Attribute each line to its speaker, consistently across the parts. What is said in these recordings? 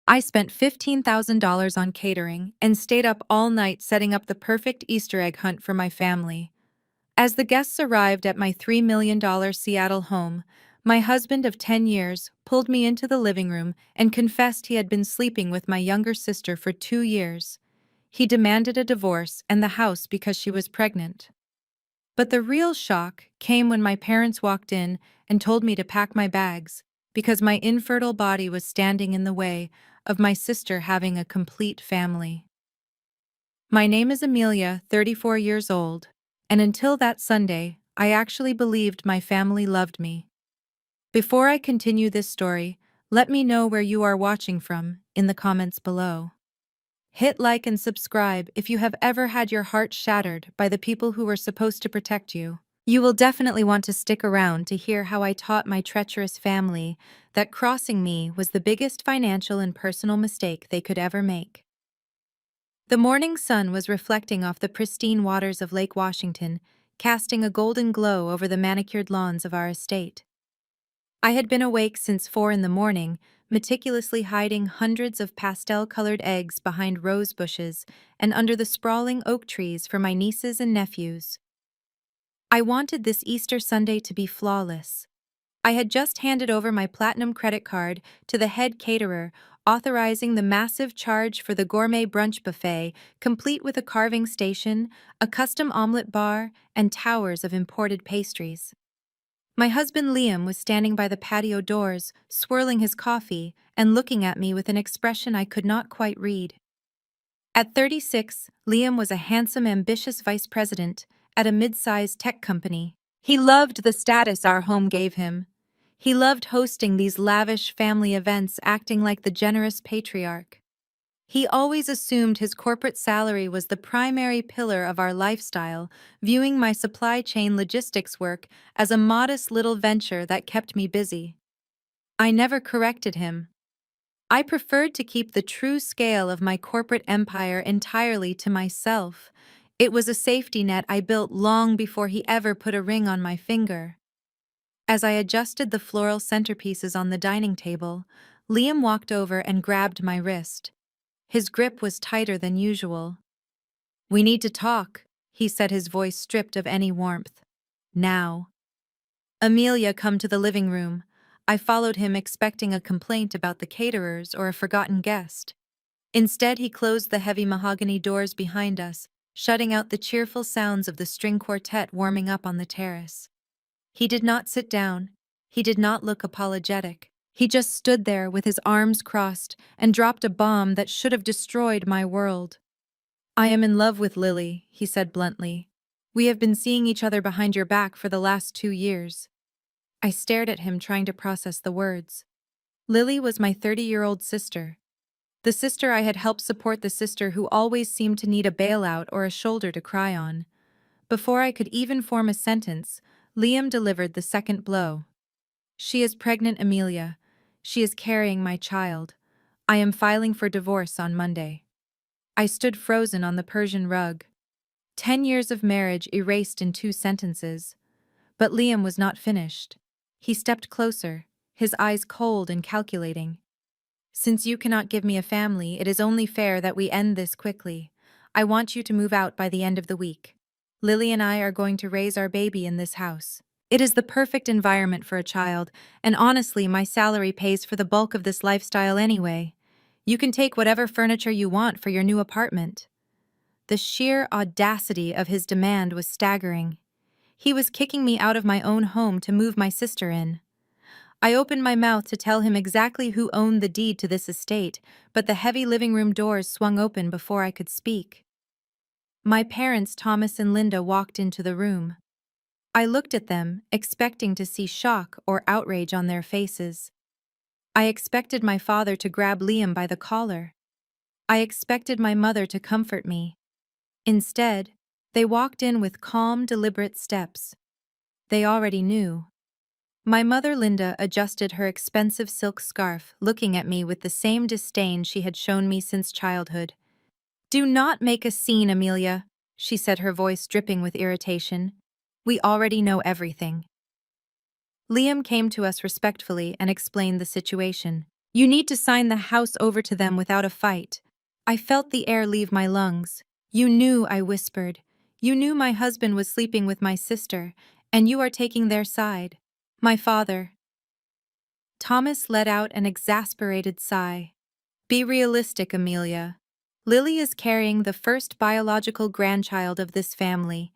Speaker 1: I spent $15,000 on catering and stayed up all night setting up the perfect Easter egg hunt for my family. As the guests arrived at my $3 million Seattle home, my husband of 10 years pulled me into the living room and confessed he had been sleeping with my younger sister for 2 years. He demanded a divorce and the house because she was pregnant. But the real shock came when my parents walked in and told me to pack my bags because my infertile body was standing in the way of my sister having a complete family. My name is Amelia, 34 years old, and until that Sunday, I actually believed my family loved me. Before I continue this story, let me know where you are watching from in the comments below. Hit like and subscribe if you have ever had your heart shattered by the people who were supposed to protect you. You will definitely want to stick around to hear how I taught my treacherous family that crossing me was the biggest financial and personal mistake they could ever make. The morning sun was reflecting off the pristine waters of Lake Washington, casting a golden glow over the manicured lawns of our estate. I had been awake since 4 in the morning, meticulously hiding hundreds of pastel-colored eggs behind rose bushes and under the sprawling oak trees for my nieces and nephews. I wanted this Easter Sunday to be flawless. I had just handed over my platinum credit card to the head caterer, authorizing the massive charge for the gourmet brunch buffet, complete with a carving station, a custom omelet bar, and towers of imported pastries. My husband Liam was standing by the patio doors, swirling his coffee and looking at me with an expression I could not quite read. At 36, Liam was a handsome, ambitious vice president at a mid-sized tech company. He loved the status our home gave him. He loved hosting these lavish family events, acting like the generous patriarch. He always assumed his corporate salary was the primary pillar of our lifestyle, viewing my supply chain logistics work as a modest little venture that kept me busy. I never corrected him. I preferred to keep the true scale of my corporate empire entirely to myself. It was a safety net I built long before he ever put a ring on my finger. As I adjusted the floral centerpieces on the dining table, Liam walked over and grabbed my wrist. His grip was tighter than usual. "We need to talk," he said, his voice stripped of any warmth. "Now." "Amelia, come to the living room." I followed him, expecting a complaint about the caterers or a forgotten guest. Instead, he closed the heavy mahogany doors behind us, shutting out the cheerful sounds of the string quartet warming up on the terrace. He did not sit down. He did not look apologetic. He just stood there with his arms crossed and dropped a bomb that should have destroyed my world. "I am in love with Lily," he said bluntly. "We have been seeing each other behind your back for the last 2 years. I stared at him, trying to process the words. Lily was my 30-year-old sister. The sister I had helped support, the sister who always seemed to need a bailout or a shoulder to cry on. Before I could even form a sentence, Liam delivered the second blow. "She is pregnant, Amelia. She is carrying my child. I am filing for divorce on Monday." I stood frozen on the Persian rug. 10 years of marriage erased in 2 sentences. But Liam was not finished. He stepped closer, his eyes cold and calculating. "Since you cannot give me a family, it is only fair that we end this quickly. I want you to move out by the end of the week. Lily and I are going to raise our baby in this house. It is the perfect environment for a child, and honestly, my salary pays for the bulk of this lifestyle anyway. You can take whatever furniture you want for your new apartment." The sheer audacity of his demand was staggering. He was kicking me out of my own home to move my sister in. I opened my mouth to tell him exactly who owned the deed to this estate, but the heavy living room doors swung open before I could speak. My parents, Thomas and Linda, walked into the room. I looked at them, expecting to see shock or outrage on their faces. I expected my father to grab Liam by the collar. I expected my mother to comfort me. Instead, they walked in with calm, deliberate steps. They already knew. My mother, Linda, adjusted her expensive silk scarf, looking at me with the same disdain she had shown me since childhood. "Do not make a scene, Amelia," she said, her voice dripping with irritation. "We already know everything." Liam came to us respectfully and explained the situation. You need to sign the house over to them without a fight. I felt the air leave my lungs. You knew, I whispered. You knew my husband was sleeping with my sister, and you are taking their side. My father. Thomas let out an exasperated sigh. Be realistic, Amelia. Lily is carrying the first biological grandchild of this family.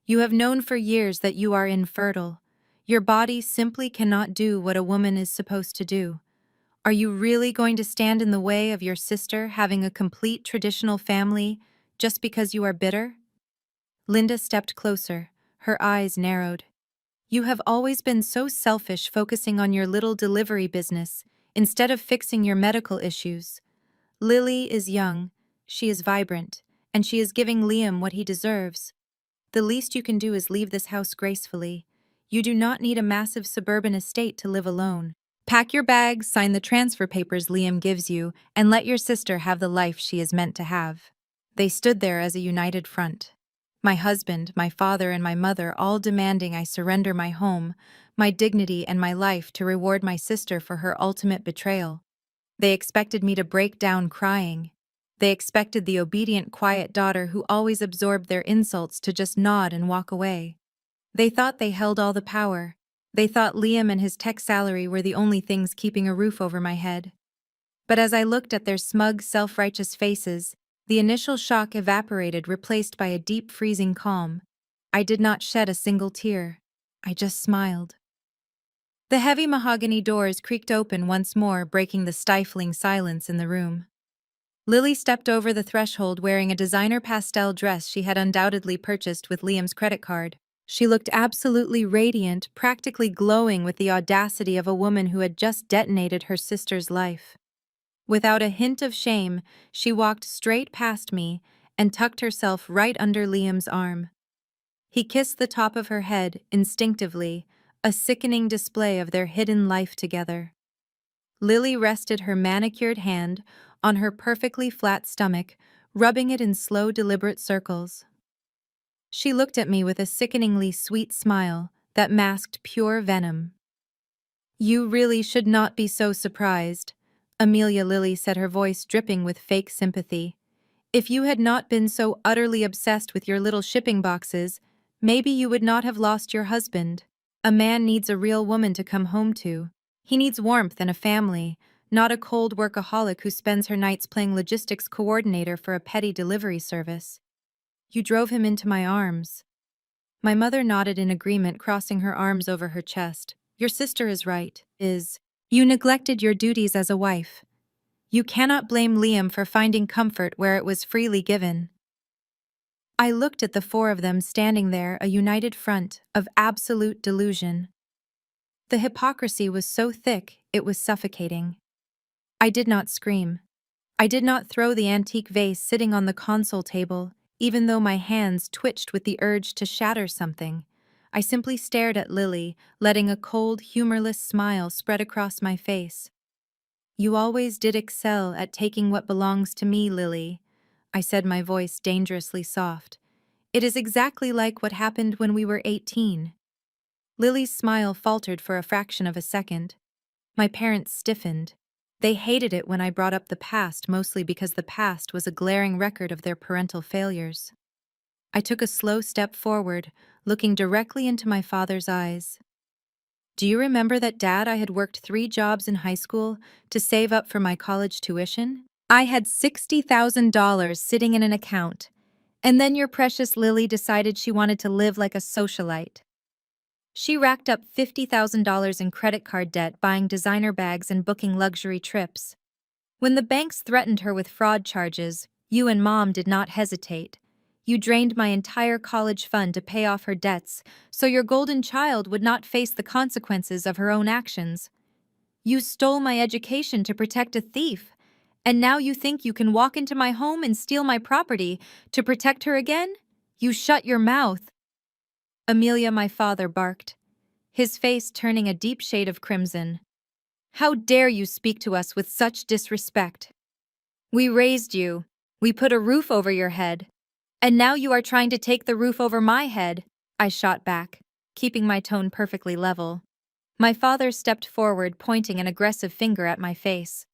Speaker 1: You have known for years that you are infertile. Your body simply cannot do what a woman is supposed to do. Are you really going to stand in the way of your sister having a complete traditional family just because you are bitter? Linda stepped closer, her eyes narrowed. You have always been so selfish focusing on your little delivery business instead of fixing your medical issues. Lily is young, she is vibrant, and she is giving Liam what he deserves. The least you can do is leave this house gracefully. You do not need a massive suburban estate to live alone. Pack your bags, sign the transfer papers Liam gives you, and let your sister have the life she is meant to have. They stood there as a united front. My husband, my father, and my mother all demanding I surrender my home, my dignity, and my life to reward my sister for her ultimate betrayal. They expected me to break down crying. They expected the obedient, quiet daughter who always absorbed their insults to just nod and walk away. They thought they held all the power. They thought Liam and his tech salary were the only things keeping a roof over my head. But as I looked at their smug, self-righteous faces, the initial shock evaporated, replaced by a deep, freezing calm. I did not shed a single tear. I just smiled. The heavy mahogany doors creaked open once more, breaking the stifling silence in the room. Lily stepped over the threshold wearing a designer pastel dress she had undoubtedly purchased with Liam's credit card. She looked absolutely radiant, practically glowing with the audacity of a woman who had just detonated her sister's life. Without a hint of shame, she walked straight past me and tucked herself right under Liam's arm. He kissed the top of her head instinctively, a sickening display of their hidden life together. Lily rested her manicured hand on her perfectly flat stomach, rubbing it in slow, deliberate circles. She looked at me with a sickeningly sweet smile that masked pure venom. You really should not be so surprised, Amelia, Lily said, her voice dripping with fake sympathy. If you had not been so utterly obsessed with your little shipping boxes, maybe you would not have lost your husband. A man needs a real woman to come home to. He needs warmth and a family, not a cold workaholic who spends her nights playing logistics coordinator for a petty delivery service. You drove him into my arms. My mother nodded in agreement, crossing her arms over her chest. Your sister is right. You neglected your duties as a wife. You cannot blame Liam for finding comfort where it was freely given. I looked at the four of them standing there, a united front of absolute delusion. The hypocrisy was so thick, it was suffocating. I did not scream. I did not throw the antique vase sitting on the console table, even though my hands twitched with the urge to shatter something. I simply stared at Lily, letting a cold, humorless smile spread across my face. You always did excel at taking what belongs to me, Lily, I said, my voice dangerously soft. It is exactly like what happened when we were 18. Lily's smile faltered for a fraction of a second. My parents stiffened. They hated it when I brought up the past, mostly because the past was a glaring record of their parental failures. I took a slow step forward, looking directly into my father's eyes. Do you remember that, Dad? I had worked 3 jobs in high school to save up for my college tuition. I had $60,000 sitting in an account, and then your precious Lily decided she wanted to live like a socialite. She racked up $50,000 in credit card debt, buying designer bags and booking luxury trips. When the banks threatened her with fraud charges, you and Mom did not hesitate. You drained my entire college fund to pay off her debts, so your golden child would not face the consequences of her own actions. You stole my education to protect a thief, and now you think you can walk into my home and steal my property to protect her again? You shut your mouth. Amelia, my father barked, his face turning a deep shade of crimson. How dare you speak to us with such disrespect? We raised you. We put a roof over your head. And now you are trying to take the roof over my head, I shot back, keeping my tone perfectly level. My father stepped forward, pointing an aggressive finger at my face.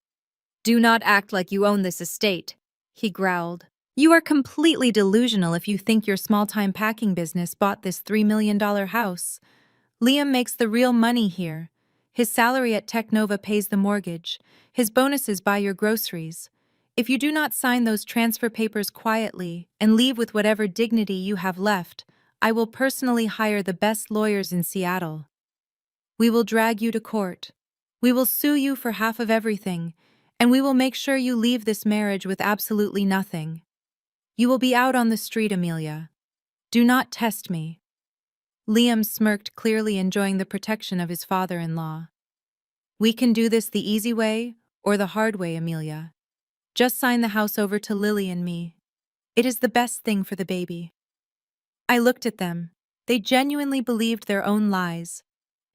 Speaker 1: Do not act like you own this estate, he growled. You are completely delusional if you think your small-time packing business bought this $3 million house. Liam makes the real money here. His salary at Technova pays the mortgage. His bonuses buy your groceries. If you do not sign those transfer papers quietly and leave with whatever dignity you have left, I will personally hire the best lawyers in Seattle. We will drag you to court. We will sue you for half of everything, and we will make sure you leave this marriage with absolutely nothing. You will be out on the street, Amelia. Do not test me. Liam smirked, clearly enjoying the protection of his father-in-law. We can do this the easy way or the hard way, Amelia. Just sign the house over to Lily and me. It is the best thing for the baby. I looked at them. They genuinely believed their own lies.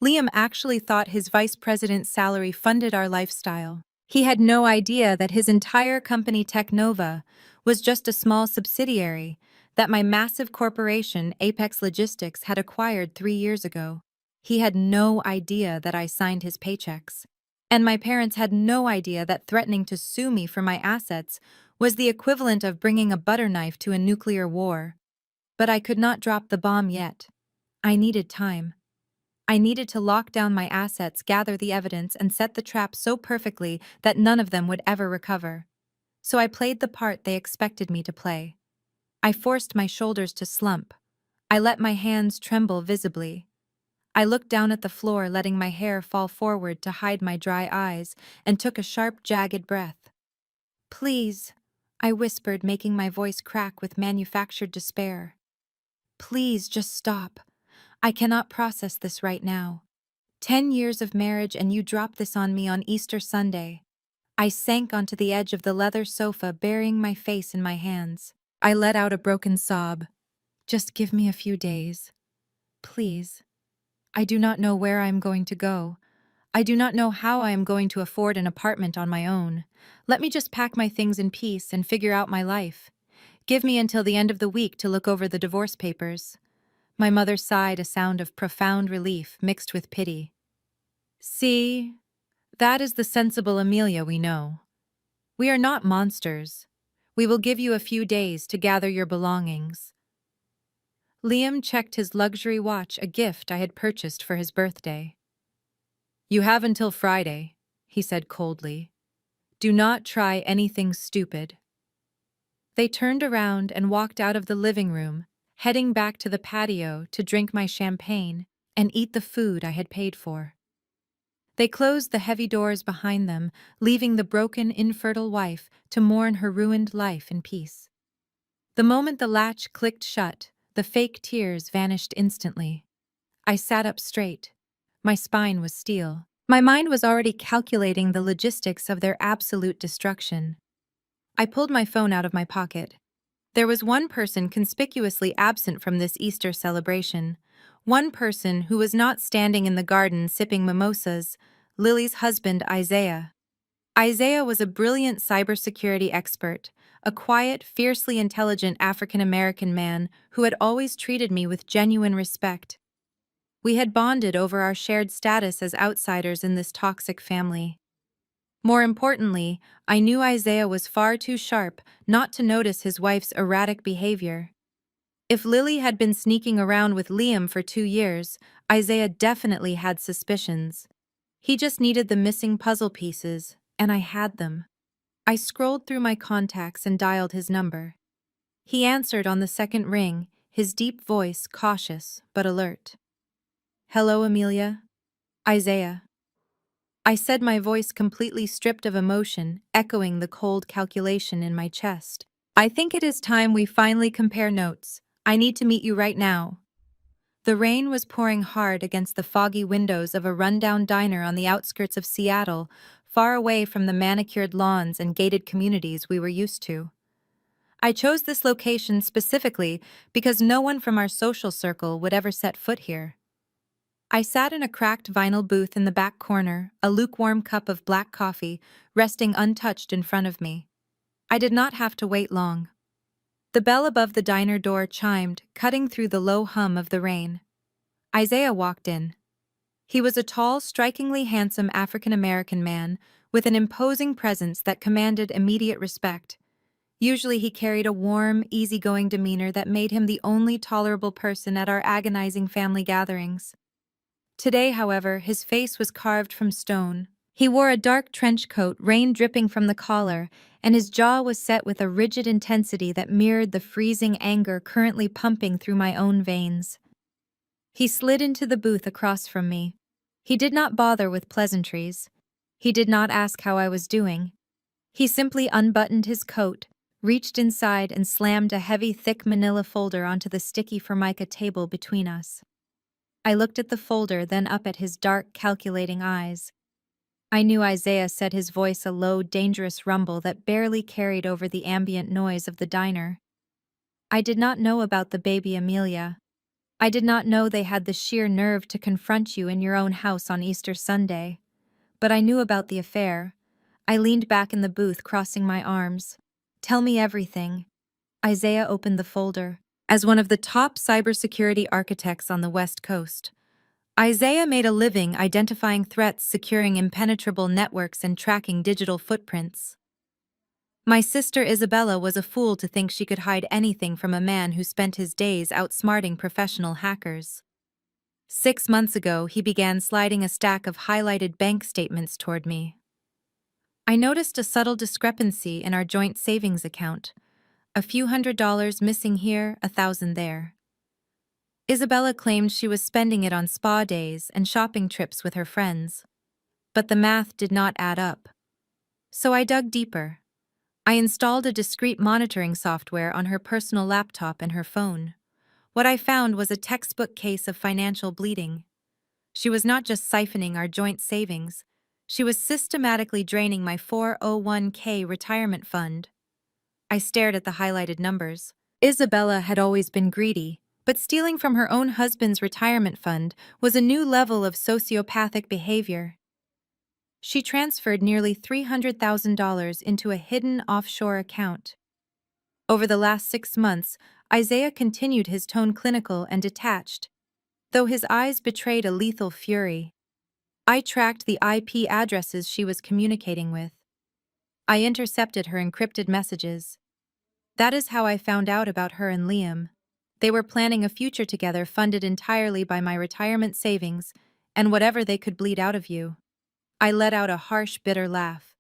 Speaker 1: Liam actually thought his vice president's salary funded our lifestyle. He had no idea that his entire company Technova was just a small subsidiary that my massive corporation Apex Logistics had acquired 3 years ago. He had no idea that I signed his paychecks. And my parents had no idea that threatening to sue me for my assets was the equivalent of bringing a butter knife to a nuclear war. But I could not drop the bomb yet. I needed time. I needed to lock down my assets, gather the evidence, and set the trap so perfectly that none of them would ever recover. So I played the part they expected me to play. I forced my shoulders to slump. I let my hands tremble visibly. I looked down at the floor, letting my hair fall forward to hide my dry eyes, and took a sharp, jagged breath. Please, I whispered, making my voice crack with manufactured despair. Please, just stop. I cannot process this right now. 10 years of marriage and you drop this on me on Easter Sunday. I sank onto the edge of the leather sofa, burying my face in my hands. I let out a broken sob. Just give me a few days. Please. I do not know where I am going to go. I do not know how I am going to afford an apartment on my own. Let me just pack my things in peace and figure out my life. Give me until the end of the week to look over the divorce papers. My mother sighed, a sound of profound relief mixed with pity. See, that is the sensible Amelia we know. We are not monsters. We will give you a few days to gather your belongings. Liam checked his luxury watch, a gift I had purchased for his birthday. You have until Friday, he said coldly. Do not try anything stupid. They turned around and walked out of the living room, heading back to the patio to drink my champagne and eat the food I had paid for. They closed the heavy doors behind them, leaving the broken, infertile wife to mourn her ruined life in peace. The moment the latch clicked shut, the fake tears vanished instantly. I sat up straight. My spine was steel. My mind was already calculating the logistics of their absolute destruction. I pulled my phone out of my pocket. There was one person conspicuously absent from this Easter celebration. One person who was not standing in the garden sipping mimosas, Lily's husband, Isaiah. Isaiah was a brilliant cybersecurity expert, a quiet, fiercely intelligent African-American man who had always treated me with genuine respect. We had bonded over our shared status as outsiders in this toxic family. More importantly, I knew Isaiah was far too sharp not to notice his wife's erratic behavior. If Lily had been sneaking around with Liam for 2 years, Isaiah definitely had suspicions. He just needed the missing puzzle pieces, and I had them. I scrolled through my contacts and dialed his number. He answered on the second ring, his deep voice cautious but alert. Hello, Amelia. Isaiah. I said, my voice completely stripped of emotion, echoing the cold calculation in my chest. I think it is time we finally compare notes. I need to meet you right now. The rain was pouring hard against the foggy windows of a rundown diner on the outskirts of Seattle, far away from the manicured lawns and gated communities we were used to. I chose this location specifically because no one from our social circle would ever set foot here. I sat in a cracked vinyl booth in the back corner, a lukewarm cup of black coffee resting untouched in front of me. I did not have to wait long. The bell above the diner door chimed, cutting through the low hum of the rain. Isaiah walked in. He was a tall, strikingly handsome African-American man with an imposing presence that commanded immediate respect. Usually he carried a warm, easygoing demeanor that made him the only tolerable person at our agonizing family gatherings. Today, however, his face was carved from stone. He wore a dark trench coat, rain dripping from the collar, and his jaw was set with a rigid intensity that mirrored the freezing anger currently pumping through my own veins. He slid into the booth across from me. He did not bother with pleasantries. He did not ask how I was doing. He simply unbuttoned his coat, reached inside, and slammed a heavy, thick manila folder onto the sticky formica table between us. I looked at the folder, then up at his dark, calculating eyes. I knew Isaiah set his voice a low, dangerous rumble that barely carried over the ambient noise of the diner. I did not know about the baby Amelia. I did not know they had the sheer nerve to confront you in your own house on Easter Sunday. But I knew about the affair. I leaned back in the booth, crossing my arms. Tell me everything. Isaiah opened the folder. As one of the top cybersecurity architects on the West Coast, Isaiah made a living identifying threats, securing impenetrable networks, and tracking digital footprints. My sister Isabella was a fool to think she could hide anything from a man who spent his days outsmarting professional hackers. 6 months ago, he began sliding a stack of highlighted bank statements toward me. I noticed a subtle discrepancy in our joint savings account. A few $100s missing here, 1,000 there. Isabella claimed she was spending it on spa days and shopping trips with her friends. But the math did not add up. So I dug deeper. I installed a discreet monitoring software on her personal laptop and her phone. What I found was a textbook case of financial bleeding. She was not just siphoning our joint savings. She was systematically draining my 401k retirement fund. I stared at the highlighted numbers. Isabella had always been greedy, but stealing from her own husband's retirement fund was a new level of sociopathic behavior. She transferred nearly $300,000 into a hidden offshore account. Over the last 6 months, Isaiah continued his tone clinical and detached, though his eyes betrayed a lethal fury. I tracked the IP addresses she was communicating with. I intercepted her encrypted messages. That is how I found out about her and Liam. They were planning a future together funded entirely by my retirement savings and whatever they could bleed out of you. I let out a harsh, bitter laugh.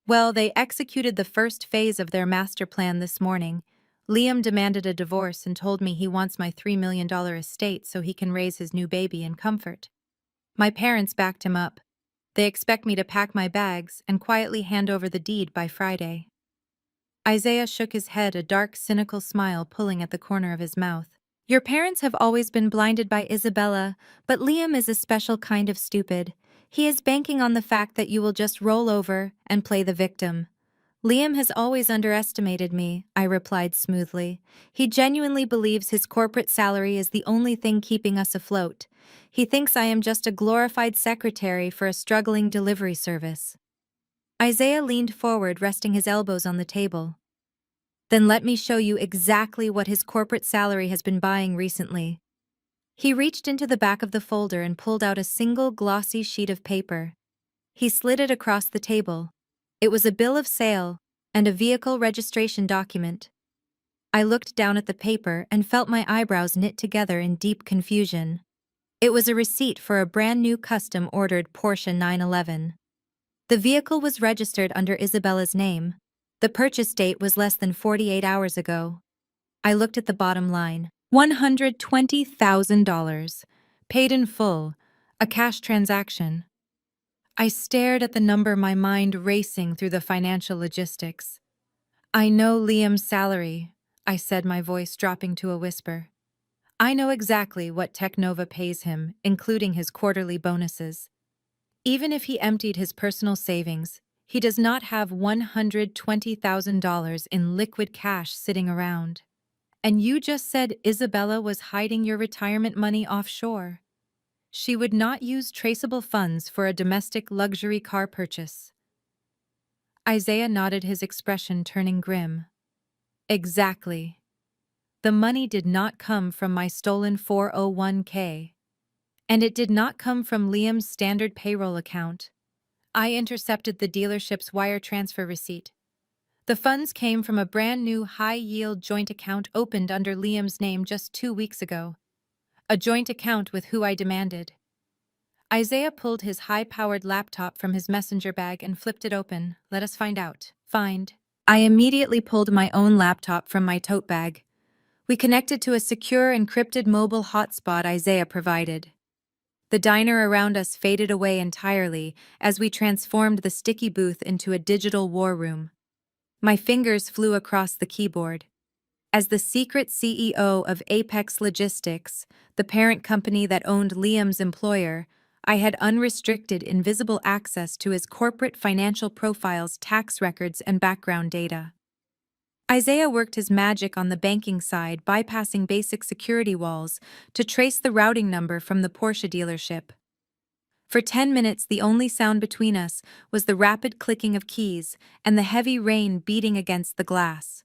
Speaker 1: Well, they executed the first phase of their master plan this morning. Liam demanded a divorce and told me he wants my $3 million estate so he can raise his new baby in comfort. My parents backed him up. They expect me to pack my bags and quietly hand over the deed by Friday. Isaiah shook his head, a dark, cynical smile pulling at the corner of his mouth. Your parents have always been blinded by Isabella, but Liam is a special kind of stupid. He is banking on the fact that you will just roll over and play the victim. Liam has always underestimated me, I replied smoothly. He genuinely believes his corporate salary is the only thing keeping us afloat. He thinks I am just a glorified secretary for a struggling delivery service. Isaiah leaned forward, resting his elbows on the table. Then let me show you exactly what his corporate salary has been buying recently. He reached into the back of the folder and pulled out a single glossy sheet of paper. He slid it across the table. It was a bill of sale and a vehicle registration document. I looked down at the paper and felt my eyebrows knit together in deep confusion. It was a receipt for a brand new custom-ordered Porsche 911. The vehicle was registered under Isabella's name. The purchase date was less than 48 hours ago. I looked at the bottom line. $120,000. Paid in full. A cash transaction. I stared at the number, my mind racing through the financial logistics. I know Liam's salary, I said, my voice dropping to a whisper. I know exactly what Technova pays him, including his quarterly bonuses. Even if he emptied his personal savings, he does not have $120,000 in liquid cash sitting around. And you just said Isabella was hiding your retirement money offshore. She would not use traceable funds for a domestic luxury car purchase. Isaiah nodded, his expression turning grim. Exactly. The money did not come from my stolen 401k. And it did not come from Liam's standard payroll account. I intercepted the dealership's wire transfer receipt. The funds came from a brand new high-yield joint account opened under Liam's name just 2 weeks ago. A joint account with who I demanded. Isaiah pulled his high-powered laptop from his messenger bag and flipped it open. Let us find out. Find. I immediately pulled my own laptop from my tote bag. We connected to a secure encrypted mobile hotspot Isaiah provided. The diner around us faded away entirely as we transformed the sticky booth into a digital war room. My fingers flew across the keyboard. As the secret CEO of Apex Logistics, the parent company that owned Liam's employer, I had unrestricted invisible access to his corporate financial profiles, tax records, and background data. Isaiah worked his magic on the banking side, bypassing basic security walls to trace the routing number from the Porsche dealership. For 10 minutes, the only sound between us was the rapid clicking of keys and the heavy rain beating against the glass.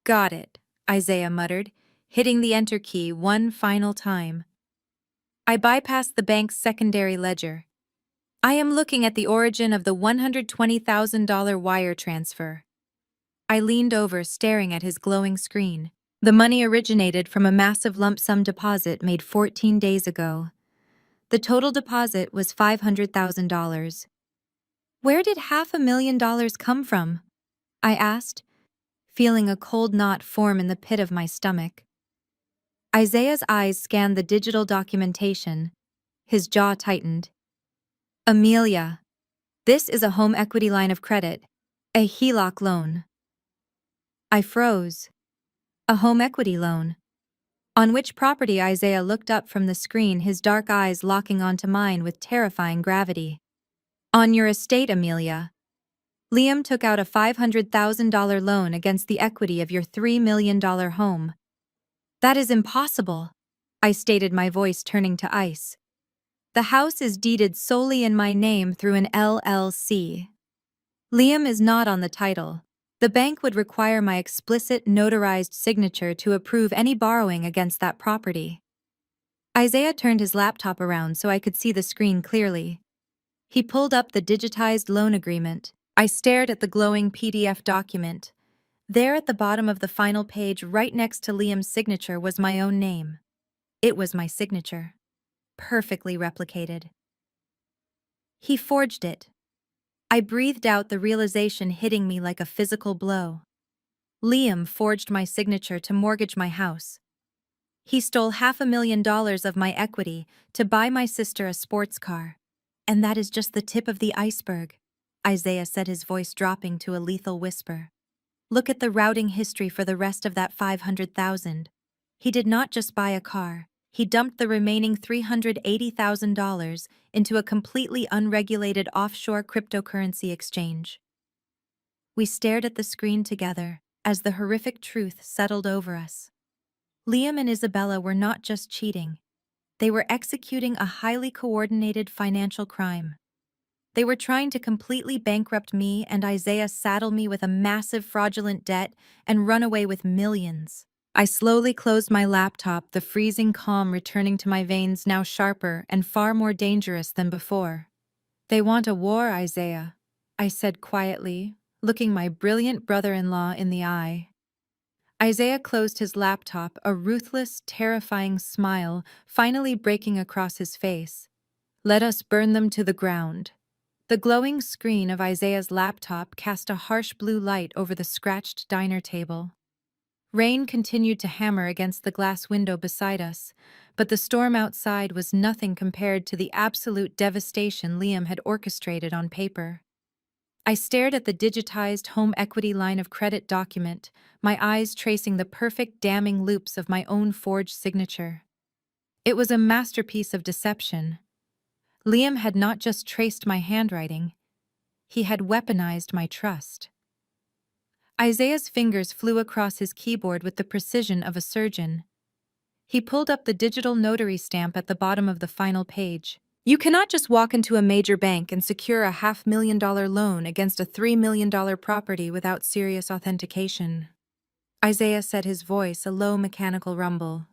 Speaker 1: Got it, Isaiah muttered, hitting the enter key one final time. I bypassed the bank's secondary ledger. I am looking at the origin of the $120,000 wire transfer. I leaned over, staring at his glowing screen. The money originated from a massive lump sum deposit made 14 days ago. The total deposit was $500,000. Where did $500,000 come from? I asked, feeling a cold knot form in the pit of my stomach. Isaiah's eyes scanned the digital documentation. His jaw tightened. Amelia, this is a home equity line of credit, a HELOC loan. I froze. A home equity loan. On which property? Isaiah looked up from the screen, his dark eyes locking onto mine with terrifying gravity. On your estate, Amelia. Liam took out a $500,000 loan against the equity of your $3 million home. That is impossible, I stated, my voice turning to ice. The house is deeded solely in my name through an LLC. Liam is not on the title. The bank would require my explicit notarized signature to approve any borrowing against that property. Isaiah turned his laptop around so I could see the screen clearly. He pulled up the digitized loan agreement. I stared at the glowing PDF document. There at the bottom of the final page, right next to Liam's signature, was my own name. It was my signature. Perfectly replicated. He forged it. I breathed out, the realization hitting me like a physical blow. Liam forged my signature to mortgage my house. He stole $500,000 of my equity to buy my sister a sports car. And that is just the tip of the iceberg, Isaiah said, his voice dropping to a lethal whisper. Look at the routing history for the rest of that $500,000. He did not just buy a car. He dumped the remaining $380,000 into a completely unregulated offshore cryptocurrency exchange. We stared at the screen together as the horrific truth settled over us. Liam and Isabella were not just cheating. They were executing a highly coordinated financial crime. They were trying to completely bankrupt me and Isaiah, saddle me with a massive fraudulent debt, and run away with millions. I slowly closed my laptop, the freezing calm returning to my veins, now sharper and far more dangerous than before. They want a war, Isaiah, I said quietly, looking my brilliant brother-in-law in the eye. Isaiah closed his laptop, a ruthless, terrifying smile finally breaking across his face. Let us burn them to the ground. The glowing screen of Isaiah's laptop cast a harsh blue light over the scratched diner table. Rain continued to hammer against the glass window beside us, but the storm outside was nothing compared to the absolute devastation Liam had orchestrated on paper. I stared at the digitized home equity line of credit document, my eyes tracing the perfect damning loops of my own forged signature. It was a masterpiece of deception. Liam had not just traced my handwriting, he had weaponized my trust. Isaiah's fingers flew across his keyboard with the precision of a surgeon. He pulled up the digital notary stamp at the bottom of the final page. You cannot just walk into a major bank and secure a $500,000 loan against a $3 million property without serious authentication, Isaiah said, his voice a low mechanical rumble.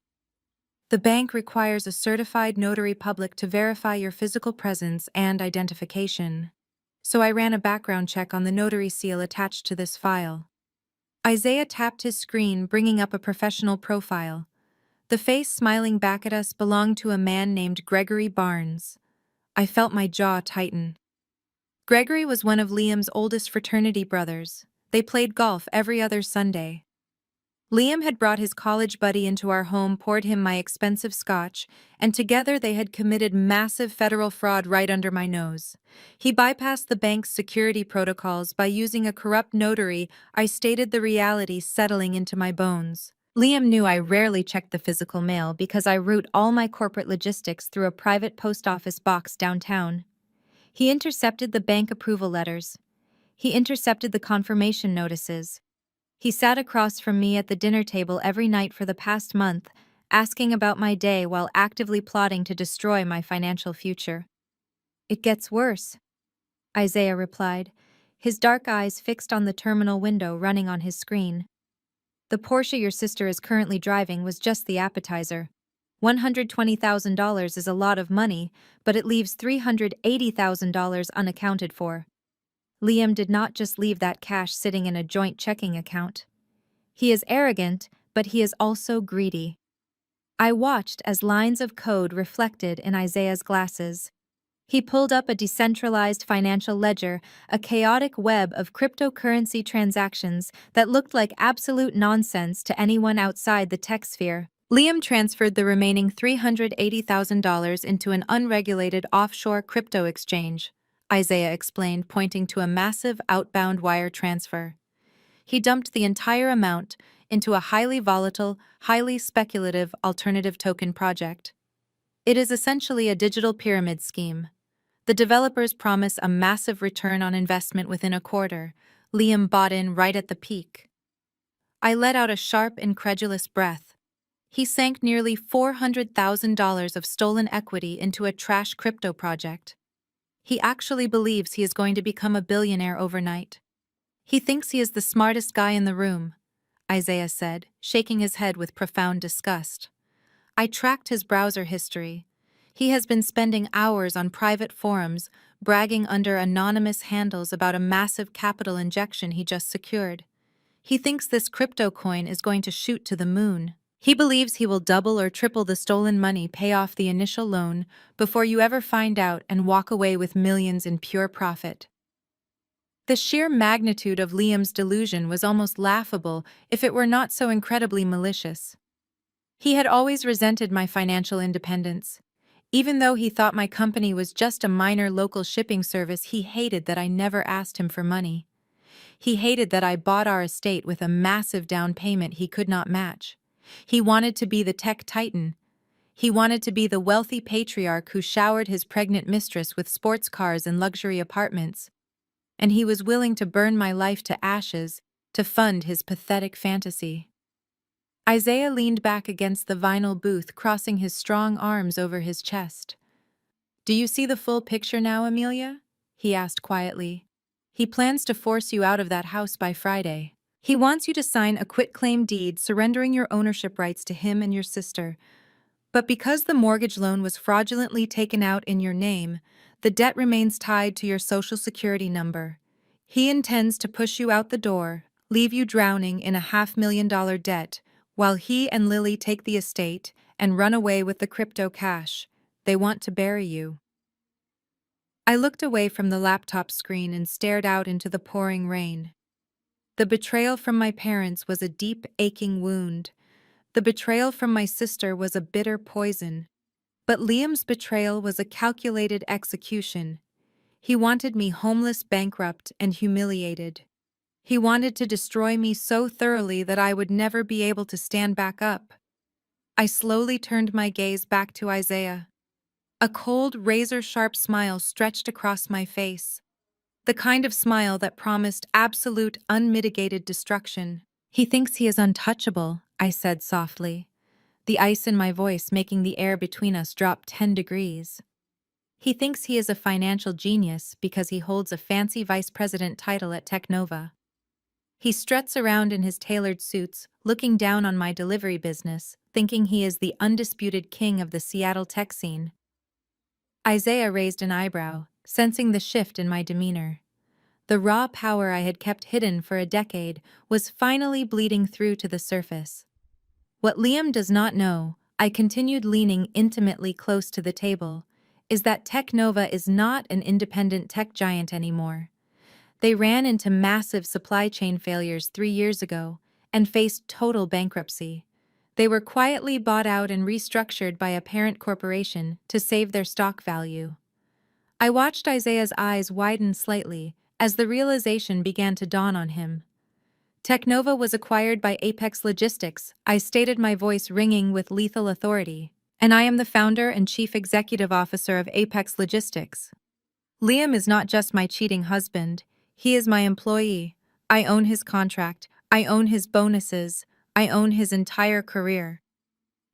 Speaker 1: The bank requires a certified notary public to verify your physical presence and identification. so I ran a background check on the notary seal attached to this file. Isaiah tapped his screen, bringing up a professional profile. The face smiling back at us belonged to a man named Gregory Barnes. I felt my jaw tighten. Gregory was one of Liam's oldest fraternity brothers. They played golf every other Sunday. Liam had brought his college buddy into our home, poured him my expensive scotch, and together they had committed massive federal fraud right under my nose. He bypassed the bank's security protocols by using a corrupt notary. I stated the reality settling into my bones. Liam knew I rarely checked the physical mail because I route all my corporate logistics through a private post office box downtown. He intercepted the bank approval letters. He intercepted the confirmation notices. He sat across from me at the dinner table every night for the past month, asking about my day while actively plotting to destroy my financial future. "It gets worse," Isaiah replied, his dark eyes fixed on the terminal window running on his screen. "The Porsche your sister is currently driving was just the appetizer. $120,000 is a lot of money, but it leaves $380,000 unaccounted for." Liam did not just leave that cash sitting in a joint checking account. He is arrogant, but he is also greedy. I watched as lines of code reflected in Isaiah's glasses. He pulled up a decentralized financial ledger, a chaotic web of cryptocurrency transactions that looked like absolute nonsense to anyone outside the tech sphere. Liam transferred the remaining $380,000 into an unregulated offshore crypto exchange, Isaiah explained, pointing to a massive outbound wire transfer. He dumped the entire amount into a highly volatile, highly speculative alternative token project. It is essentially a digital pyramid scheme. The developers promise a massive return on investment within a quarter. Liam bought in right at the peak. I let out a sharp, incredulous breath. He sank nearly $400,000 of stolen equity into a trash crypto project. He actually believes he is going to become a billionaire overnight. "He thinks he is the smartest guy in the room," Isaiah said, shaking his head with profound disgust. I tracked his browser history. He has been spending hours on private forums, bragging under anonymous handles about a massive capital injection he just secured. He thinks this crypto coin is going to shoot to the moon. He believes he will double or triple the stolen money, pay off the initial loan, before you ever find out, and walk away with millions in pure profit. The sheer magnitude of Liam's delusion was almost laughable if it were not so incredibly malicious. He had always resented my financial independence. Even though he thought my company was just a minor local shipping service, he hated that I never asked him for money. He hated that I bought our estate with a massive down payment he could not match. He wanted to be the tech titan. He wanted to be the wealthy patriarch who showered his pregnant mistress with sports cars and luxury apartments. And he was willing to burn my life to ashes to fund his pathetic fantasy. Isaiah leaned back against the vinyl booth, crossing his strong arms over his chest. "Do you see the full picture now, Amelia?" he asked quietly. "He plans to force you out of that house by Friday. He wants you to sign a quitclaim deed surrendering your ownership rights to him and your sister. But because the mortgage loan was fraudulently taken out in your name, the debt remains tied to your Social Security number. He intends to push you out the door, leave you drowning in a $500,000 debt, while he and Lily take the estate and run away with the crypto cash. They want to bury you." I looked away from the laptop screen and stared out into the pouring rain. The betrayal from my parents was a deep, aching wound. The betrayal from my sister was a bitter poison. But Liam's betrayal was a calculated execution. He wanted me homeless, bankrupt, and humiliated. He wanted to destroy me so thoroughly that I would never be able to stand back up. I slowly turned my gaze back to Isaiah. A cold, razor-sharp smile stretched across my face. The kind of smile that promised absolute, unmitigated destruction. "He thinks he is untouchable," I said softly, the ice in my voice making the air between us drop 10 degrees. "He thinks he is a financial genius because he holds a fancy vice president title at Technova. He struts around in his tailored suits, looking down on my delivery business, thinking he is the undisputed king of the Seattle tech scene." Isaiah raised an eyebrow, sensing the shift in my demeanor. The raw power I had kept hidden for a decade was finally bleeding through to the surface. What Liam does not know, I continued leaning intimately close to the table, is that Technova is not an independent tech giant anymore. They ran into massive supply chain failures 3 years ago and faced total bankruptcy. They were quietly bought out and restructured by a parent corporation to save their stock value. I watched Isaiah's eyes widen slightly as the realization began to dawn on him. Technova was acquired by Apex Logistics, I stated, my voice ringing with lethal authority. And I am the founder and chief executive officer of Apex Logistics. Liam is not just my cheating husband, he is my employee. I own his contract, I own his bonuses, I own his entire career.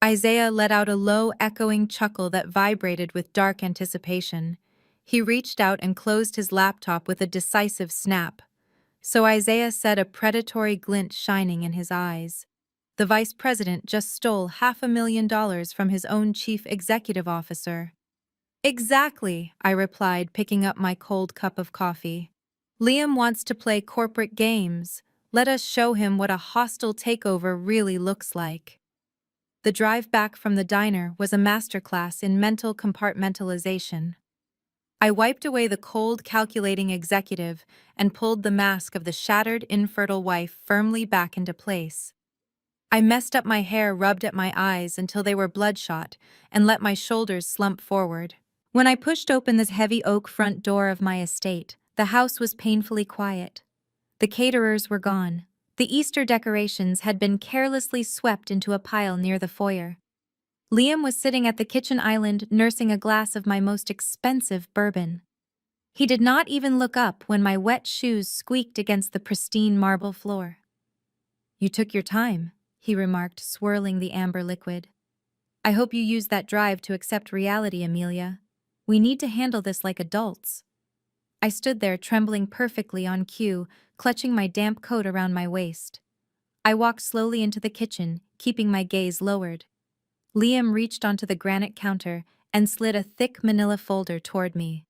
Speaker 1: Isaiah let out a low, echoing chuckle that vibrated with dark anticipation. He reached out and closed his laptop with a decisive snap. So Isaiah said, a predatory glint shining in his eyes. The vice president just stole $500,000 from his own chief executive officer. Exactly, I replied, picking up my cold cup of coffee. Liam wants to play corporate games. Let us show him what a hostile takeover really looks like. The drive back from the diner was a masterclass in mental compartmentalization. I wiped away the cold, calculating executive and pulled the mask of the shattered, infertile wife firmly back into place. I messed up my hair, rubbed at my eyes until they were bloodshot, and let my shoulders slump forward. When I pushed open the heavy oak front door of my estate, the house was painfully quiet. The caterers were gone. The Easter decorations had been carelessly swept into a pile near the foyer. Liam was sitting at the kitchen island nursing a glass of my most expensive bourbon. He did not even look up when my wet shoes squeaked against the pristine marble floor. "You took your time," he remarked, swirling the amber liquid. "I hope you used that drive to accept reality, Amelia. We need to handle this like adults." I stood there, trembling perfectly on cue, clutching my damp coat around my waist. I walked slowly into the kitchen, keeping my gaze lowered. Liam reached onto the granite counter and slid a thick manila folder toward me.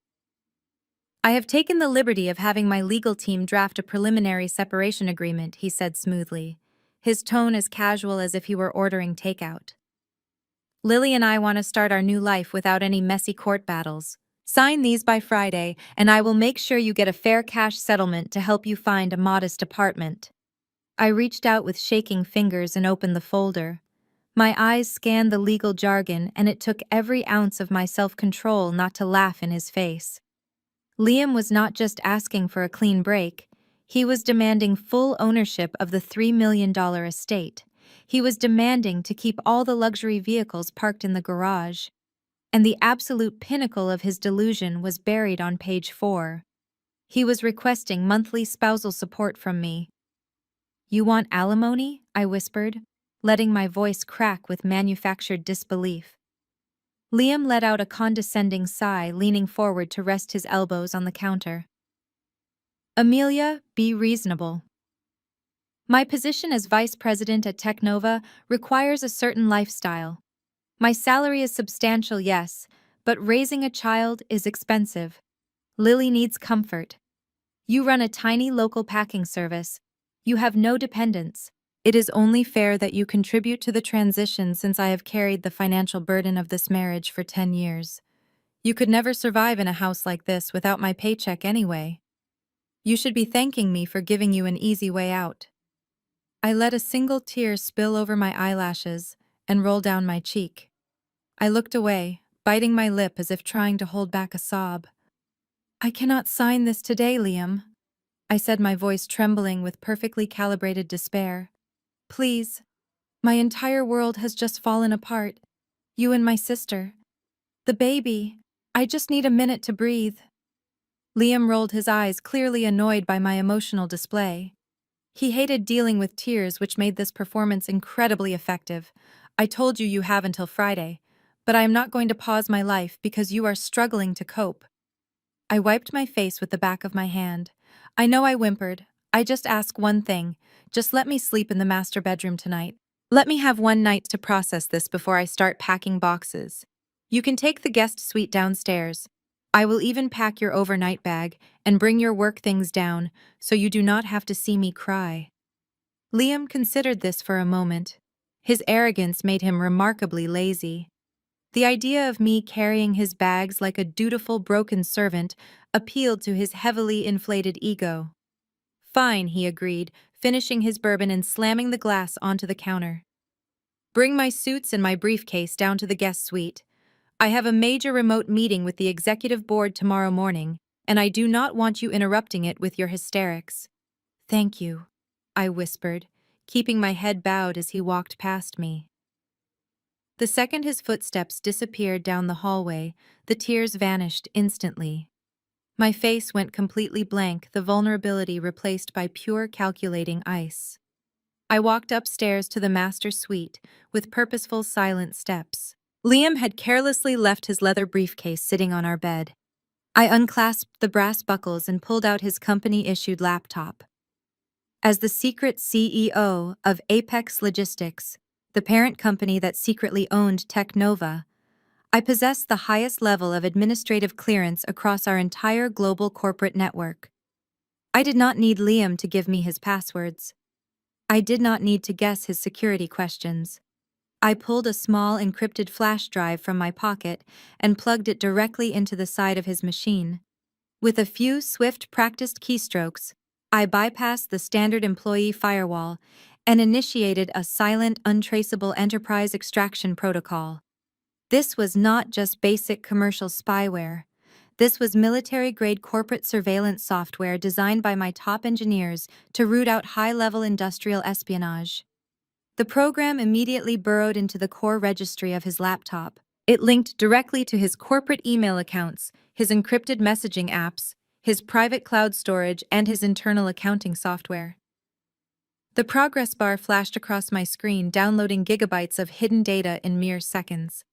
Speaker 1: "I have taken the liberty of having my legal team draft a preliminary separation agreement," he said smoothly, his tone as casual as if he were ordering takeout. "Lily and I want to start our new life without any messy court battles. Sign these by Friday, and I will make sure you get a fair cash settlement to help you find a modest apartment." I reached out with shaking fingers and opened the folder. My eyes scanned the legal jargon, and it took every ounce of my self-control not to laugh in his face. Liam was not just asking for a clean break. He was demanding full ownership of the $3 million estate. He was demanding to keep all the luxury vehicles parked in the garage. And the absolute pinnacle of his delusion was buried on page 4. He was requesting monthly spousal support from me. "You want alimony?" I whispered, letting my voice crack with manufactured disbelief. Liam let out a condescending sigh, leaning forward to rest his elbows on the counter. "Amelia, be reasonable. My position as vice president at Technova requires a certain lifestyle. My salary is substantial, yes, but raising a child is expensive. Lily needs comfort. You run a tiny local packing service. You have no dependents. It is only fair that you contribute to the transition, since I have carried the financial burden of this marriage for 10 years. You could never survive in a house like this without my paycheck anyway. You should be thanking me for giving you an easy way out." I let a single tear spill over my eyelashes and roll down my cheek. I looked away, biting my lip as if trying to hold back a sob. "I cannot sign this today, Liam," I said, my voice trembling with perfectly calibrated despair. "Please. My entire world has just fallen apart. You and my sister. The baby. I just need a minute to breathe." Liam rolled his eyes, clearly annoyed by my emotional display. He hated dealing with tears, which made this performance incredibly effective. "I told you you have until Friday, but I am not going to pause my life because you are struggling to cope." I wiped my face with the back of my hand. "I know I whimpered. I just ask one thing. Just let me sleep in the master bedroom tonight. Let me have one night to process this before I start packing boxes. You can take the guest suite downstairs." I will even pack your overnight bag and bring your work things down so you do not have to see me cry. Liam considered this for a moment. His arrogance made him remarkably lazy. The idea of me carrying his bags like a dutiful broken servant appealed to his heavily inflated ego. Fine, he agreed, finishing his bourbon and slamming the glass onto the counter. Bring my suits and my briefcase down to the guest suite. I have a major remote meeting with the executive board tomorrow morning, and I do not want you interrupting it with your hysterics. Thank you, I whispered, keeping my head bowed as he walked past me. The second his footsteps disappeared down the hallway, the tears vanished instantly. My face went completely blank, the vulnerability replaced by pure calculating ice. I walked upstairs to the master suite with purposeful, silent steps. Liam had carelessly left his leather briefcase sitting on our bed. I unclasped the brass buckles and pulled out his company-issued laptop. As the secret CEO of Apex Logistics, the parent company that secretly owned Technova, I possessed the highest level of administrative clearance across our entire global corporate network. I did not need Liam to give me his passwords. I did not need to guess his security questions. I pulled a small encrypted flash drive from my pocket and plugged it directly into the side of his machine. With a few swift, practiced keystrokes, I bypassed the standard employee firewall and initiated a silent, untraceable enterprise extraction protocol. This was not just basic commercial spyware. This was military-grade corporate surveillance software designed by my top engineers to root out high-level industrial espionage. The program immediately burrowed into the core registry of his laptop. It linked directly to his corporate email accounts, his encrypted messaging apps, his private cloud storage, and his internal accounting software. The progress bar flashed across my screen, downloading gigabytes of hidden data in mere seconds.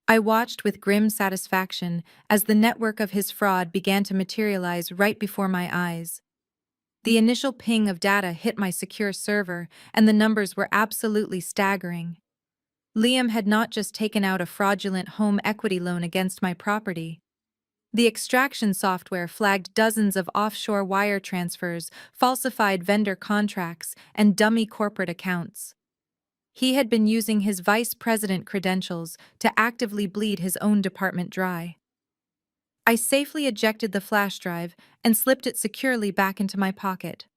Speaker 1: I watched with grim satisfaction as the network of his fraud began to materialize right before my eyes. The initial ping of data hit my secure server, and the numbers were absolutely staggering. Liam had not just taken out a fraudulent home equity loan against my property. The extraction software flagged dozens of offshore wire transfers, falsified vendor contracts, and dummy corporate accounts. He had been using his vice president credentials to actively bleed his own department dry. I safely ejected the flash drive and slipped it securely back into my pocket.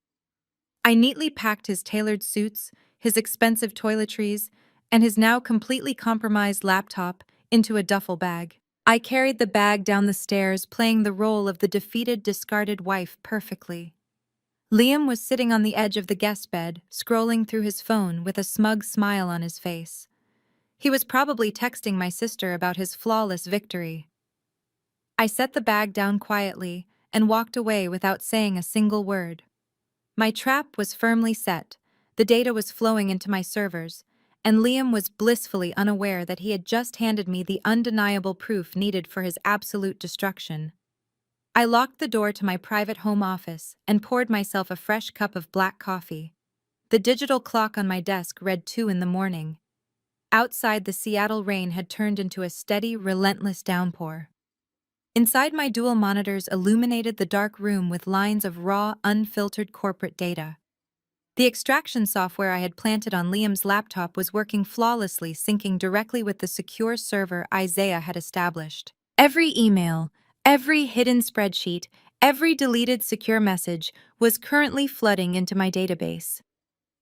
Speaker 1: I neatly packed his tailored suits, his expensive toiletries, and his now completely compromised laptop into a duffel bag. I carried the bag down the stairs, playing the role of the defeated, discarded wife perfectly. Liam was sitting on the edge of the guest bed, scrolling through his phone with a smug smile on his face. He was probably texting my sister about his flawless victory. I set the bag down quietly and walked away without saying a single word. My trap was firmly set, the data was flowing into my servers, and Liam was blissfully unaware that he had just handed me the undeniable proof needed for his absolute destruction. I locked the door to my private home office and poured myself a fresh cup of black coffee. The digital clock on my desk read 2 in the morning. Outside, the Seattle rain had turned into a steady, relentless downpour. Inside, my dual monitors illuminated the dark room with lines of raw, unfiltered corporate data. The extraction software I had planted on Liam's laptop was working flawlessly, syncing directly with the secure server Isaiah had established. Every email, every hidden spreadsheet, every deleted secure message was currently flooding into my database.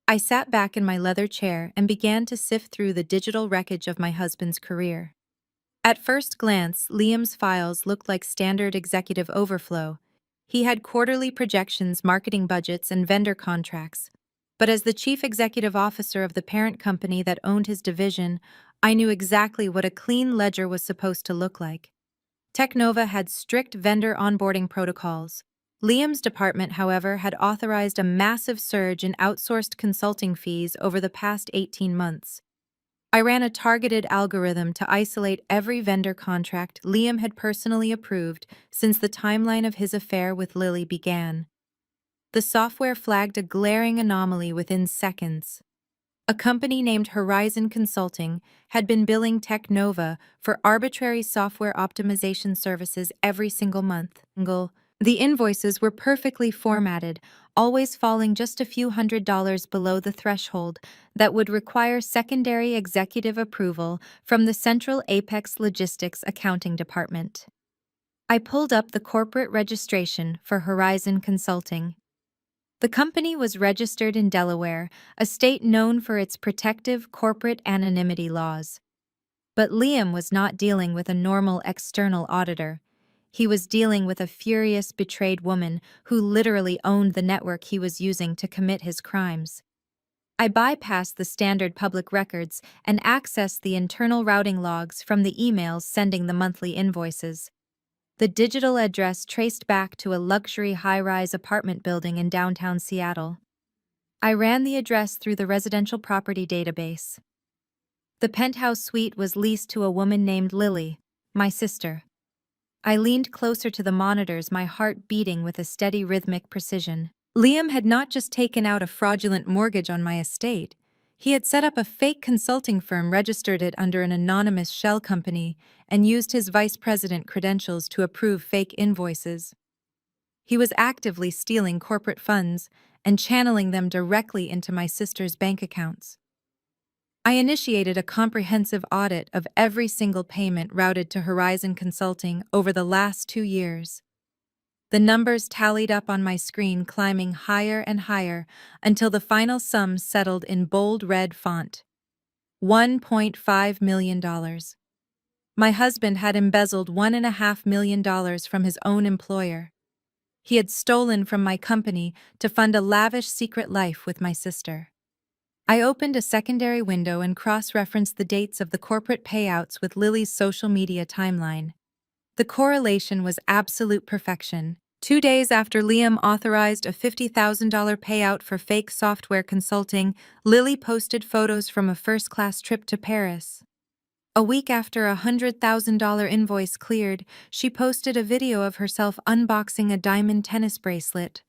Speaker 1: I sat back in my leather chair and began to sift through the digital wreckage of my husband's career. At first glance, Liam's files looked like standard executive overflow. He had quarterly projections, marketing budgets, and vendor contracts. But as the chief executive officer of the parent company that owned his division, I knew exactly what a clean ledger was supposed to look like. Technova had strict vendor onboarding protocols. Liam's department, however, had authorized a massive surge in outsourced consulting fees over the past 18 months. I ran a targeted algorithm to isolate every vendor contract Liam had personally approved since the timeline of his affair with Lily began. The software flagged a glaring anomaly within seconds. A company named Horizon Consulting had been billing Technova for arbitrary software optimization services every single month. The invoices were perfectly formatted, always falling just a few $100s below the threshold that would require secondary executive approval from the Central Apex Logistics Accounting Department. I pulled up the corporate registration for Horizon Consulting. The company was registered in Delaware, a state known for its protective corporate anonymity laws. But Liam was not dealing with a normal external auditor. He was dealing with a furious, betrayed woman who literally owned the network he was using to commit his crimes. I bypassed the standard public records and accessed the internal routing logs from the emails sending the monthly invoices. The digital address traced back to a luxury high-rise apartment building in downtown Seattle. I ran the address through the residential property database. The penthouse suite was leased to a woman named Lily, my sister. I leaned closer to the monitors, my heart beating with a steady rhythmic precision. Liam had not just taken out a fraudulent mortgage on my estate. He had set up a fake consulting firm, registered it under an anonymous shell company, and used his vice president credentials to approve fake invoices. He was actively stealing corporate funds and channeling them directly into my sister's bank accounts. I initiated a comprehensive audit of every single payment routed to Horizon Consulting over the last 2 years. The numbers tallied up on my screen, climbing higher and higher until the final sum settled in bold red font: $1.5 million. My husband had embezzled $1.5 million from his own employer. He had stolen from my company to fund a lavish secret life with my sister. I opened a secondary window and cross-referenced the dates of the corporate payouts with Lily's social media timeline. The correlation was absolute perfection. 2 days after Liam authorized a $50,000 payout for fake software consulting, Lily posted photos from a first-class trip to Paris. A week after a $100,000 invoice cleared, she posted a video of herself unboxing a diamond tennis bracelet,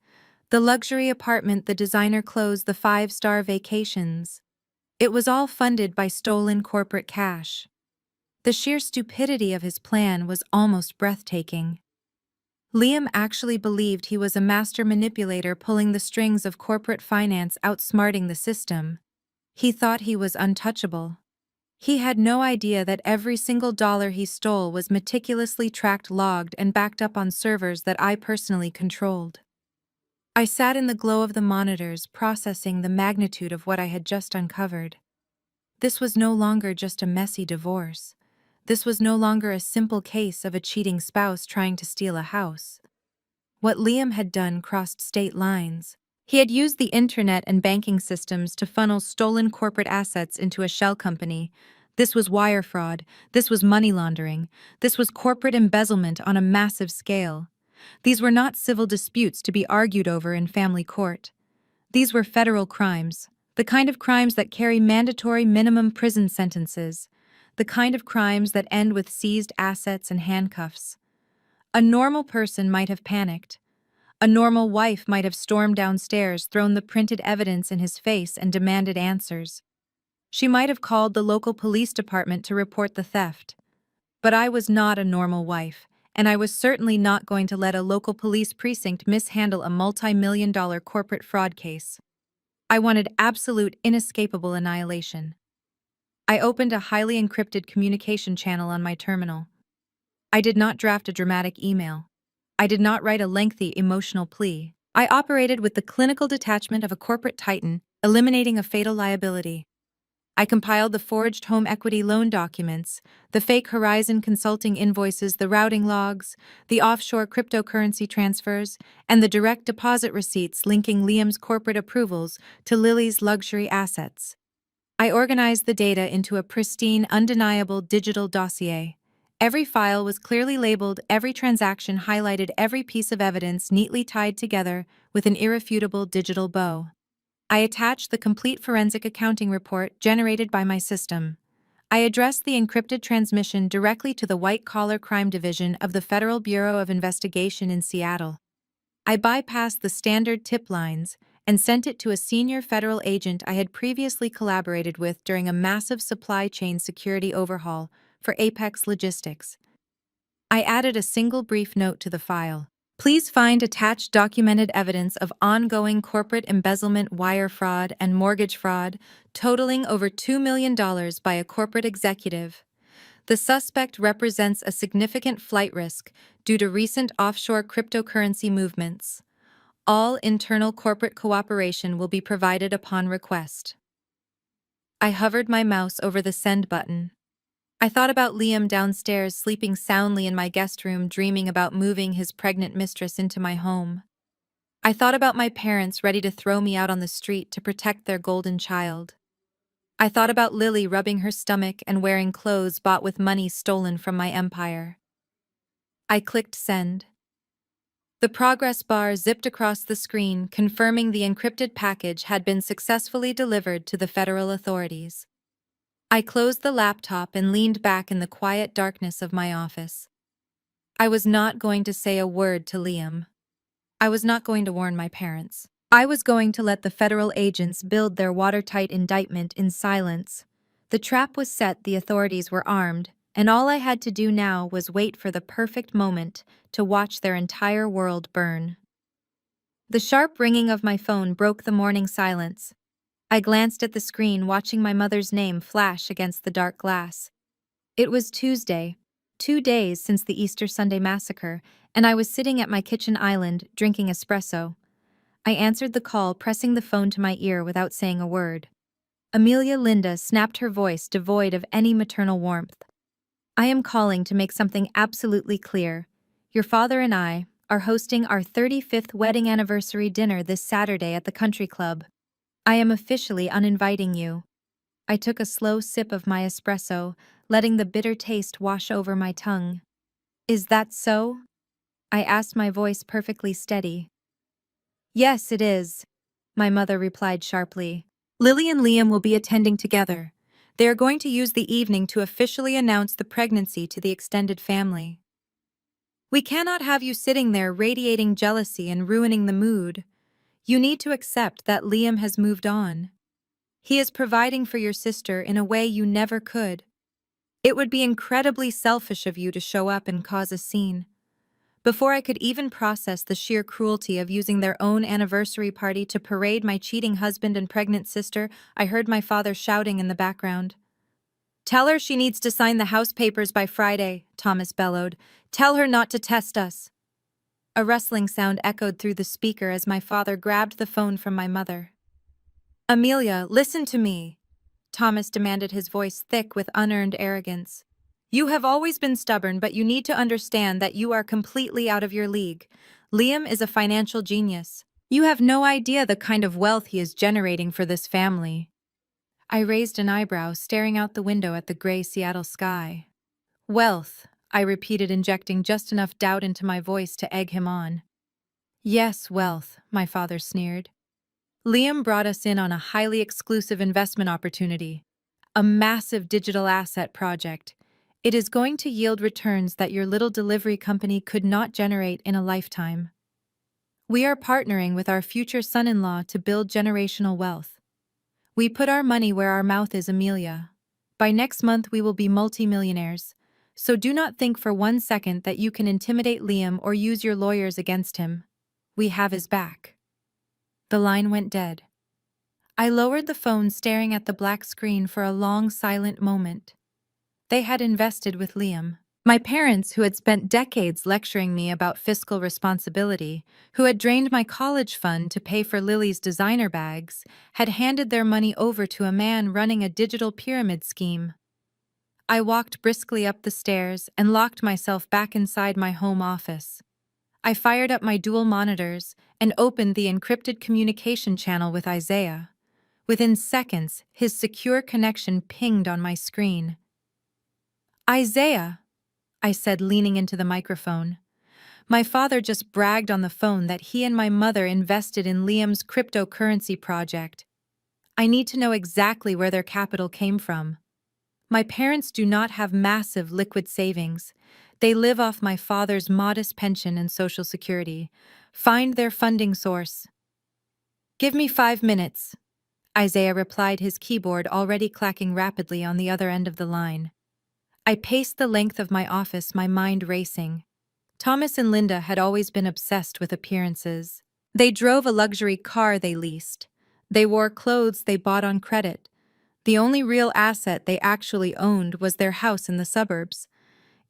Speaker 1: the luxury apartment, the designer clothes, the 5-star vacations. It was all funded by stolen corporate cash. The sheer stupidity of his plan was almost breathtaking. Liam actually believed he was a master manipulator, pulling the strings of corporate finance, outsmarting the system. He thought he was untouchable. He had no idea that every single dollar he stole was meticulously tracked, logged, and backed up on servers that I personally controlled. I sat in the glow of the monitors, processing the magnitude of what I had just uncovered. This was no longer just a messy divorce. This was no longer a simple case of a cheating spouse trying to steal a house. What Liam had done crossed state lines. He had used the internet and banking systems to funnel stolen corporate assets into a shell company. This was wire fraud. This was money laundering. This was corporate embezzlement on a massive scale. These were not civil disputes to be argued over in family court. These were federal crimes, the kind of crimes that carry mandatory minimum prison sentences, the kind of crimes that end with seized assets and handcuffs. A normal person might have panicked. A normal wife might have stormed downstairs, thrown the printed evidence in his face, and demanded answers. She might have called the local police department to report the theft. But I was not a normal wife, and I was certainly not going to let a local police precinct mishandle a multi-million-dollar corporate fraud case. I wanted absolute, inescapable annihilation. I opened a highly encrypted communication channel on my terminal. I did not draft a dramatic email. I did not write a lengthy, emotional plea. I operated with the clinical detachment of a corporate titan, eliminating a fatal liability. I compiled the forged home equity loan documents, the fake Horizon Consulting invoices, the routing logs, the offshore cryptocurrency transfers, and the direct deposit receipts linking Liam's corporate approvals to Lily's luxury assets. I organized the data into a pristine, undeniable digital dossier. Every file was clearly labeled, every transaction highlighted, every piece of evidence neatly tied together with an irrefutable digital bow. I attached the complete forensic accounting report generated by my system. I addressed the encrypted transmission directly to the white-collar crime division of the Federal Bureau of Investigation in Seattle. I bypassed the standard tip lines and sent it to a senior federal agent I had previously collaborated with during a massive supply chain security overhaul for Apex Logistics. I added a single brief note to the file. Please find attached documented evidence of ongoing corporate embezzlement, wire fraud, and mortgage fraud, totaling over $2 million by a corporate executive. The suspect represents a significant flight risk due to recent offshore cryptocurrency movements. All internal corporate cooperation will be provided upon request. I hovered my mouse over the send button. I thought about Liam downstairs sleeping soundly in my guest room, dreaming about moving his pregnant mistress into my home. I thought about my parents ready to throw me out on the street to protect their golden child. I thought about Lily rubbing her stomach and wearing clothes bought with money stolen from my empire. I clicked send. The progress bar zipped across the screen, confirming the encrypted package had been successfully delivered to the federal authorities. I closed the laptop and leaned back in the quiet darkness of my office. I was not going to say a word to Liam. I was not going to warn my parents. I was going to let the federal agents build their watertight indictment in silence. The trap was set, the authorities were armed, and all I had to do now was wait for the perfect moment to watch their entire world burn. The sharp ringing of my phone broke the morning silence. I glanced at the screen, watching my mother's name flash against the dark glass. It was Tuesday, 2 days since the Easter Sunday massacre, and I was sitting at my kitchen island, drinking espresso. I answered the call, pressing the phone to my ear without saying a word. Amelia Linda snapped, her voice devoid of any maternal warmth. I am calling to make something absolutely clear. Your father and I are hosting our 35th wedding anniversary dinner this Saturday at the country club. I am officially uninviting you. I took a slow sip of my espresso, letting the bitter taste wash over my tongue. Is that so? I asked, my voice perfectly steady. Yes, it is, my mother replied sharply. Lily and Liam will be attending together. They are going to use the evening to officially announce the pregnancy to the extended family. We cannot have you sitting there radiating jealousy and ruining the mood. You need to accept that Liam has moved on. He is providing for your sister in a way you never could. It would be incredibly selfish of you to show up and cause a scene. Before I could even process the sheer cruelty of using their own anniversary party to parade my cheating husband and pregnant sister, I heard my father shouting in the background. Tell her she needs to sign the house papers by Friday, Thomas bellowed. Tell her not to test us. A rustling sound echoed through the speaker as my father grabbed the phone from my mother. Amelia, listen to me, Thomas demanded, his voice thick with unearned arrogance. You have always been stubborn, but you need to understand that you are completely out of your league. Liam is a financial genius. You have no idea the kind of wealth he is generating for this family. I raised an eyebrow, staring out the window at the gray Seattle sky. Wealth, I repeated, injecting just enough doubt into my voice to egg him on. Yes, wealth, my father sneered. Liam brought us in on a highly exclusive investment opportunity, a massive digital asset project. It is going to yield returns that your little delivery company could not generate in a lifetime. We are partnering with our future son-in-law to build generational wealth. We put our money where our mouth is, Amelia. By next month we will be multimillionaires, so do not think for 1 second that you can intimidate Liam or use your lawyers against him. We have his back. The line went dead. I lowered the phone, staring at the black screen for a long, silent moment. They had invested with Liam. My parents, who had spent decades lecturing me about fiscal responsibility, who had drained my college fund to pay for Lily's designer bags, had handed their money over to a man running a digital pyramid scheme. I walked briskly up the stairs and locked myself back inside my home office. I fired up my dual monitors and opened the encrypted communication channel with Isaiah. Within seconds, his secure connection pinged on my screen. Isaiah, I said, leaning into the microphone. My father just bragged on the phone that he and my mother invested in Liam's cryptocurrency project. I need to know exactly where their capital came from. My parents do not have massive liquid savings. They live off my father's modest pension and Social Security. Find their funding source. Give me 5 minutes, Isaiah replied, his keyboard already clacking rapidly on the other end of the line. I paced the length of my office, my mind racing. Thomas and Linda had always been obsessed with appearances. They drove a luxury car they leased. They wore clothes they bought on credit. The only real asset they actually owned was their house in the suburbs.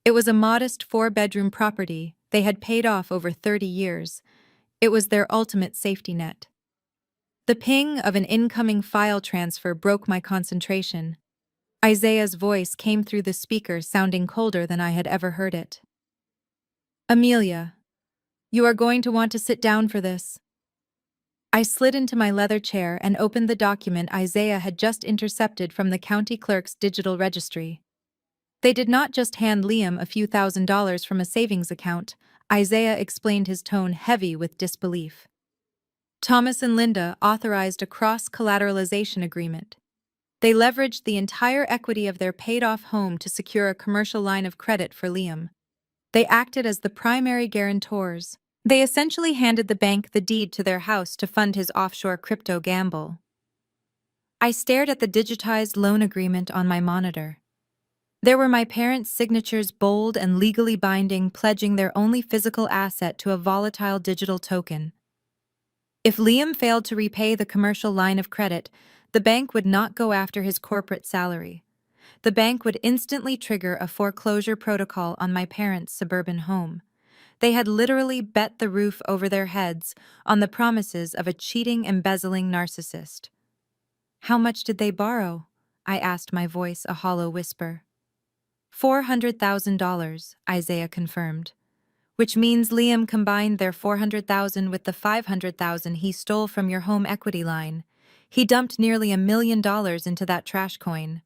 Speaker 1: It was a modest 4-bedroom property they had paid off over 30 years. It was their ultimate safety net. The ping of an incoming file transfer broke my concentration. Isaiah's voice came through the speaker, sounding colder than I had ever heard it. Amelia, you are going to want to sit down for this. I slid into my leather chair and opened the document Isaiah had just intercepted from the county clerk's digital registry. They did not just hand Liam a few $1,000s from a savings account. Isaiah explained, his tone heavy with disbelief. Thomas and Linda authorized a cross-collateralization agreement. They leveraged the entire equity of their paid-off home to secure a commercial line of credit for Liam. They acted as the primary guarantors. They essentially handed the bank the deed to their house to fund his offshore crypto gamble. I stared at the digitized loan agreement on my monitor. There were my parents' signatures, bold and legally binding, pledging their only physical asset to a volatile digital token. If Liam failed to repay the commercial line of credit, the bank would not go after his corporate salary. The bank would instantly trigger a foreclosure protocol on my parents' suburban home. They had literally bet the roof over their heads on the promises of a cheating, embezzling narcissist. How much did they borrow? I asked, my voice a hollow whisper. $400,000, Isaiah confirmed. Which means Liam combined their $400,000 with the $500,000 he stole from your home equity line. He dumped nearly $1 million into that trash coin.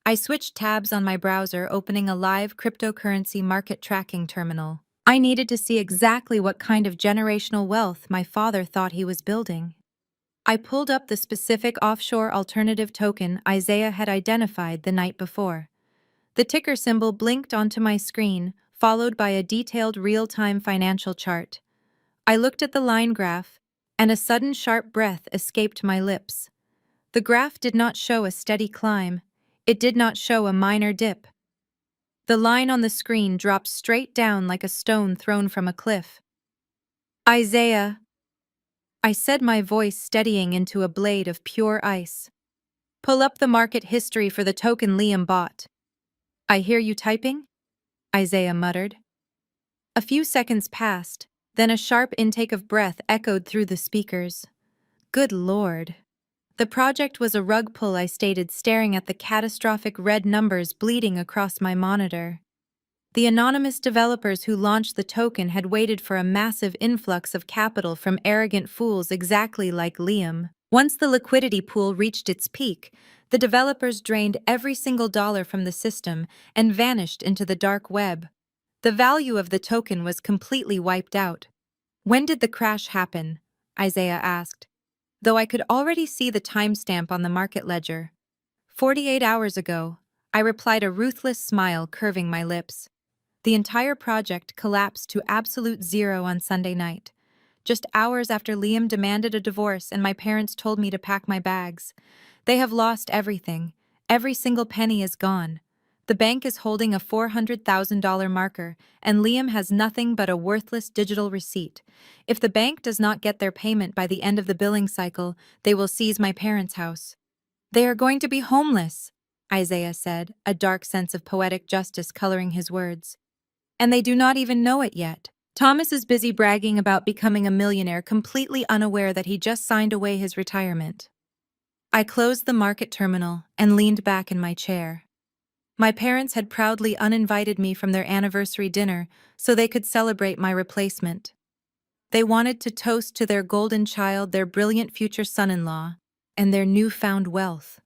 Speaker 1: I switched tabs on my browser, opening a live cryptocurrency market tracking terminal. I needed to see exactly what kind of generational wealth my father thought he was building. I pulled up the specific offshore alternative token Isaiah had identified the night before. The ticker symbol blinked onto my screen, followed by a detailed real-time financial chart. I looked at the line graph, and a sudden sharp breath escaped my lips. The graph did not show a steady climb. It did not show a minor dip. The line on the screen dropped straight down like a stone thrown from a cliff. Isaiah, I said, my voice steadying into a blade of pure ice. Pull up the market history for the token Liam bought. I hear you typing? Isaiah muttered. A few seconds passed, then a sharp intake of breath echoed through the speakers. Good Lord. The project was a rug pull, I stated, staring at the catastrophic red numbers bleeding across my monitor. The anonymous developers who launched the token had waited for a massive influx of capital from arrogant fools exactly like Liam. Once the liquidity pool reached its peak, the developers drained every single dollar from the system and vanished into the dark web. The value of the token was completely wiped out. When did the crash happen? Isaiah asked, though I could already see the timestamp on the market ledger. 48 hours ago, I replied, a ruthless smile curving my lips. The entire project collapsed to absolute zero on Sunday night. Just hours after Liam demanded a divorce and my parents told me to pack my bags. They have lost everything. Every single penny is gone. The bank is holding a $400,000 marker, and Liam has nothing but a worthless digital receipt. If the bank does not get their payment by the end of the billing cycle, they will seize my parents' house. They are going to be homeless, Isaiah said, a dark sense of poetic justice coloring his words. And they do not even know it yet. Thomas is busy bragging about becoming a millionaire, completely unaware that he just signed away his retirement. I closed the market terminal and leaned back in my chair. My parents had proudly uninvited me from their anniversary dinner so they could celebrate my replacement. They wanted to toast to their golden child, their brilliant future son-in-law, and their newfound wealth.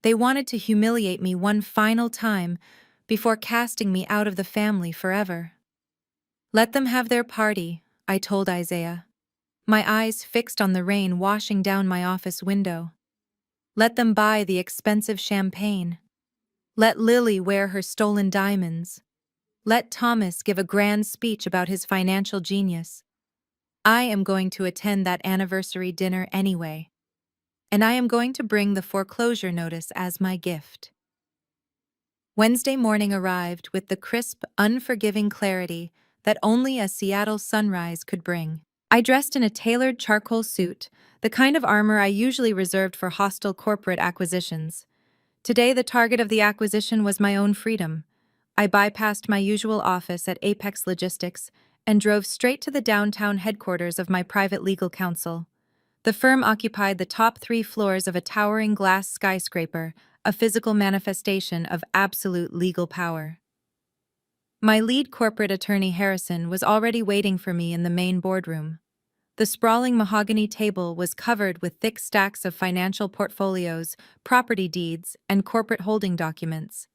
Speaker 1: They wanted to humiliate me one final time before casting me out of the family forever. Let them have their party, I told Isaiah, my eyes fixed on the rain washing down my office window. Let them buy the expensive champagne. Let Lily wear her stolen diamonds. Let Thomas give a grand speech about his financial genius. I am going to attend that anniversary dinner anyway. And I am going to bring the foreclosure notice as my gift. Wednesday morning arrived with the crisp, unforgiving clarity that only a Seattle sunrise could bring. I dressed in a tailored charcoal suit, the kind of armor I usually reserved for hostile corporate acquisitions. Today, the target of the acquisition was my own freedom. I bypassed my usual office at Apex Logistics and drove straight to the downtown headquarters of my private legal counsel. The firm occupied the top 3 floors of a towering glass skyscraper, a physical manifestation of absolute legal power. My lead corporate attorney, Harrison, was already waiting for me in the main boardroom. The sprawling mahogany table was covered with thick stacks of financial portfolios, property deeds, and corporate holding documents.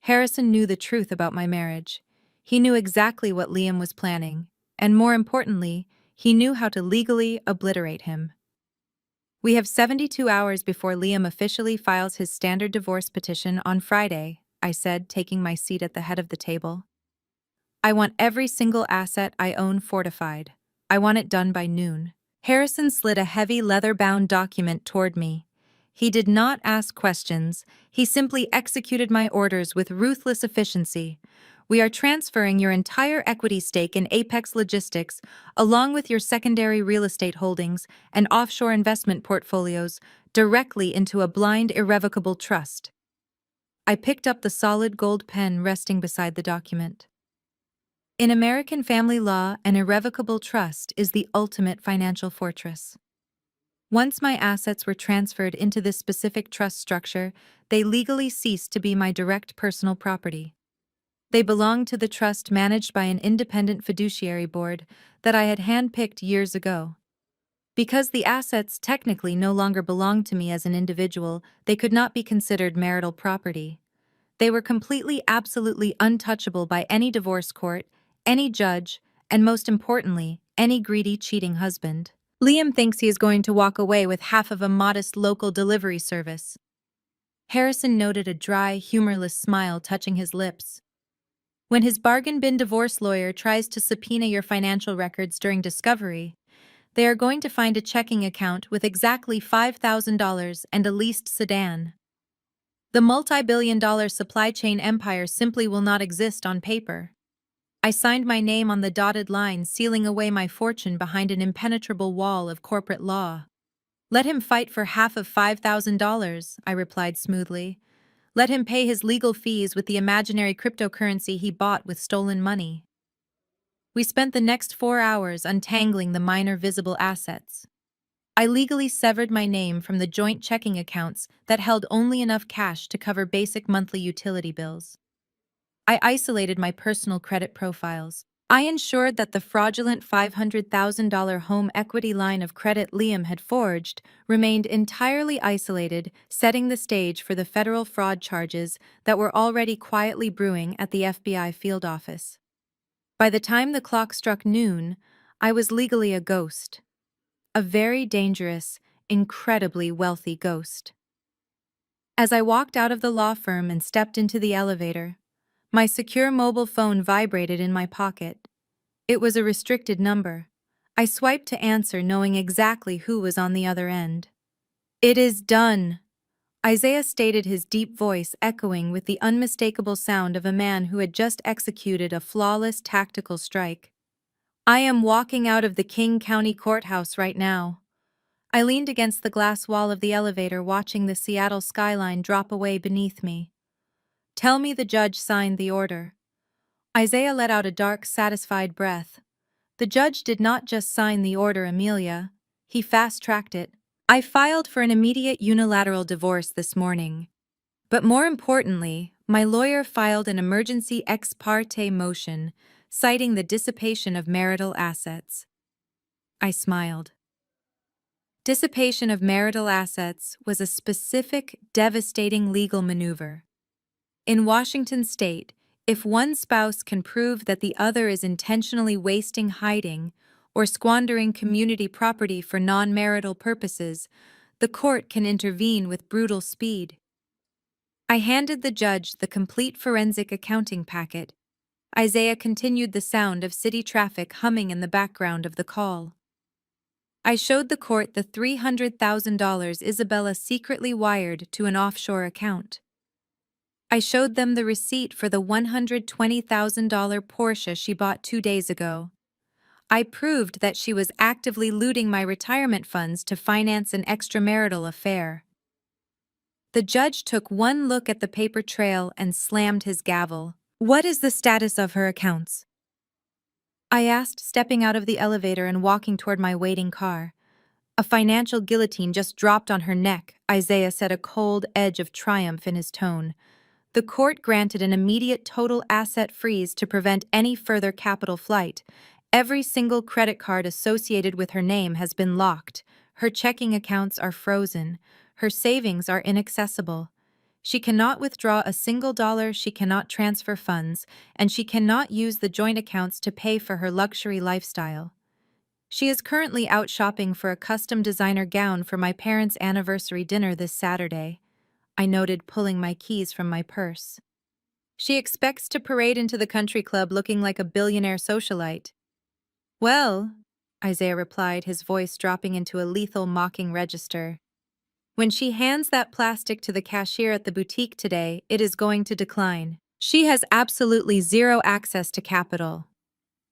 Speaker 1: Harrison knew the truth about my marriage. He knew exactly what Liam was planning, and more importantly, he knew how to legally obliterate him. We have 72 hours before Liam officially files his standard divorce petition on Friday, I said, taking my seat at the head of the table. I want every single asset I own fortified. I want it done by noon. Harrison slid a heavy leather-bound document toward me. He did not ask questions. He simply executed my orders with ruthless efficiency. We are transferring your entire equity stake in Apex Logistics, along with your secondary real estate holdings and offshore investment portfolios, directly into a blind, irrevocable trust. I picked up the solid gold pen resting beside the document. In American family law, an irrevocable trust is the ultimate financial fortress. Once my assets were transferred into this specific trust structure, they legally ceased to be my direct personal property. They belonged to the trust managed by an independent fiduciary board that I had handpicked years ago. Because the assets technically no longer belonged to me as an individual, they could not be considered marital property. They were completely, absolutely untouchable by any divorce court, any judge, and most importantly, any greedy, cheating husband. Liam thinks he is going to walk away with half of a modest local delivery service. Harrison noted a dry, humorless smile touching his lips. When his bargain bin divorce lawyer tries to subpoena your financial records during discovery, they are going to find a checking account with exactly $5,000 and a leased sedan. The multi-billion-dollar supply chain empire simply will not exist on paper. I signed my name on the dotted line, sealing away my fortune behind an impenetrable wall of corporate law. Let him fight for half of $5,000, I replied smoothly. Let him pay his legal fees with the imaginary cryptocurrency he bought with stolen money. We spent the next 4 hours untangling the minor visible assets. I legally severed my name from the joint checking accounts that held only enough cash to cover basic monthly utility bills. I isolated my personal credit profiles. I ensured that the fraudulent $500,000 home equity line of credit Liam had forged remained entirely isolated, setting the stage for the federal fraud charges that were already quietly brewing at the FBI field office. By the time the clock struck noon, I was legally a ghost. A very dangerous, incredibly wealthy ghost. As I walked out of the law firm and stepped into the elevator, my secure mobile phone vibrated in my pocket. It was a restricted number. I swiped to answer, knowing exactly who was on the other end. "It is done," Isaiah stated, his deep voice echoing with the unmistakable sound of a man who had just executed a flawless tactical strike. "I am walking out of the King County Courthouse right now." I leaned against the glass wall of the elevator, watching the Seattle skyline drop away beneath me. "Tell me the judge signed the order." Isaiah let out a dark, satisfied breath. "The judge did not just sign the order, Amelia. He fast-tracked it. I filed for an immediate unilateral divorce this morning. But more importantly, my lawyer filed an emergency ex parte motion, citing the dissipation of marital assets." I smiled. Dissipation of marital assets was a specific, devastating legal maneuver. In Washington state, if one spouse can prove that the other is intentionally wasting, hiding, or squandering community property for non-marital purposes, the court can intervene with brutal speed. I handed the judge the complete forensic accounting packet. Isaiah continued, the sound of city traffic humming in the background of the call. I showed the court the $300,000 Isabella secretly wired to an offshore account. I showed them the receipt for the $120,000 Porsche she bought 2 days ago. I proved that she was actively looting my retirement funds to finance an extramarital affair. The judge took one look at the paper trail and slammed his gavel. What is the status of her accounts? I asked, stepping out of the elevator and walking toward my waiting car. A financial guillotine just dropped on her neck, Isaiah said, a cold edge of triumph in his tone. The court granted an immediate total asset freeze to prevent any further capital flight. Every single credit card associated with her name has been locked. Her checking accounts are frozen. Her savings are inaccessible. She cannot withdraw a single dollar, she cannot transfer funds, and she cannot use the joint accounts to pay for her luxury lifestyle. She is currently out shopping for a custom designer gown for my parents' anniversary dinner this Saturday, I noted, pulling my keys from my purse. She expects to parade into the country club looking like a billionaire socialite. Well, Isaiah replied, his voice dropping into a lethal mocking register. When she hands that plastic to the cashier at the boutique today, it is going to decline. She has absolutely zero access to capital.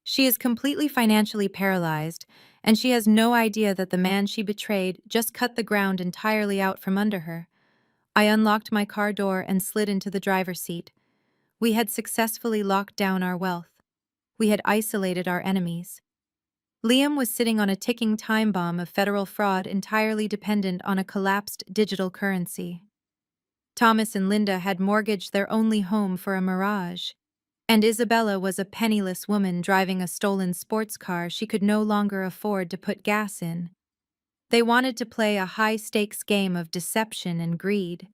Speaker 1: She is completely financially paralyzed, and she has no idea that the man she betrayed just cut the ground entirely out from under her. I unlocked my car door and slid into the driver's seat. We had successfully locked down our wealth. We had isolated our enemies. Liam was sitting on a ticking time bomb of federal fraud entirely dependent on a collapsed digital currency. Thomas and Linda had mortgaged their only home for a mirage. And Isabella was a penniless woman driving a stolen sports car she could no longer afford to put gas in. They wanted to play a high-stakes game of deception and greed.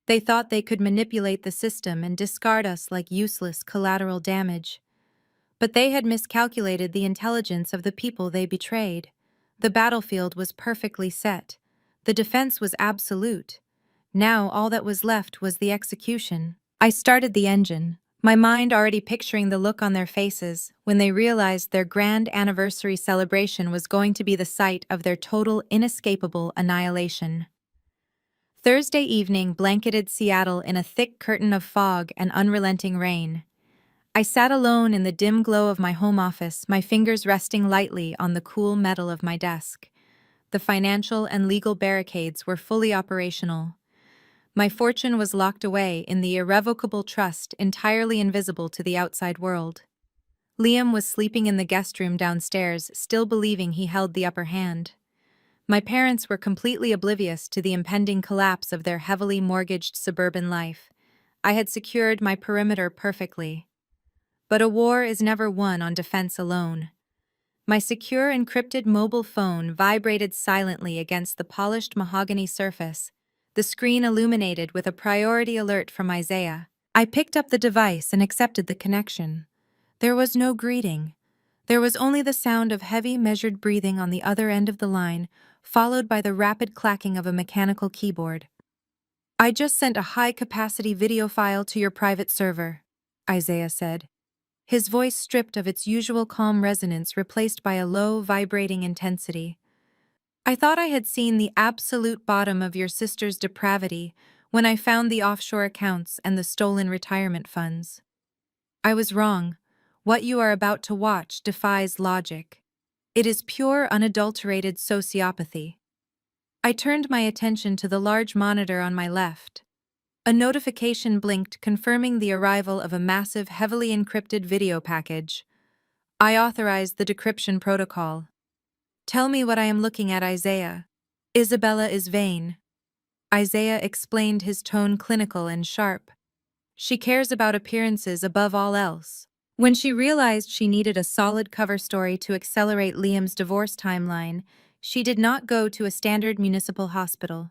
Speaker 1: They thought they could manipulate the system and discard us like useless collateral damage. But they had miscalculated the intelligence of the people they betrayed. The battlefield was perfectly set. The defense was absolute. Now all that was left was the execution. I started the engine, my mind already picturing the look on their faces when they realized their grand anniversary celebration was going to be the site of their total, inescapable annihilation. Thursday evening blanketed Seattle in a thick curtain of fog and unrelenting rain. I sat alone in the dim glow of my home office, my fingers resting lightly on the cool metal of my desk. The financial and legal barricades were fully operational. My fortune was locked away in the irrevocable trust entirely invisible to the outside world. Liam was sleeping in the guest room downstairs, still believing he held the upper hand. My parents were completely oblivious to the impending collapse of their heavily mortgaged suburban life. I had secured my perimeter perfectly. But a war is never won on defense alone. My secure encrypted mobile phone vibrated silently against the polished mahogany surface, the screen illuminated with a priority alert from Isaiah. I picked up the device and accepted the connection. There was no greeting. There was only the sound of heavy, measured breathing on the other end of the line, followed by the rapid clacking of a mechanical keyboard. "I just sent a high-capacity video file to your private server," Isaiah said, his voice stripped of its usual calm resonance, replaced by a low, vibrating intensity. "I thought I had seen the absolute bottom of your sister's depravity when I found the offshore accounts and the stolen retirement funds. I was wrong. What you are about to watch defies logic. It is pure, unadulterated sociopathy." I turned my attention to the large monitor on my left. A notification blinked, confirming the arrival of a massive, heavily encrypted video package. I authorized the decryption protocol. "Tell me what I am looking at, Isaiah. Isabella is vain." Isaiah explained, his tone clinical and sharp. "She cares about appearances above all else." When she realized she needed a solid cover story to accelerate Liam's divorce timeline, she did not go to a standard municipal hospital.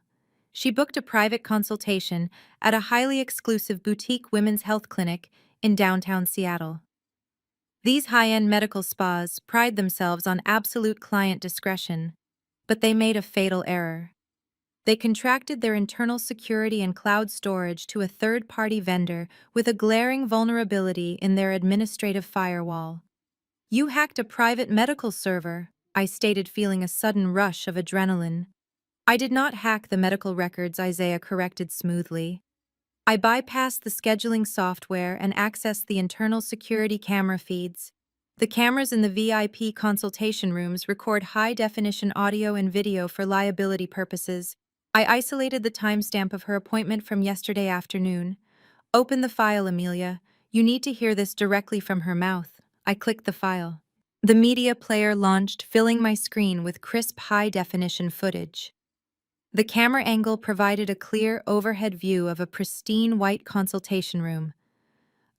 Speaker 1: She booked a private consultation at a highly exclusive boutique women's health clinic in downtown Seattle. These high-end medical spas pride themselves on absolute client discretion, but they made a fatal error. They contracted their internal security and cloud storage to a third-party vendor with a glaring vulnerability in their administrative firewall. "You hacked a private medical server," I stated, feeling a sudden rush of adrenaline. I did not hack the medical records, Isaiah corrected smoothly. I bypassed the scheduling software and accessed the internal security camera feeds. The cameras in the VIP consultation rooms record high-definition audio and video for liability purposes. I isolated the timestamp of her appointment from yesterday afternoon. Open the file, Amelia. You need to hear this directly from her mouth. I clicked the file. The media player launched, filling my screen with crisp high-definition footage. The camera angle provided a clear overhead view of a pristine white consultation room.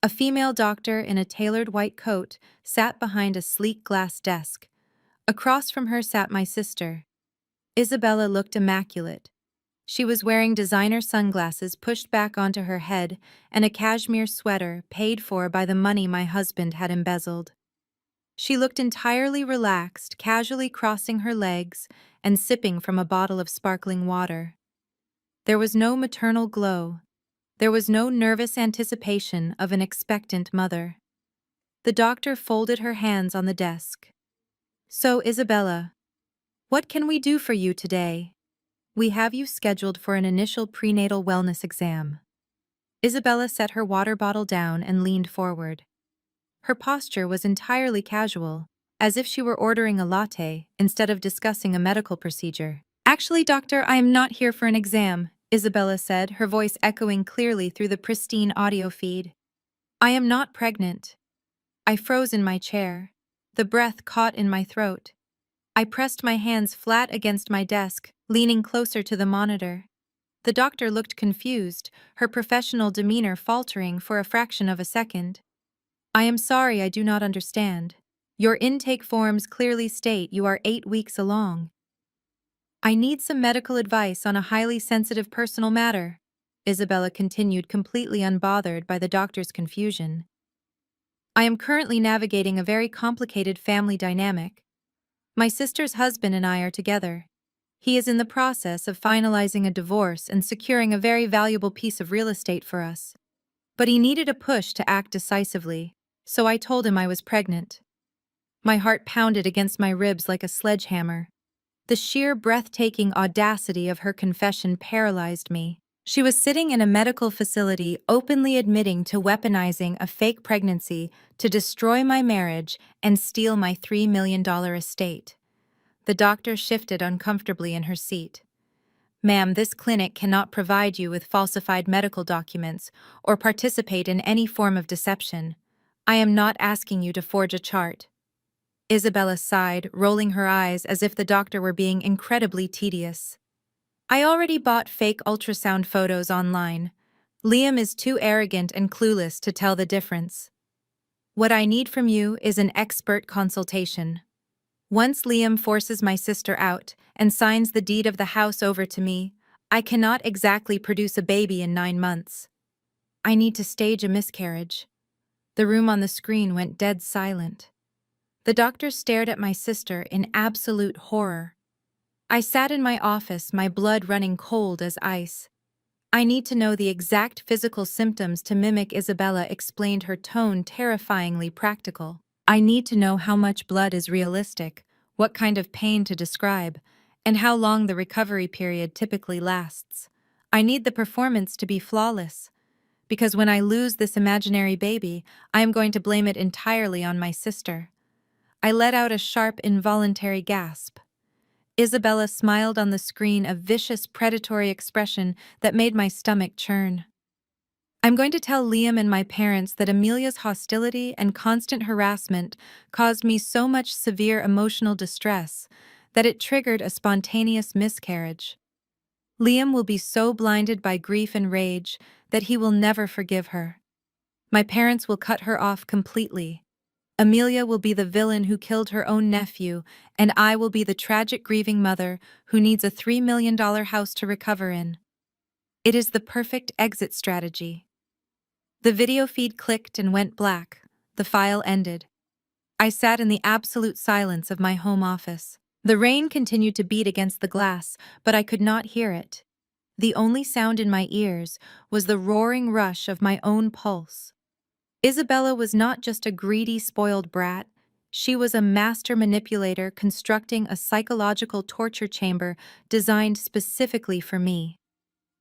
Speaker 1: A female doctor in a tailored white coat sat behind a sleek glass desk. Across from her sat my sister. Isabella looked immaculate. She was wearing designer sunglasses pushed back onto her head and a cashmere sweater paid for by the money my husband had embezzled. She looked entirely relaxed, casually crossing her legs and sipping from a bottle of sparkling water. There was no maternal glow. There was no nervous anticipation of an expectant mother. The doctor folded her hands on the desk. So, Isabella, what can we do for you today? We have you scheduled for an initial prenatal wellness exam. Isabella set her water bottle down and leaned forward. Her posture was entirely casual, as if she were ordering a latte instead of discussing a medical procedure. Actually, doctor, I am not here for an exam, Isabella said, her voice echoing clearly through the pristine audio feed. I am not pregnant. I froze in my chair. The breath caught in my throat. I pressed my hands flat against my desk, leaning closer to the monitor. The doctor looked confused, her professional demeanor faltering for a fraction of a second. I am sorry, I do not understand. Your intake forms clearly state you are 8 weeks along. I need some medical advice on a highly sensitive personal matter, Isabella continued, completely unbothered by the doctor's confusion. I am currently navigating a very complicated family dynamic. My sister's husband and I are together. He is in the process of finalizing a divorce and securing a very valuable piece of real estate for us. But he needed a push to act decisively, so I told him I was pregnant. My heart pounded against my ribs like a sledgehammer. The sheer breathtaking audacity of her confession paralyzed me. She was sitting in a medical facility openly admitting to weaponizing a fake pregnancy to destroy my marriage and steal my $3 million estate. The doctor shifted uncomfortably in her seat. Ma'am, this clinic cannot provide you with falsified medical documents or participate in any form of deception. I am not asking you to forge a chart. Isabella sighed, rolling her eyes as if the doctor were being incredibly tedious. I already bought fake ultrasound photos online. Liam is too arrogant and clueless to tell the difference. What I need from you is an expert consultation. Once Liam forces my sister out and signs the deed of the house over to me, I cannot exactly produce a baby in 9 months. I need to stage a miscarriage. The room on the screen went dead silent. The doctor stared at my sister in absolute horror. I sat in my office, my blood running cold as ice. I need to know the exact physical symptoms to mimic, Isabella explained, her tone terrifyingly practical. I need to know how much blood is realistic, what kind of pain to describe, and how long the recovery period typically lasts. I need the performance to be flawless, because when I lose this imaginary baby, I am going to blame it entirely on my sister. I let out a sharp, involuntary gasp. Isabella smiled on the screen, a vicious, predatory expression that made my stomach churn. I'm going to tell Liam and my parents that Amelia's hostility and constant harassment caused me so much severe emotional distress that it triggered a spontaneous miscarriage. Liam will be so blinded by grief and rage that he will never forgive her. My parents will cut her off completely. Amelia will be the villain who killed her own nephew, and I will be the tragic grieving mother who needs a $3 million house to recover in. It is the perfect exit strategy. The video feed clicked and went black. The file ended. I sat in the absolute silence of my home office. The rain continued to beat against the glass, but I could not hear it. The only sound in my ears was the roaring rush of my own pulse. Isabella was not just a greedy, spoiled brat. She was a master manipulator constructing a psychological torture chamber designed specifically for me.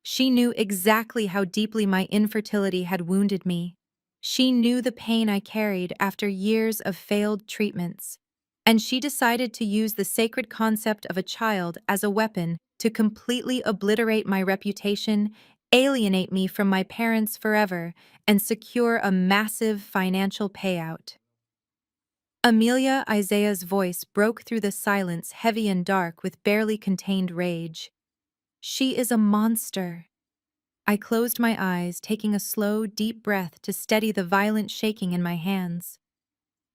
Speaker 1: She knew exactly how deeply my infertility had wounded me. She knew the pain I carried after years of failed treatments. And she decided to use the sacred concept of a child as a weapon to completely obliterate my reputation, alienate me from my parents forever, and secure a massive financial payout. Amelia Isaiah's voice broke through the silence, heavy and dark with barely contained rage. She is a monster. I closed my eyes, taking a slow, deep breath to steady the violent shaking in my hands.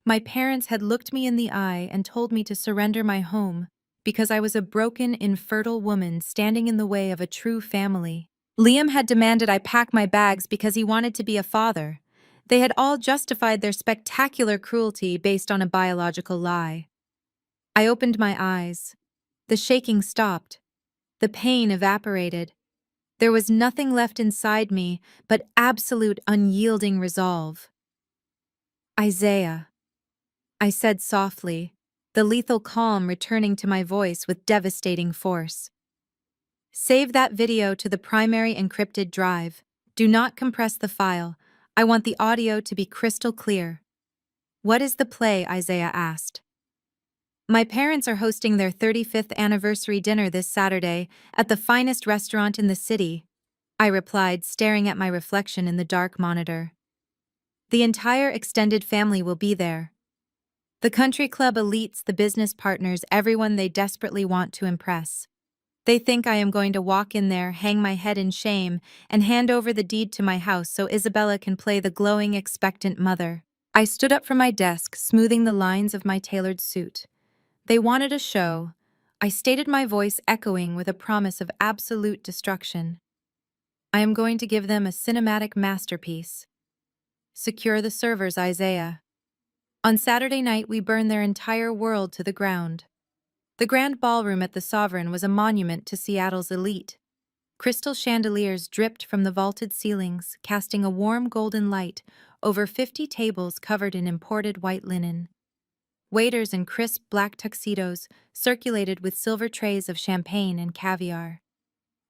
Speaker 1: My parents had looked me in the eye and told me to surrender my home because I was a broken, infertile woman standing in the way of a true family. Liam had demanded I pack my bags because he wanted to be a father. They had all justified their spectacular cruelty based on a biological lie. I opened my eyes. The shaking stopped. The pain evaporated. There was nothing left inside me but absolute unyielding resolve. Isaiah, I said softly, the lethal calm returning to my voice with devastating force. Save that video to the primary encrypted drive. Do not compress the file. I want the audio to be crystal clear. What is the play? Isaiah asked. My parents are hosting their 35th anniversary dinner this Saturday at the finest restaurant in the city, I replied, staring at my reflection in the dark monitor. The entire extended family will be there. The country club elites, the business partners, everyone they desperately want to impress. They think I am going to walk in there, hang my head in shame, and hand over the deed to my house so Isabella can play the glowing, expectant mother. I stood up from my desk, smoothing the lines of my tailored suit. They wanted a show. I stated, my voice echoing with a promise of absolute destruction. I am going to give them a cinematic masterpiece. Secure the servers, Isaiah. On Saturday night, we burned their entire world to the ground. The grand ballroom at the Sovereign was a monument to Seattle's elite. Crystal chandeliers dripped from the vaulted ceilings, casting a warm golden light over 50 tables covered in imported white linen. Waiters in crisp black tuxedos circulated with silver trays of champagne and caviar.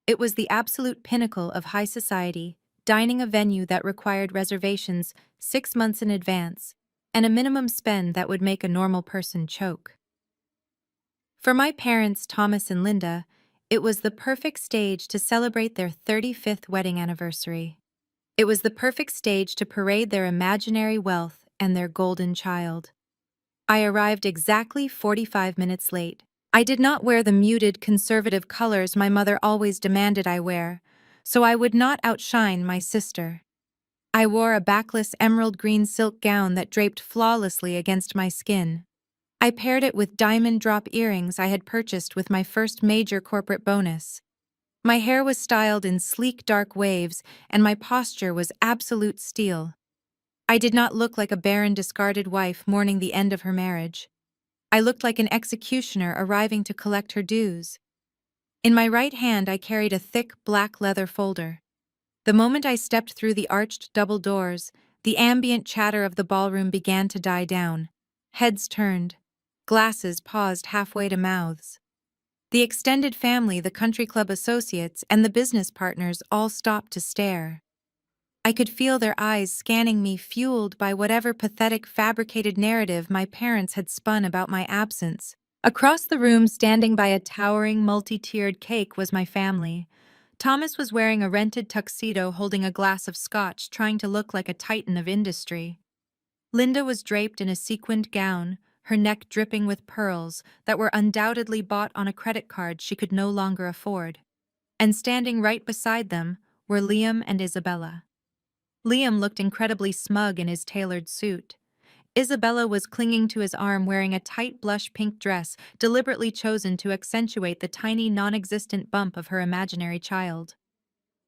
Speaker 1: It was the absolute pinnacle of high society, dining a venue that required reservations 6 months in advance, and a minimum spend that would make a normal person choke. For my parents, Thomas and Linda, it was the perfect stage to celebrate their 35th wedding anniversary. It was the perfect stage to parade their imaginary wealth and their golden child. I arrived exactly 45 minutes late. I did not wear the muted, conservative colors my mother always demanded I wear, so I would not outshine my sister. I wore a backless emerald green silk gown that draped flawlessly against my skin. I paired it with diamond drop earrings I had purchased with my first major corporate bonus. My hair was styled in sleek dark waves, and my posture was absolute steel. I did not look like a barren, discarded wife mourning the end of her marriage. I looked like an executioner arriving to collect her dues. In my right hand, I carried a thick black leather folder. The moment I stepped through the arched double doors, the ambient chatter of the ballroom began to die down. Heads turned. Glasses paused halfway to mouths. The extended family, the country club associates, and the business partners all stopped to stare. I could feel their eyes scanning me, fueled by whatever pathetic fabricated narrative my parents had spun about my absence. Across the room, standing by a towering, multi-tiered cake, was my family. Thomas was wearing a rented tuxedo, holding a glass of scotch, trying to look like a titan of industry. Linda was draped in a sequined gown, her neck dripping with pearls that were undoubtedly bought on a credit card she could no longer afford. And standing right beside them were Liam and Isabella. Liam looked incredibly smug in his tailored suit. Isabella was clinging to his arm, wearing a tight blush pink dress deliberately chosen to accentuate the tiny, non-existent bump of her imaginary child.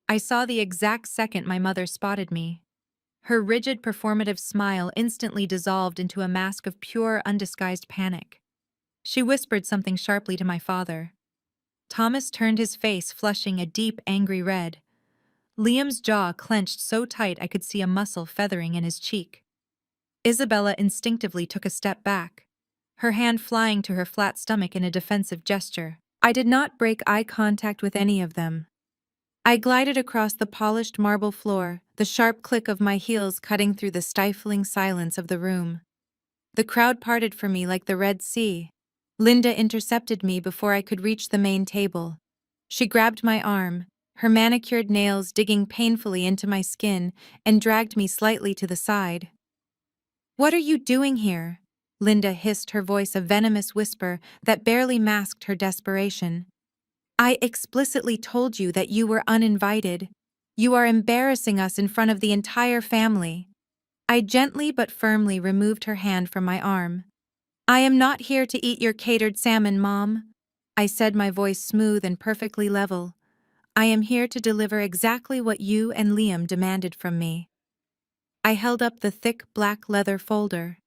Speaker 1: I saw the exact second my mother spotted me. Her rigid, performative smile instantly dissolved into a mask of pure, undisguised panic. She whispered something sharply to my father. Thomas turned his face, flushing a deep, angry red. Liam's jaw clenched so tight I could see a muscle feathering in his cheek. Isabella instinctively took a step back. her hand flying to her flat stomach in a defensive gesture. I did not break eye contact with any of them. I glided across the polished marble floor, the sharp click of my heels cutting through the stifling silence of the room. The crowd parted for me like the Red Sea. Linda intercepted me before I could reach the main table. She grabbed my arm, her manicured nails digging painfully into my skin, and dragged me slightly to the side. "What are you doing here?" Linda hissed, her voice a venomous whisper that barely masked her desperation. "I explicitly told you that you were uninvited. You are embarrassing us in front of the entire family." I gently but firmly removed her hand from my arm. "I am not here to eat your catered salmon, Mom," I said, my voice smooth and perfectly level. "I am here to deliver exactly what you and Liam demanded from me." I held up the thick black leather folder.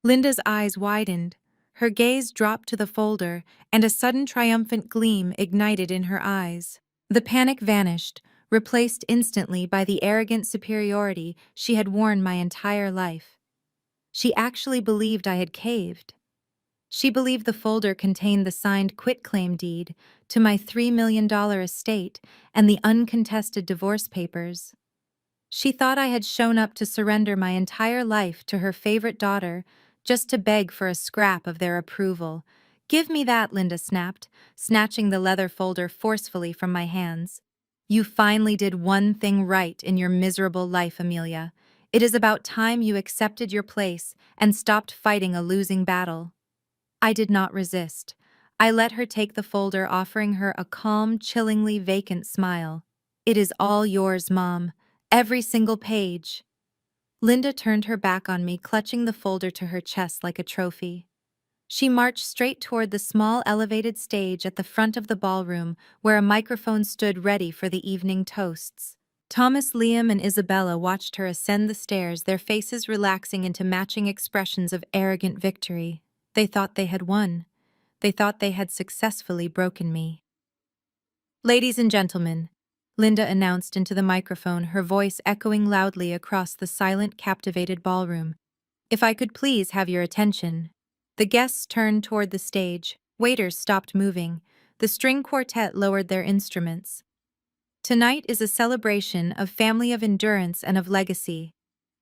Speaker 1: Linda's eyes widened, her gaze dropped to the folder, and a sudden triumphant gleam ignited in her eyes. The panic vanished, replaced instantly by the arrogant superiority she had worn my entire life. She actually believed I had caved. She believed the folder contained the signed quitclaim deed to my $3 million estate and the uncontested divorce papers. She thought I had shown up to surrender my entire life to her favorite daughter just to beg for a scrap of their approval. "Give me that," Linda snapped, snatching the leather folder forcefully from my hands. "You finally did one thing right in your miserable life, Amelia. It is about time you accepted your place and stopped fighting a losing battle." I did not resist. I let her take the folder, offering her a calm, chillingly vacant smile. "It is all yours, Mom. Every single page." Linda turned her back on me, clutching the folder to her chest like a trophy. She marched straight toward the small elevated stage at the front of the ballroom, where a microphone stood ready for the evening toasts. Thomas, Liam, and Isabella watched her ascend the stairs, their faces relaxing into matching expressions of arrogant victory. They thought they had won. They thought they had successfully broken me. "Ladies and gentlemen," Linda announced into the microphone, her voice echoing loudly across the silent, captivated ballroom. "If I could please have your attention." The guests turned toward the stage, waiters stopped moving, the string quartet lowered their instruments. "Tonight is a celebration of family, of endurance, and of legacy,"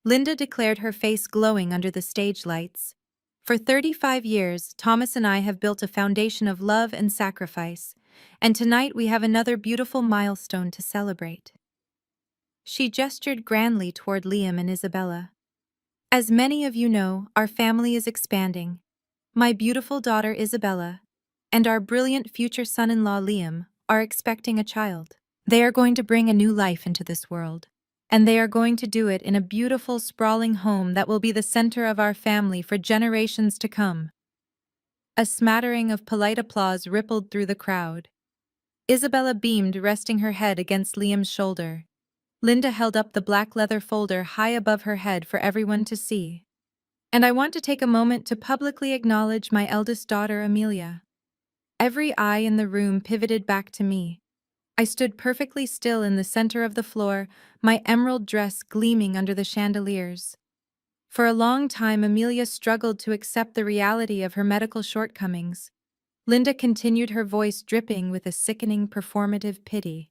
Speaker 1: Linda declared, her face glowing under the stage lights. "For 35 years, Thomas and I have built a foundation of love and sacrifice, and tonight we have another beautiful milestone to celebrate." She gestured grandly toward Liam and Isabella. "As many of you know, our family is expanding. My beautiful daughter Isabella and our brilliant future son-in-law Liam are expecting a child. They are going to bring a new life into this world, and they are going to do it in a beautiful, sprawling home that will be the center of our family for generations to come." A smattering of polite applause rippled through the crowd. Isabella beamed, resting her head against Liam's shoulder. Linda held up the black leather folder high above her head for everyone to see. "And I want to take a moment to publicly acknowledge my eldest daughter, Amelia." Every eye in the room pivoted back to me. I stood perfectly still in the center of the floor, my emerald dress gleaming under the chandeliers. For a long time, Amelia struggled to accept the reality of her medical shortcomings. Linda continued, her voice dripping with a sickening performative pity.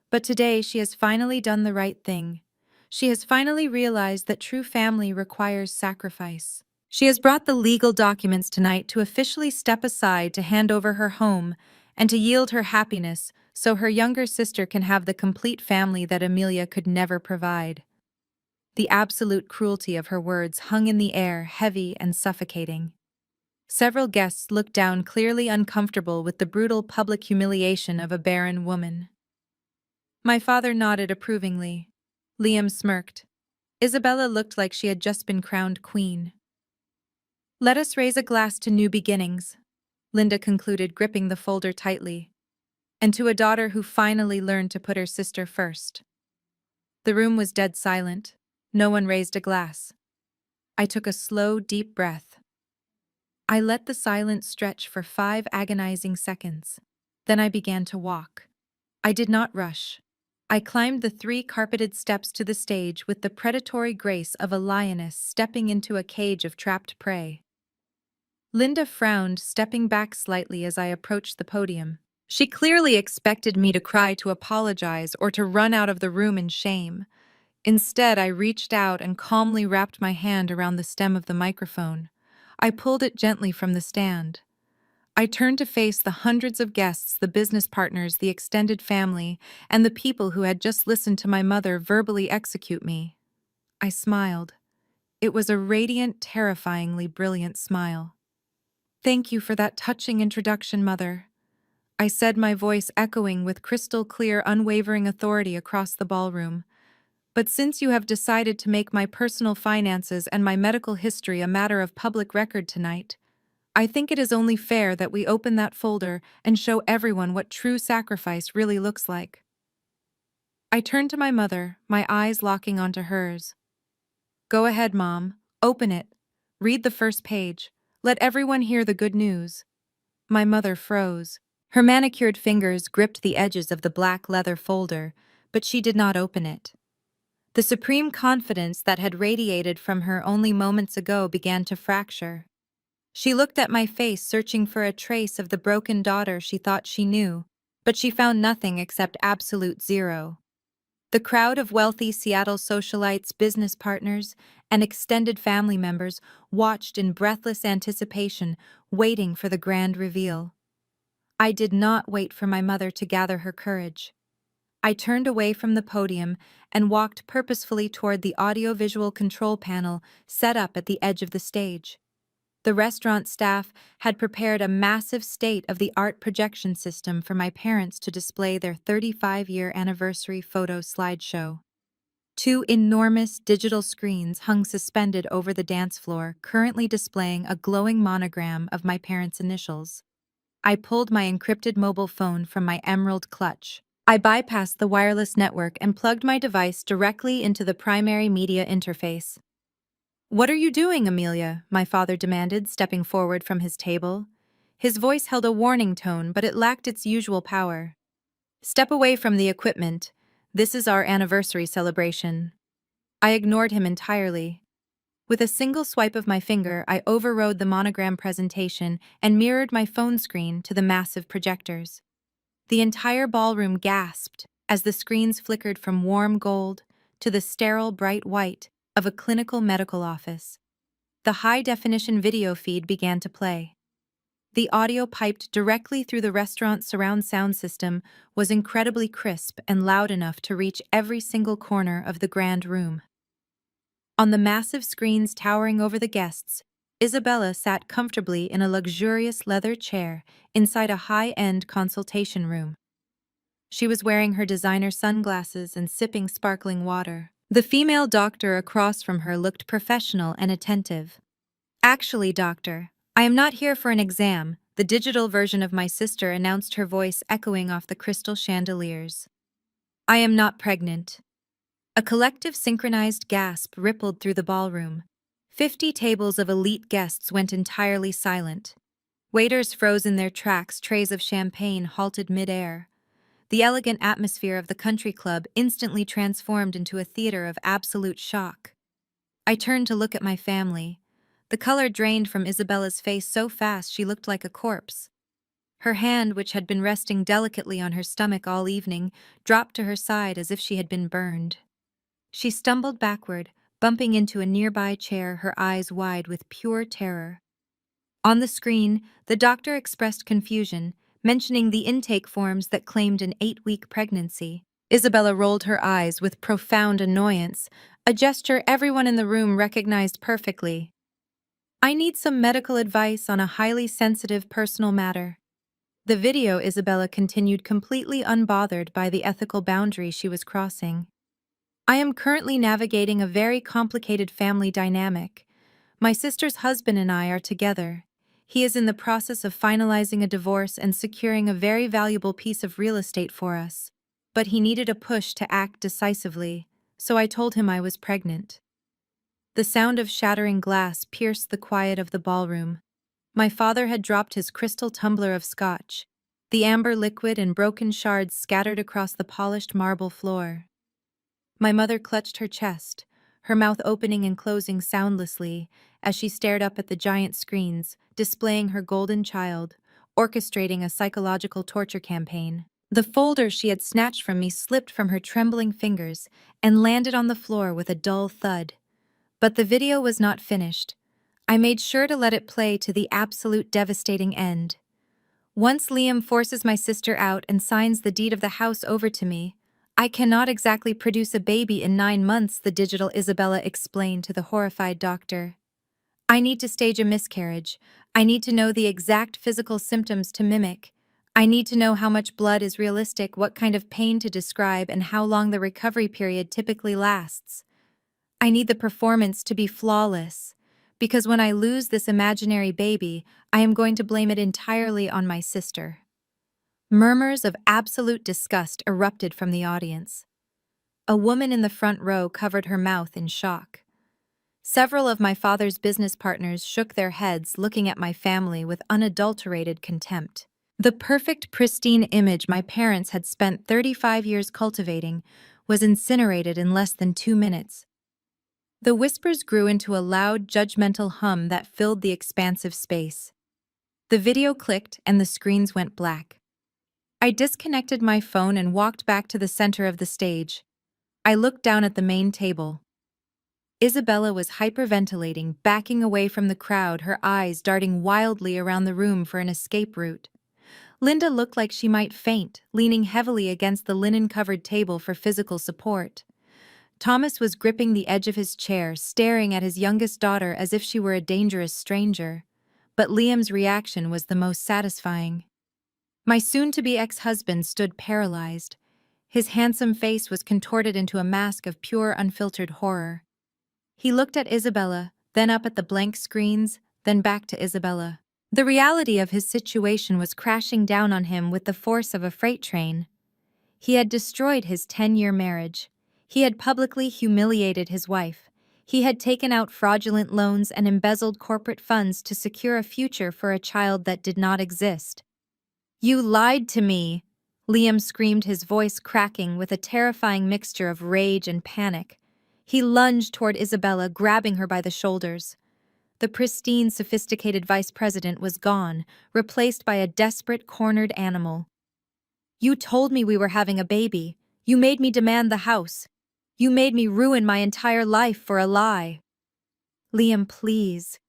Speaker 1: "But today she has finally done the right thing. She has finally realized that true family requires sacrifice. She has brought the legal documents tonight to officially step aside to hand over her home and to yield her happiness so her younger sister can have the complete family that Amelia could never provide." The absolute cruelty of her words hung in the air, heavy and suffocating. Several guests looked down, clearly uncomfortable with the brutal public humiliation of a barren woman. My father nodded approvingly. Liam smirked. Isabella looked like she had just been crowned queen. "Let us raise a glass to new beginnings," Linda concluded, gripping the folder tightly. "And to a daughter who finally learned to put her sister first." The room was dead silent. No one raised a glass. I took a slow, deep breath. I let the silence stretch for 5 agonizing seconds. Then I began to walk. I did not rush. I climbed the 3 carpeted steps to the stage with the predatory grace of a lioness stepping into a cage of trapped prey. Linda frowned, stepping back slightly as I approached the podium. She clearly expected me to cry to apologize or to run out of the room in shame. Instead, I reached out and calmly wrapped my hand around the stem of the microphone. I pulled it gently from the stand. I turned to face the hundreds of guests, the business partners, the extended family, and the people who had just listened to my mother verbally execute me. I smiled. It was a radiant, terrifyingly brilliant smile. "Thank you for that touching introduction, Mother," I said, my voice echoing with crystal clear, unwavering authority across the ballroom. "But since you have decided to make my personal finances and my medical history a matter of public record tonight, I think it is only fair that we open that folder and show everyone what true sacrifice really looks like." I turned to my mother, my eyes locking onto hers. "Go ahead, Mom. Open it. Read the first page. Let everyone hear the good news." My mother froze. Her manicured fingers gripped the edges of the black leather folder, but she did not open it. The supreme confidence that had radiated from her only moments ago began to fracture. She looked at my face, searching for a trace of the broken daughter she thought she knew, but she found nothing except absolute zero. The crowd of wealthy Seattle socialites, business partners, and extended family members watched in breathless anticipation, waiting for the grand reveal. I did not wait for my mother to gather her courage. I turned away from the podium and walked purposefully toward the audiovisual control panel set up at the edge of the stage. The restaurant staff had prepared a massive state-of-the-art projection system for my parents to display their 35-year anniversary photo slideshow. Two enormous digital screens hung suspended over the dance floor, currently displaying a glowing monogram of my parents' initials. I pulled my encrypted mobile phone from my emerald clutch. I bypassed the wireless network and plugged my device directly into the primary media interface. "What are you doing, Amelia?" my father demanded, stepping forward from his table. His voice held a warning tone, but it lacked its usual power. "Step away from the equipment. This is our anniversary celebration." I ignored him entirely. With a single swipe of my finger, I overrode the monogram presentation and mirrored my phone screen to the massive projectors. The entire ballroom gasped as the screens flickered from warm gold to the sterile bright white of a clinical medical office. The high-definition video feed began to play. The audio piped directly through the restaurant's surround sound system was incredibly crisp and loud enough to reach every single corner of the grand room. On the massive screens towering over the guests, Isabella sat comfortably in a luxurious leather chair inside a high-end consultation room. She was wearing her designer sunglasses and sipping sparkling water. The female doctor across from her looked professional and attentive. "Actually, doctor, I am not here for an exam," the digital version of my sister announced, her voice echoing off the crystal chandeliers. "I am not pregnant." A collective synchronized gasp rippled through the ballroom. 50 tables of elite guests went entirely silent. Waiters froze in their tracks, trays of champagne halted mid-air. The elegant atmosphere of the country club instantly transformed into a theater of absolute shock. I turned to look at my family. The color drained from Isabella's face so fast she looked like a corpse. Her hand, which had been resting delicately on her stomach all evening, dropped to her side as if she had been burned. She stumbled backward, bumping into a nearby chair, her eyes wide with pure terror. On the screen, the doctor expressed confusion, mentioning the intake forms that claimed an 8-week pregnancy. Isabella rolled her eyes with profound annoyance, a gesture everyone in the room recognized perfectly. "I need some medical advice on a highly sensitive personal matter." The video, Isabella continued, completely unbothered by the ethical boundary she was crossing. "I am currently navigating a very complicated family dynamic. My sister's husband and I are together. He is in the process of finalizing a divorce and securing a very valuable piece of real estate for us. But he needed a push to act decisively, so I told him I was pregnant." The sound of shattering glass pierced the quiet of the ballroom. My father had dropped his crystal tumbler of scotch, the amber liquid and broken shards scattered across the polished marble floor. My mother clutched her chest, her mouth opening and closing soundlessly as she stared up at the giant screens, displaying her golden child, orchestrating a psychological torture campaign. The folder she had snatched from me slipped from her trembling fingers and landed on the floor with a dull thud. But the video was not finished. I made sure to let it play to the absolute devastating end. Once Liam forces my sister out and signs the deed of the house over to me, I cannot exactly produce a baby in 9 months, the digital Isabella explained to the horrified doctor. I need to stage a miscarriage. I need to know the exact physical symptoms to mimic. I need to know how much blood is realistic, what kind of pain to describe, and how long the recovery period typically lasts. I need the performance to be flawless, because when I lose this imaginary baby, I am going to blame it entirely on my sister. Murmurs of absolute disgust erupted from the audience. A woman in the front row covered her mouth in shock. Several of my father's business partners shook their heads, looking at my family with unadulterated contempt. The perfect, pristine image my parents had spent 35 years cultivating was incinerated in less than 2 minutes. The whispers grew into a loud, judgmental hum that filled the expansive space. The video clicked and the screens went black. I disconnected my phone and walked back to the center of the stage. I looked down at the main table. Isabella was hyperventilating, backing away from the crowd, her eyes darting wildly around the room for an escape route. Linda looked like she might faint, leaning heavily against the linen-covered table for physical support. Thomas was gripping the edge of his chair, staring at his youngest daughter as if she were a dangerous stranger. But Liam's reaction was the most satisfying. My soon-to-be ex-husband stood paralyzed. His handsome face was contorted into a mask of pure, unfiltered horror. He looked at Isabella, then up at the blank screens, then back to Isabella. The reality of his situation was crashing down on him with the force of a freight train. He had destroyed his 10-year marriage. He had publicly humiliated his wife. He had taken out fraudulent loans and embezzled corporate funds to secure a future for a child that did not exist. "You lied to me!" Liam screamed, his voice cracking with a terrifying mixture of rage and panic. He lunged toward Isabella, grabbing her by the shoulders. The pristine, sophisticated vice president was gone, replaced by a desperate, cornered animal. "You told me we were having a baby. You made me demand the house. You made me ruin my entire life for a lie." "Liam, please,"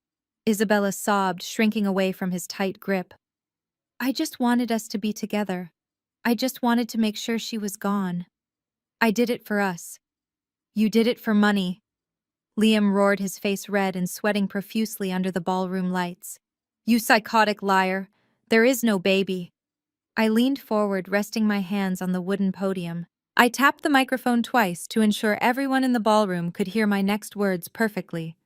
Speaker 1: Isabella sobbed, shrinking away from his tight grip. "I just wanted us to be together. I just wanted to make sure she was gone. I did it for us." "You did it for money." Liam roared, his face red and sweating profusely under the ballroom lights. "You psychotic liar. There is no baby." I leaned forward, resting my hands on the wooden podium. I tapped the microphone twice to ensure everyone in the ballroom could hear my next words perfectly.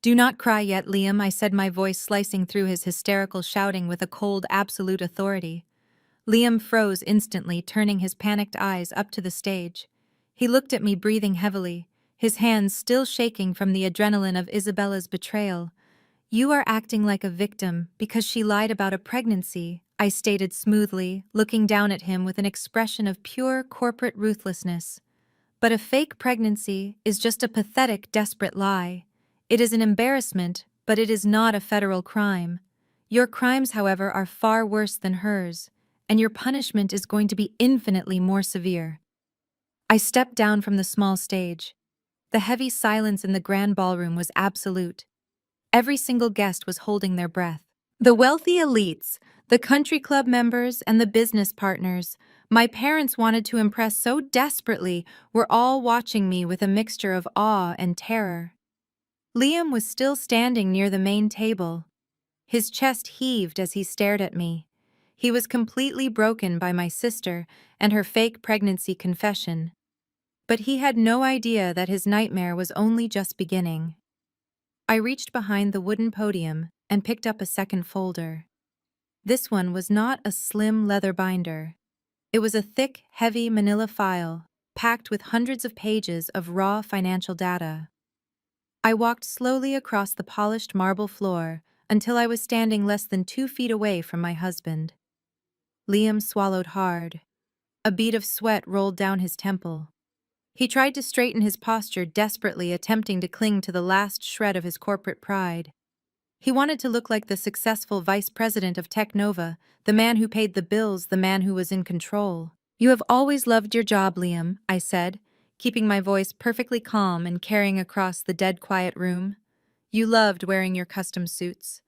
Speaker 1: "Do not cry yet, Liam," I said, my voice slicing through his hysterical shouting with a cold, absolute authority. Liam froze instantly, turning his panicked eyes up to the stage. He looked at me, breathing heavily, his hands still shaking from the adrenaline of Isabella's betrayal. "You are acting like a victim because she lied about a pregnancy," I stated smoothly, looking down at him with an expression of pure corporate ruthlessness. "But a fake pregnancy is just a pathetic, desperate lie. It is an embarrassment, but it is not a federal crime. Your crimes, however, are far worse than hers, and your punishment is going to be infinitely more severe." I stepped down from the small stage. The heavy silence in the grand ballroom was absolute. Every single guest was holding their breath. The wealthy elites, the country club members, and the business partners my parents wanted to impress so desperately were all watching me with a mixture of awe and terror. Liam was still standing near the main table. His chest heaved as he stared at me. He was completely broken by my sister and her fake pregnancy confession. But he had no idea that his nightmare was only just beginning. I reached behind the wooden podium and picked up a second folder. This one was not a slim leather binder. It was a thick, heavy manila file, packed with hundreds of pages of raw financial data. I walked slowly across the polished marble floor until I was standing less than 2 feet away from my husband. Liam swallowed hard. A bead of sweat rolled down his temple. He tried to straighten his posture, desperately attempting to cling to the last shred of his corporate pride. He wanted to look like the successful vice president of Technova, the man who paid the bills, the man who was in control. "You have always loved your job, Liam," I said, keeping my voice perfectly calm and carrying across the dead quiet room. "You loved wearing your custom suits.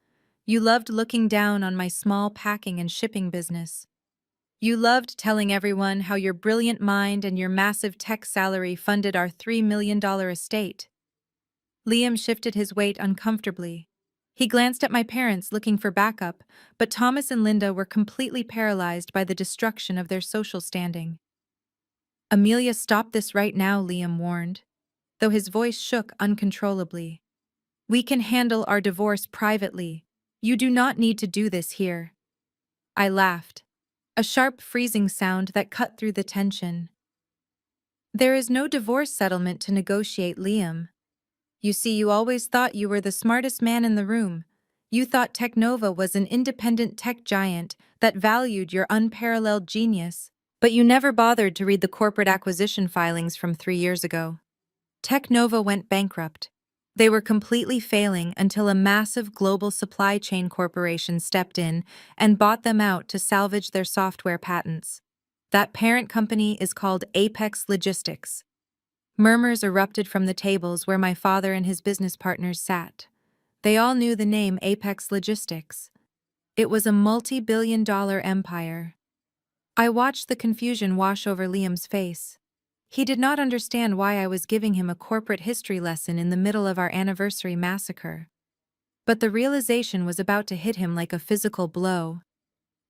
Speaker 1: You loved looking down on my small packing and shipping business. You loved telling everyone how your brilliant mind and your massive tech salary funded our $3 million estate." Liam shifted his weight uncomfortably. He glanced at my parents, looking for backup, but Thomas and Linda were completely paralyzed by the destruction of their social standing. "Amelia, stop this right now," Liam warned, though his voice shook uncontrollably. "We can handle our divorce privately. You do not need to do this here." I laughed, a sharp freezing sound that cut through the tension. "There is no divorce settlement to negotiate, Liam. You see, you always thought you were the smartest man in the room. You thought Technova was an independent tech giant that valued your unparalleled genius, but you never bothered to read the corporate acquisition filings from 3 years ago. Technova went bankrupt. They were completely failing until a massive global supply chain corporation stepped in and bought them out to salvage their software patents. That parent company is called Apex Logistics." Murmurs erupted from the tables where my father and his business partners sat. They all knew the name Apex Logistics. It was a multi-billion-dollar empire. I watched the confusion wash over Liam's face. He did not understand why I was giving him a corporate history lesson in the middle of our anniversary massacre. But the realization was about to hit him like a physical blow.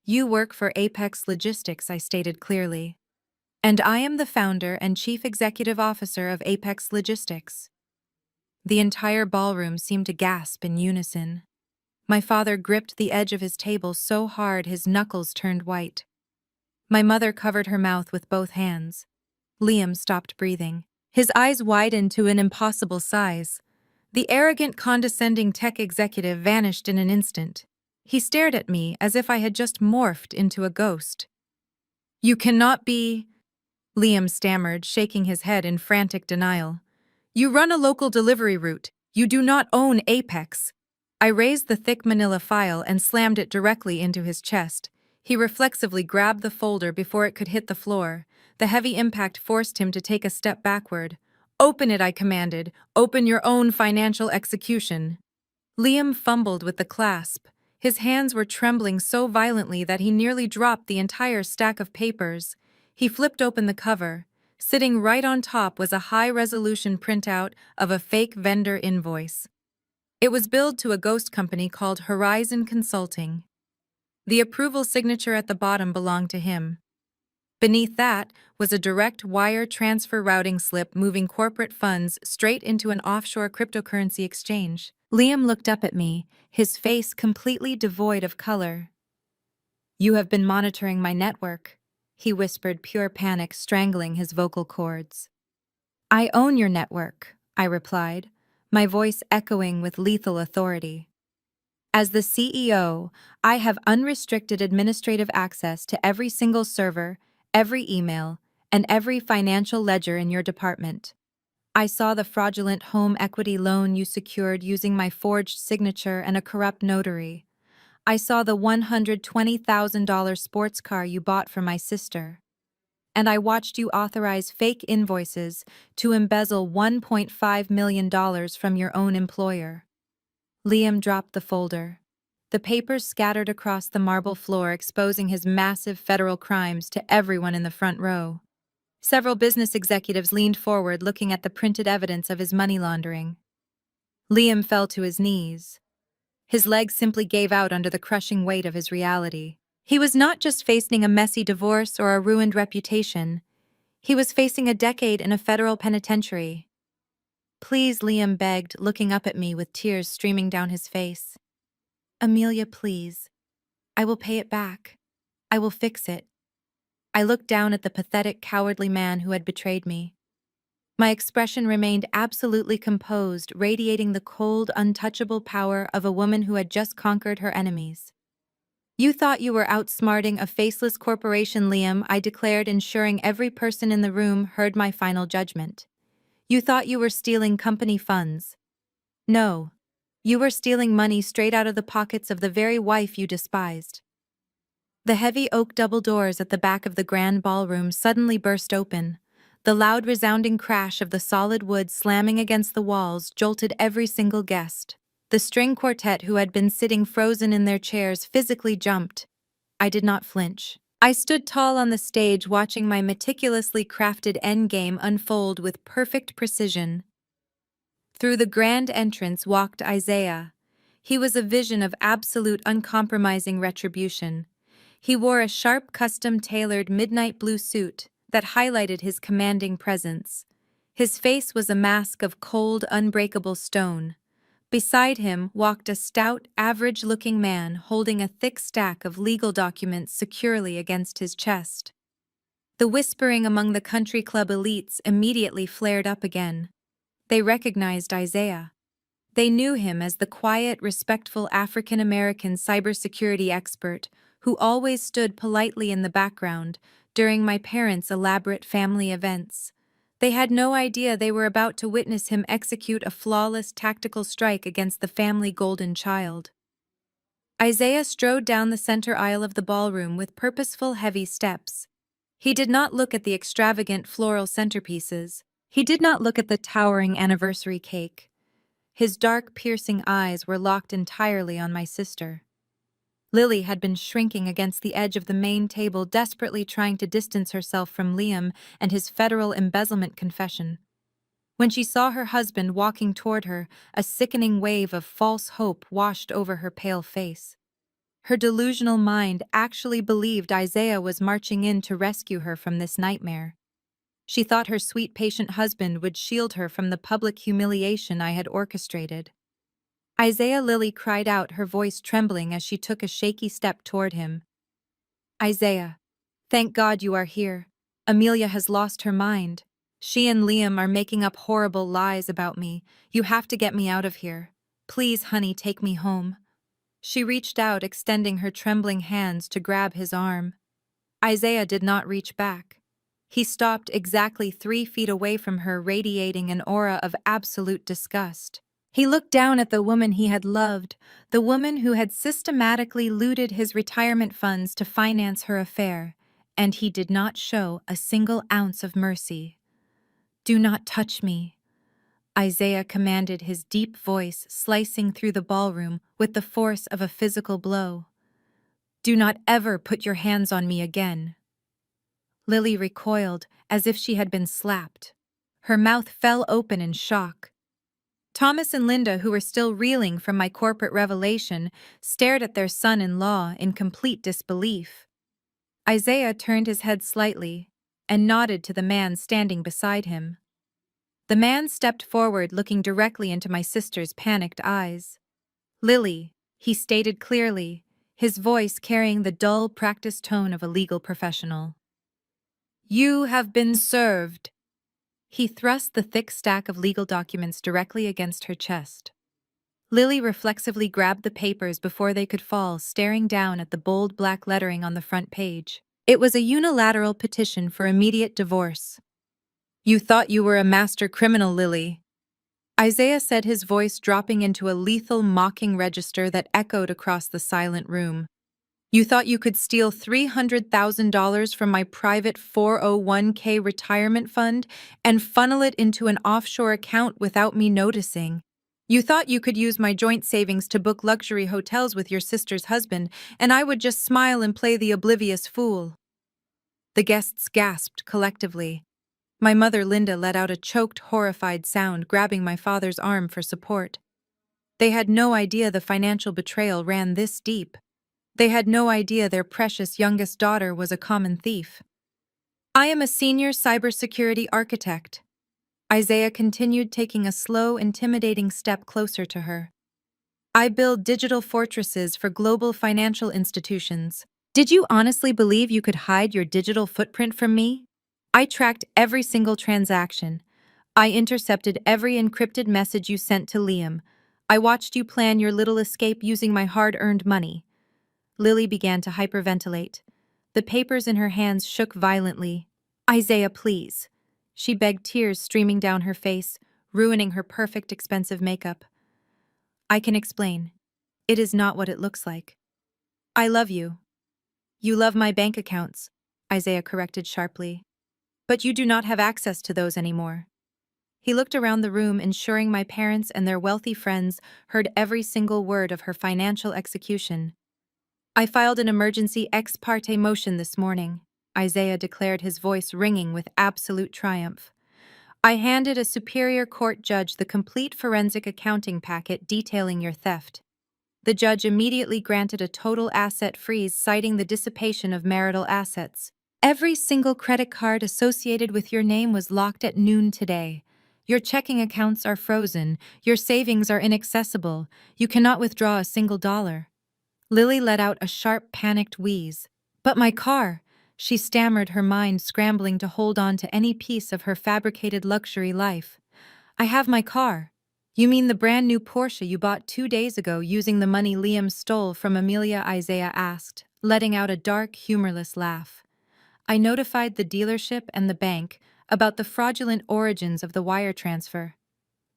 Speaker 1: "You work for Apex Logistics," I stated clearly. "And I am the founder and chief executive officer of Apex Logistics." The entire ballroom seemed to gasp in unison. My father gripped the edge of his table so hard his knuckles turned white. My mother covered her mouth with both hands. Liam stopped breathing. His eyes widened to an impossible size. The arrogant, condescending tech executive vanished in an instant. He stared at me as if I had just morphed into a ghost. "You cannot be—" Liam stammered, shaking his head in frantic denial. "You run a local delivery route. You do not own Apex." I raised the thick manila file and slammed it directly into his chest. He reflexively grabbed the folder before it could hit the floor. The heavy impact forced him to take a step backward. "Open it," I commanded. "Open your own financial execution." Liam fumbled with the clasp. His hands were trembling so violently that he nearly dropped the entire stack of papers. He flipped open the cover. Sitting right on top was a high-resolution printout of a fake vendor invoice. It was billed to a ghost company called Horizon Consulting. The approval signature at the bottom belonged to him. Beneath that was a direct wire transfer routing slip moving corporate funds straight into an offshore cryptocurrency exchange. Liam looked up at me, his face completely devoid of color. "You have been monitoring my network," he whispered, pure panic strangling his vocal cords. "I own your network," I replied, my voice echoing with lethal authority. "As the CEO, I have unrestricted administrative access to every single server, every email, and every financial ledger in your department. I saw the fraudulent home equity loan you secured using my forged signature and a corrupt notary. I saw the $120,000 sports car you bought for my sister. And I watched you authorize fake invoices to embezzle $1.5 million from your own employer." Liam dropped the folder. The papers scattered across the marble floor, exposing his massive federal crimes to everyone in the front row. Several business executives leaned forward, looking at the printed evidence of his money laundering. Liam fell to his knees. His legs simply gave out under the crushing weight of his reality. He was not just facing a messy divorce or a ruined reputation. He was facing a decade in a federal penitentiary. "Please," Liam begged, looking up at me with tears streaming down his face. "Amelia, please. I will pay it back. I will fix it." I looked down at the pathetic, cowardly man who had betrayed me. My expression remained absolutely composed, radiating the cold, untouchable power of a woman who had just conquered her enemies. You thought you were outsmarting a faceless corporation, Liam, I declared, ensuring every person in the room heard my final judgment. You thought you were stealing company funds. No. You were stealing money straight out of the pockets of the very wife you despised. The heavy oak double doors at the back of the grand ballroom suddenly burst open. The loud resounding crash of the solid wood slamming against the walls jolted every single guest. The string quartet who had been sitting frozen in their chairs physically jumped. I did not flinch. I stood tall on the stage watching my meticulously crafted endgame unfold with perfect precision. Through the grand entrance walked Isaiah. He was a vision of absolute uncompromising retribution. He wore a sharp custom-tailored midnight blue suit that highlighted his commanding presence. His face was a mask of cold, unbreakable stone. Beside him walked a stout, average-looking man holding a thick stack of legal documents securely against his chest. The whispering among the country club elites immediately flared up again. They recognized Isaiah. They knew him as the quiet, respectful African-American cybersecurity expert who always stood politely in the background during my parents' elaborate family events. They had no idea they were about to witness him execute a flawless tactical strike against the family golden child. Isaiah strode down the center aisle of the ballroom with purposeful, heavy steps. He did not look at the extravagant floral centerpieces. He did not look at the towering anniversary cake. His dark, piercing eyes were locked entirely on my sister. Lily had been shrinking against the edge of the main table, desperately trying to distance herself from Liam and his federal embezzlement confession. When she saw her husband walking toward her, a sickening wave of false hope washed over her pale face. Her delusional mind actually believed Isaiah was marching in to rescue her from this nightmare. She thought her sweet, patient husband would shield her from the public humiliation I had orchestrated. Isaiah, Lily cried out, her voice trembling as she took a shaky step toward him. Isaiah, thank God you are here. Amelia has lost her mind. She and Liam are making up horrible lies about me. You have to get me out of here. Please, honey, take me home. She reached out, extending her trembling hands to grab his arm. Isaiah did not reach back. He stopped exactly 3 feet away from her, radiating an aura of absolute disgust. He looked down at the woman he had loved, the woman who had systematically looted his retirement funds to finance her affair, and he did not show a single ounce of mercy. "Do not touch me," Isaiah commanded, his deep voice slicing through the ballroom with the force of a physical blow. "Do not ever put your hands on me again." Lily recoiled as if she had been slapped. Her mouth fell open in shock. Thomas and Linda, who were still reeling from my corporate revelation, stared at their son-in-law in complete disbelief. Isaiah turned his head slightly and nodded to the man standing beside him. The man stepped forward, looking directly into my sister's panicked eyes. "Lily," he stated clearly, his voice carrying the dull, practiced tone of a legal professional. "You have been served." He thrust the thick stack of legal documents directly against her chest. Lily reflexively grabbed the papers before they could fall, staring down at the bold black lettering on the front page. It was a unilateral petition for immediate divorce. "You thought you were a master criminal, Lily," Isaiah said, his voice dropping into a lethal, mocking register that echoed across the silent room. "You thought you could steal $300,000 from my private 401k retirement fund and funnel it into an offshore account without me noticing. You thought you could use my joint savings to book luxury hotels with your sister's husband, and I would just smile and play the oblivious fool." The guests gasped collectively. My mother, Linda, let out a choked, horrified sound, grabbing my father's arm for support. They had no idea the financial betrayal ran this deep. They had no idea their precious youngest daughter was a common thief. "I am a senior cybersecurity architect," Isaiah continued, taking a slow, intimidating step closer to her. "I build digital fortresses for global financial institutions. Did you honestly believe you could hide your digital footprint from me? I tracked every single transaction. I intercepted every encrypted message you sent to Liam. I watched you plan your little escape using my hard-earned money. Lily began to hyperventilate. The papers in her hands shook violently. Isaiah, please. She begged, tears streaming down her face, ruining her perfect, expensive makeup. I can explain. It is not what it looks like. I love you. You love my bank accounts, Isaiah corrected sharply. But you do not have access to those anymore. He looked around the room, ensuring my parents and their wealthy friends heard every single word of her financial execution. I filed an emergency ex parte motion this morning, Isaiah declared, his voice ringing with absolute triumph. I handed a superior court judge the complete forensic accounting packet detailing your theft. The judge immediately granted a total asset freeze, citing the dissipation of marital assets. Every single credit card associated with your name was locked at noon today. Your checking accounts are frozen, your savings are inaccessible, you cannot withdraw a single dollar. Lily let out a sharp, panicked wheeze. But my car! She stammered, her mind scrambling to hold on to any piece of her fabricated luxury life. I have my car. You mean the brand new Porsche you bought 2 days ago using the money Liam stole from Amelia? Isaiah asked, letting out a dark, humorless laugh. I notified the dealership and the bank about the fraudulent origins of the wire transfer.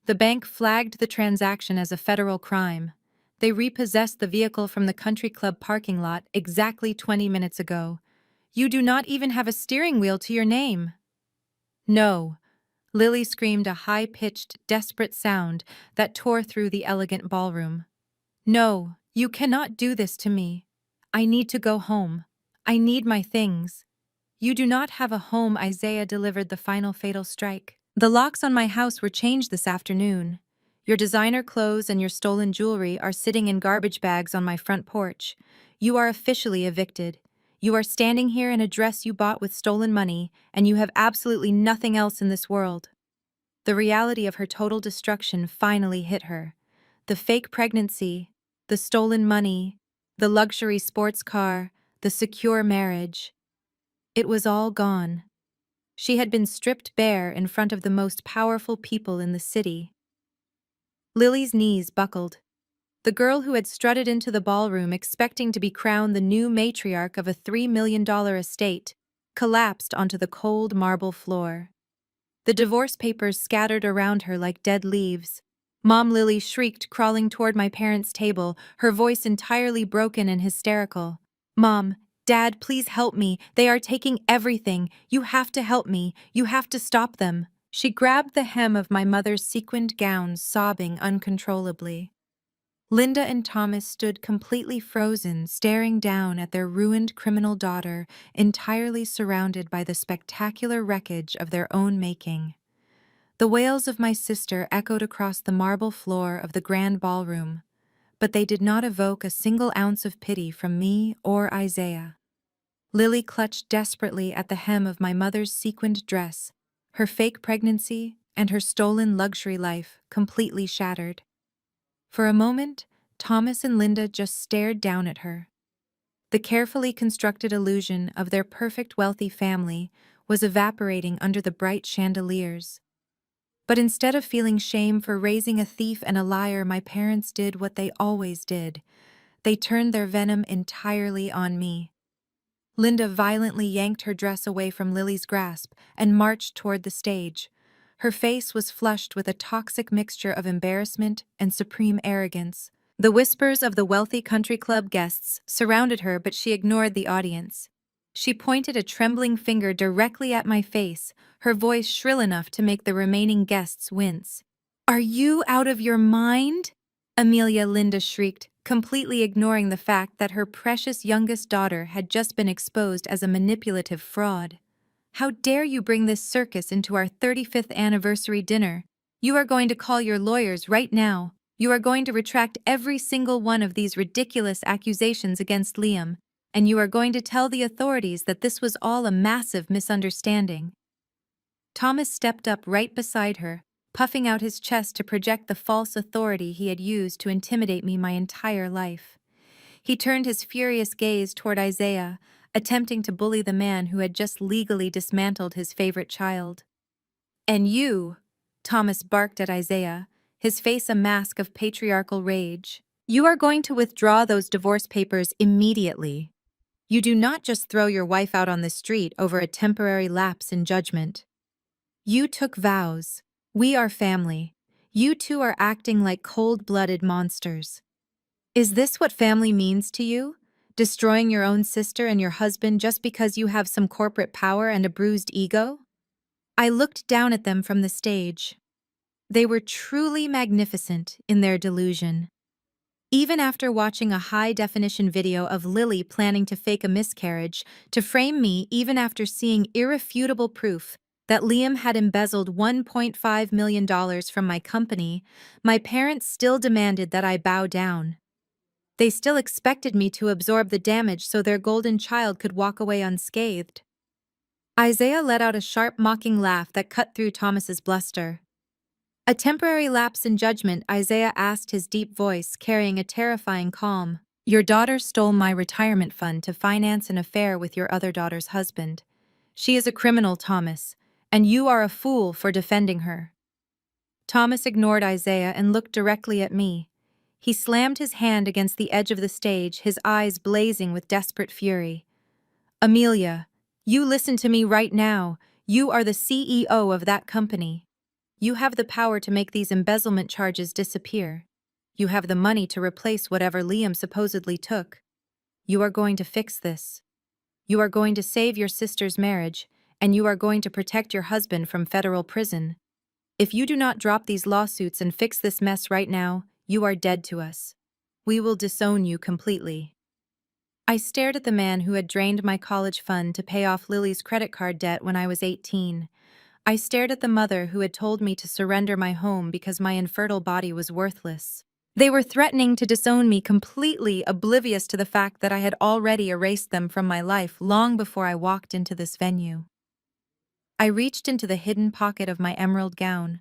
Speaker 1: The bank flagged the transaction as a federal crime. They repossessed the vehicle from the country club parking lot exactly 20 minutes ago. You do not even have a steering wheel to your name. No. Lily screamed, a high-pitched, desperate sound that tore through the elegant ballroom. No, you cannot do this to me. I need to go home. I need my things. You do not have a home. Isaiah delivered the final fatal strike. The locks on my house were changed this afternoon. Your designer clothes and your stolen jewelry are sitting in garbage bags on my front porch. You are officially evicted. You are standing here in a dress you bought with stolen money, and you have absolutely nothing else in this world. The reality of her total destruction finally hit her. The fake pregnancy, the stolen money, the luxury sports car, the secure marriage. It was all gone. She had been stripped bare in front of the most powerful people in the city. Lily's knees buckled. The girl who had strutted into the ballroom expecting to be crowned the new matriarch of a $3 million estate collapsed onto the cold marble floor. The divorce papers scattered around her like dead leaves. Mom, Lily shrieked, crawling toward my parents' table, her voice entirely broken and hysterical. Mom, Dad, please help me. They are taking everything. You have to help me. You have to stop them. She grabbed the hem of my mother's sequined gown, sobbing uncontrollably. Linda and Thomas stood completely frozen, staring down at their ruined criminal daughter, entirely surrounded by the spectacular wreckage of their own making. The wails of my sister echoed across the marble floor of the grand ballroom, but they did not evoke a single ounce of pity from me or Isaiah. Lily clutched desperately at the hem of my mother's sequined dress, her fake pregnancy and her stolen luxury life completely shattered. For a moment, Thomas and Linda just stared down at her. The carefully constructed illusion of their perfect wealthy family was evaporating under the bright chandeliers. But instead of feeling shame for raising a thief and a liar, my parents did what they always did. They turned their venom entirely on me. Linda violently yanked her dress away from Lily's grasp and marched toward the stage. Her face was flushed with a toxic mixture of embarrassment and supreme arrogance. The whispers of the wealthy country club guests surrounded her, but she ignored the audience. She pointed a trembling finger directly at my face, her voice shrill enough to make the remaining guests wince. "Are you out of your mind?" Amelia, Linda shrieked, completely ignoring the fact that her precious youngest daughter had just been exposed as a manipulative fraud. "How dare you bring this circus into our 35th anniversary dinner? You are going to call your lawyers right now. You are going to retract every single one of these ridiculous accusations against Liam, and you are going to tell the authorities that this was all a massive misunderstanding." Thomas stepped up right beside her, puffing out his chest to project the false authority he had used to intimidate me my entire life. He turned his furious gaze toward Isaiah, attempting to bully the man who had just legally dismantled his favorite child. "And you," Thomas barked at Isaiah, his face a mask of patriarchal rage, You are going to withdraw those divorce papers immediately. You do not just throw your wife out on the street over a temporary lapse in judgment. You took vows. We are family. You two are acting like cold-blooded monsters. Is this what family means to you? Destroying your own sister and your husband just because you have some corporate power and a bruised ego? I looked down at them from the stage. They were truly magnificent in their delusion. Even after watching a high-definition video of Lily planning to fake a miscarriage to frame me, even after seeing irrefutable proof that Liam had embezzled $1.5 million from my company, my parents still demanded that I bow down. They still expected me to absorb the damage so their golden child could walk away unscathed. Isaiah let out a sharp, mocking laugh that cut through Thomas's bluster. A temporary lapse in judgment, Isaiah asked, his deep voice carrying a terrifying calm. Your daughter stole my retirement fund to finance an affair with your other daughter's husband. She is a criminal, Thomas, and you are a fool for defending her. Thomas ignored Isaiah and looked directly at me. He slammed his hand against the edge of the stage, his eyes blazing with desperate fury. Amelia, you listen to me right now. You are the CEO of that company. You have the power to make these embezzlement charges disappear. You have the money to replace whatever Liam supposedly took. You are going to fix this. You are going to save your sister's marriage, and you are going to protect your husband from federal prison. If you do not drop these lawsuits and fix this mess right now, you are dead to us. We will disown you completely. I stared at the man who had drained my college fund to pay off Lily's credit card debt when I was 18. I stared at the mother who had told me to surrender my home because my infertile body was worthless. They were threatening to disown me completely, oblivious to the fact that I had already erased them from my life long before I walked into this venue. I reached into the hidden pocket of my emerald gown.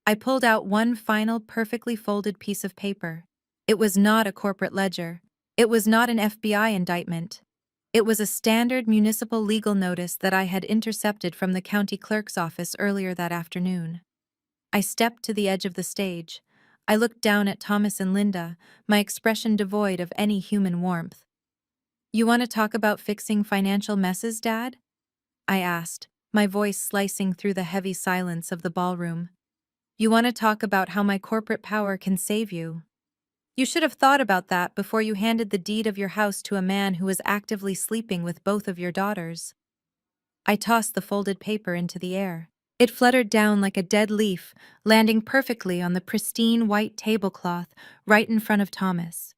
Speaker 1: I pulled out one final perfectly folded piece of paper. It was not a corporate ledger. It was not an FBI indictment. It was a standard municipal legal notice that I had intercepted from the county clerk's office earlier that afternoon. I stepped to the edge of the stage. I looked down at Thomas and Linda, my expression devoid of any human warmth. You want to talk about fixing financial messes, Dad? I asked, my voice slicing through the heavy silence of the ballroom. You want to talk about how my corporate power can save you? You should have thought about that before you handed the deed of your house to a man who was actively sleeping with both of your daughters. I tossed the folded paper into the air. It fluttered down like a dead leaf, landing perfectly on the pristine white tablecloth right in front of Thomas.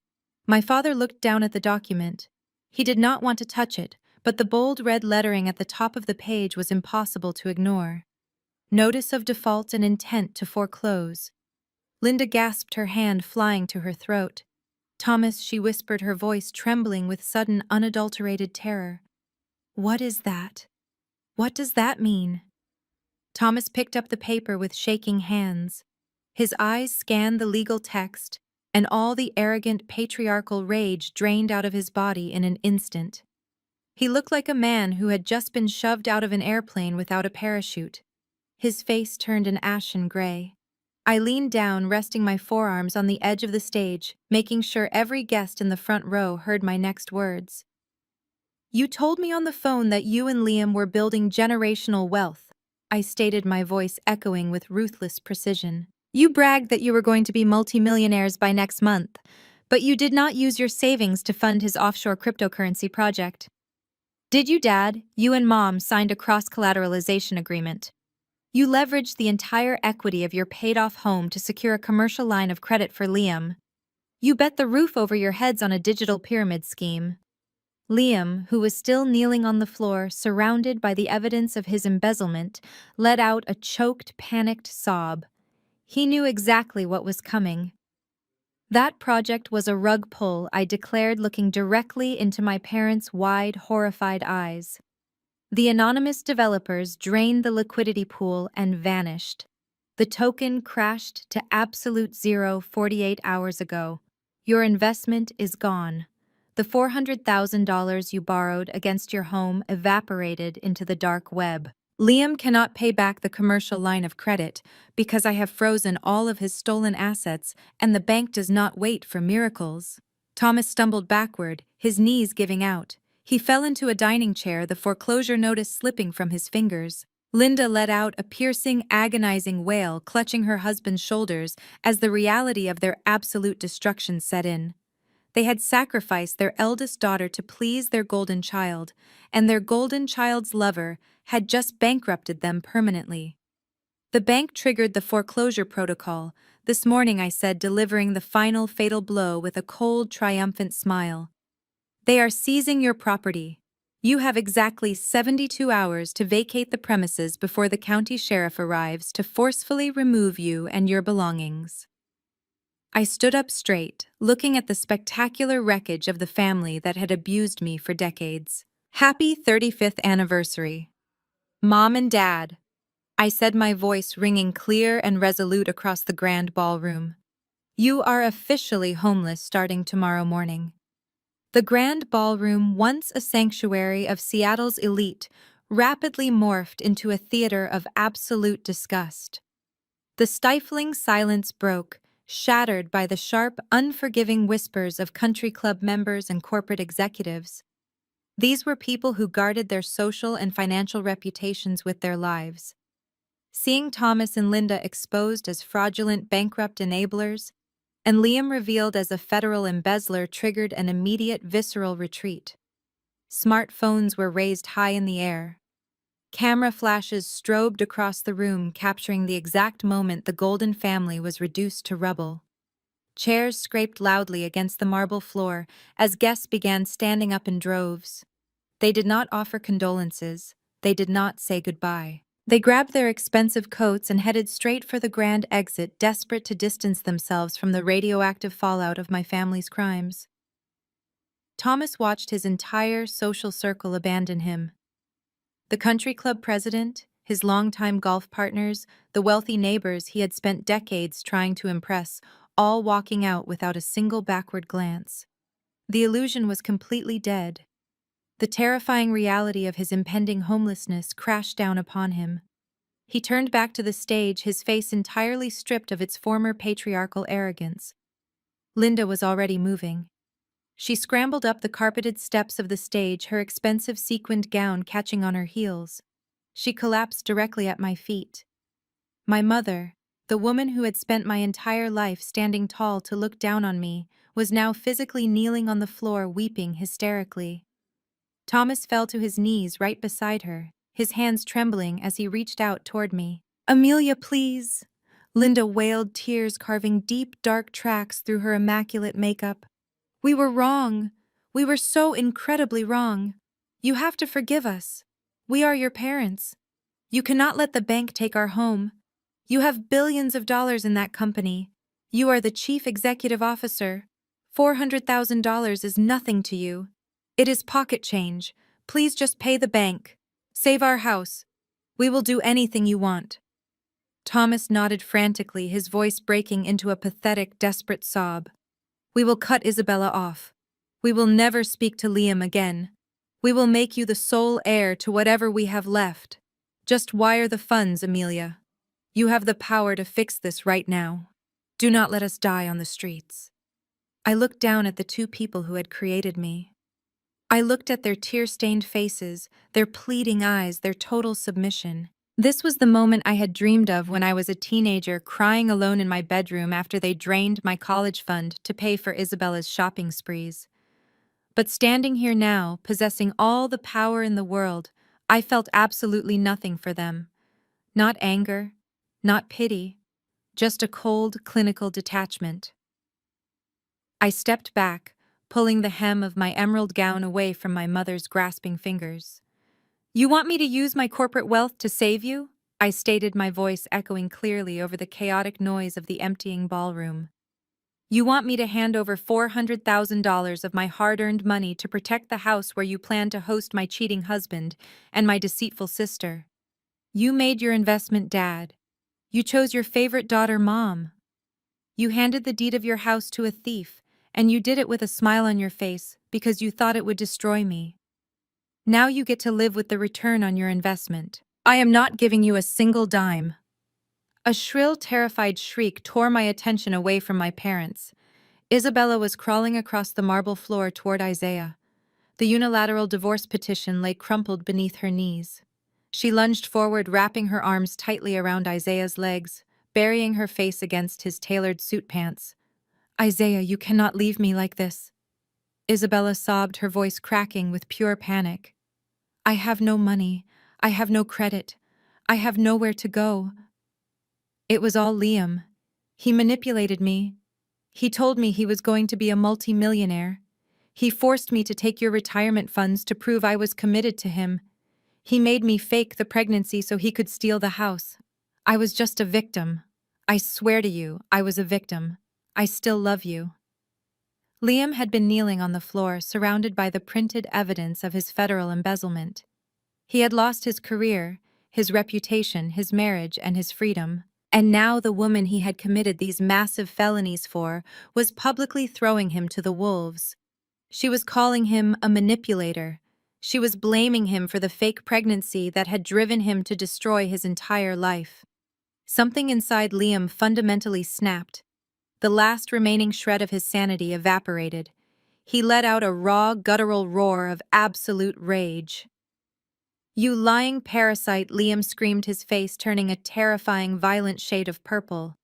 Speaker 1: My father looked down at the document. He did not want to touch it, but the bold red lettering at the top of the page was impossible to ignore. Notice of default and intent to foreclose. Linda gasped, her hand flying to her throat. Thomas, she whispered, her voice trembling with sudden, unadulterated terror. What is that? What does that mean? Thomas picked up the paper with shaking hands. His eyes scanned the legal text, and all the arrogant, patriarchal rage drained out of his body in an instant. He looked like a man who had just been shoved out of an airplane without a parachute. His face turned an ashen gray. I leaned down, resting my forearms on the edge of the stage, making sure every guest in the front row heard my next words. You told me on the phone that you and Liam were building generational wealth, I stated, my voice echoing with ruthless precision. You bragged that you were going to be multimillionaires by next month, but you did not use your savings to fund his offshore cryptocurrency project. Did you, Dad? You and Mom signed a cross-collateralization agreement. You leveraged the entire equity of your paid-off home to secure a commercial line of credit for Liam. You bet the roof over your heads on a digital pyramid scheme. Liam, who was still kneeling on the floor, surrounded by the evidence of his embezzlement, let out a choked, panicked sob. He knew exactly what was coming. That project was a rug pull, I declared, looking directly into my parents' wide, horrified eyes. The anonymous developers drained the liquidity pool and vanished. The token crashed to absolute zero 48 hours ago. Your investment is gone. The $400,000 you borrowed against your home evaporated into the dark web. Liam cannot pay back the commercial line of credit because I have frozen all of his stolen assets and the bank does not wait for miracles. Thomas stumbled backward, his knees giving out. He fell into a dining chair, the foreclosure notice slipping from his fingers. Linda let out a piercing, agonizing wail, clutching her husband's shoulders as the reality of their absolute destruction set in. They had sacrificed their eldest daughter to please their golden child, and their golden child's lover had just bankrupted them permanently. The bank triggered the foreclosure protocol. This morning, I said, delivering the final fatal blow with a cold, triumphant smile. They are seizing your property. You have exactly 72 hours to vacate the premises before the county sheriff arrives to forcefully remove you and your belongings. I stood up straight, looking at the spectacular wreckage of the family that had abused me for decades. Happy 35th anniversary. Mom and Dad, I said, my voice ringing clear and resolute across the grand ballroom. You are officially homeless starting tomorrow morning. The grand ballroom, once a sanctuary of Seattle's elite, rapidly morphed into a theater of absolute disgust. The stifling silence broke, shattered by the sharp, unforgiving whispers of country club members and corporate executives. These were people who guarded their social and financial reputations with their lives. Seeing Thomas and Linda exposed as fraudulent, bankrupt enablers, and Liam revealed as a federal embezzler triggered an immediate visceral retreat. Smartphones were raised high in the air. Camera flashes strobed across the room, capturing the exact moment the Golden family was reduced to rubble. Chairs scraped loudly against the marble floor as guests began standing up in droves. They did not offer condolences. They did not say goodbye. They grabbed their expensive coats and headed straight for the grand exit, desperate to distance themselves from the radioactive fallout of my family's crimes. Thomas watched his entire social circle abandon him. The country club president, his longtime golf partners, the wealthy neighbors he had spent decades trying to impress, all walking out without a single backward glance. The illusion was completely dead. The terrifying reality of his impending homelessness crashed down upon him. He turned back to the stage, his face entirely stripped of its former patriarchal arrogance. Linda was already moving. She scrambled up the carpeted steps of the stage, her expensive sequined gown catching on her heels. She collapsed directly at my feet. My mother, the woman who had spent my entire life standing tall to look down on me, was now physically kneeling on the floor, weeping hysterically. Thomas fell to his knees right beside her, his hands trembling as he reached out toward me. "Amelia, please!" Linda wailed, tears carving deep, dark tracks through her immaculate makeup. "We were wrong. We were so incredibly wrong. You have to forgive us. We are your parents. You cannot let the bank take our home. You have billions of dollars in that company. You are the chief executive officer. $400,000 is nothing to you. It is pocket change. Please just pay the bank. Save our house. We will do anything you want." Thomas nodded frantically, his voice breaking into a pathetic, desperate sob. "We will cut Isabella off. We will never speak to Liam again. We will make you the sole heir to whatever we have left. Just wire the funds, Amelia. You have the power to fix this right now. Do not let us die on the streets." I looked down at the two people who had created me. I looked at their tear-stained faces, their pleading eyes, their total submission. This was the moment I had dreamed of when I was a teenager, crying alone in my bedroom after they drained my college fund to pay for Isabella's shopping sprees. But standing here now, possessing all the power in the world, I felt absolutely nothing for them. Not anger, not pity, just a cold, clinical detachment. I stepped back, pulling the hem of my emerald gown away from my mother's grasping fingers. "You want me to use my corporate wealth to save you?" I stated, my voice echoing clearly over the chaotic noise of the emptying ballroom. "You want me to hand over $400,000 of my hard-earned money to protect the house where you plan to host my cheating husband and my deceitful sister? You made your investment, Dad. You chose your favorite daughter, Mom. You handed the deed of your house to a thief, and you did it with a smile on your face because you thought it would destroy me. Now you get to live with the return on your investment." I am not giving you a single dime. A shrill, terrified shriek tore my attention away from my parents. Isabella was crawling across the marble floor toward Isaiah. The unilateral divorce petition lay crumpled beneath her knees. She lunged forward, wrapping her arms tightly around Isaiah's legs, burying her face against his tailored suit pants. Isaiah, you cannot leave me like this. Isabella sobbed, her voice cracking with pure panic. I have no money. I have no credit. I have nowhere to go. It was all Liam. He manipulated me. He told me he was going to be a multi-millionaire. He forced me to take your retirement funds to prove I was committed to him. He made me fake the pregnancy so he could steal the house. I was just a victim. I swear to you, I was a victim. I still love you. Liam had been kneeling on the floor, surrounded by the printed evidence of his federal embezzlement. He had lost his career, his reputation, his marriage, and his freedom. And now the woman he had committed these massive felonies for was publicly throwing him to the wolves. She was calling him a manipulator. She was blaming him for the fake pregnancy that had driven him to destroy his entire life. Something inside Liam fundamentally snapped. The last remaining shred of his sanity evaporated. He let out a raw, guttural roar of absolute rage. You lying parasite, Liam screamed, his face turning a terrifying, violent shade of purple.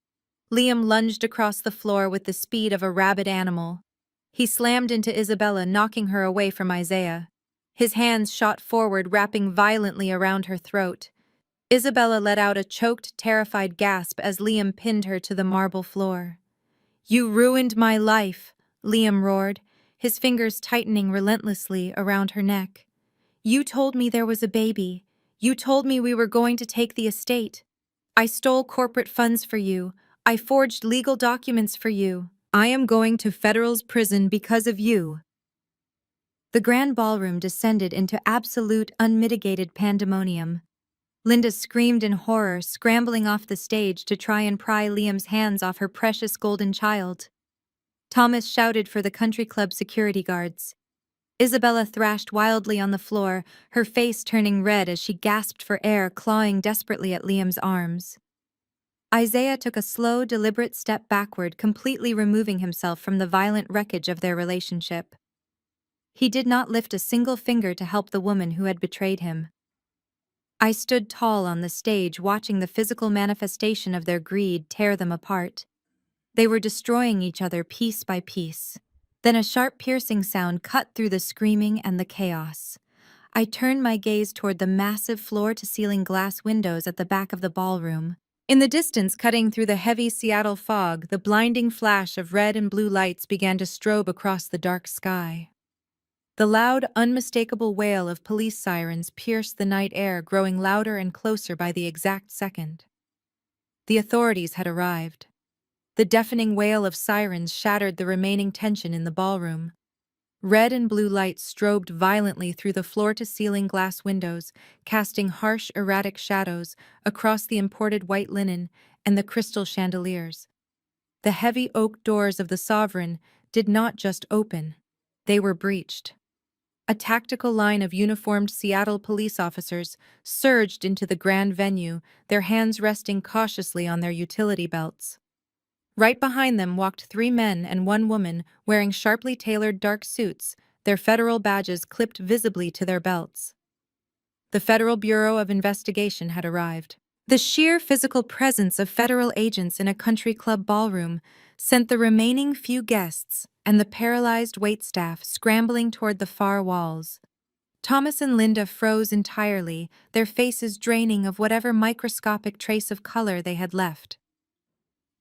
Speaker 1: Liam lunged across the floor with the speed of a rabid animal. He slammed into Isabella, knocking her away from Isaiah. His hands shot forward, wrapping violently around her throat. Isabella let out a choked, terrified gasp as Liam pinned her to the marble floor. You ruined my life, Liam roared, his fingers tightening relentlessly around her neck. You told me there was a baby. You told me we were going to take the estate. I stole corporate funds for you. I forged legal documents for you. I am going to federal prison because of you. The grand ballroom descended into absolute, unmitigated pandemonium. Linda screamed in horror, scrambling off the stage to try and pry Liam's hands off her precious golden child. Thomas shouted for the country club security guards. Isabella thrashed wildly on the floor, her face turning red as she gasped for air, clawing desperately at Liam's arms. Isaiah took a slow, deliberate step backward, completely removing himself from the violent wreckage of their relationship. He did not lift a single finger to help the woman who had betrayed him. I stood tall on the stage, watching the physical manifestation of their greed tear them apart. They were destroying each other piece by piece. Then a sharp, piercing sound cut through the screaming and the chaos. I turned my gaze toward the massive floor-to-ceiling glass windows at the back of the ballroom. In the distance, cutting through the heavy Seattle fog, the blinding flash of red and blue lights began to strobe across the dark sky. The loud, unmistakable wail of police sirens pierced the night air, growing louder and closer by the exact second. The authorities had arrived. The deafening wail of sirens shattered the remaining tension in the ballroom. Red and blue lights strobed violently through the floor-to-ceiling glass windows, casting harsh, erratic shadows across the imported white linen and the crystal chandeliers. The heavy oak doors of the Sovereign did not just open, they were breached. A tactical line of uniformed Seattle police officers surged into the grand venue, their hands resting cautiously on their utility belts. Right behind them walked 3 men and 1 woman wearing sharply tailored dark suits, their federal badges clipped visibly to their belts. The Federal Bureau of Investigation had arrived. The sheer physical presence of federal agents in a country club ballroom sent the remaining few guests and the paralyzed waitstaff scrambling toward the far walls. Thomas and Linda froze entirely, their faces draining of whatever microscopic trace of color they had left.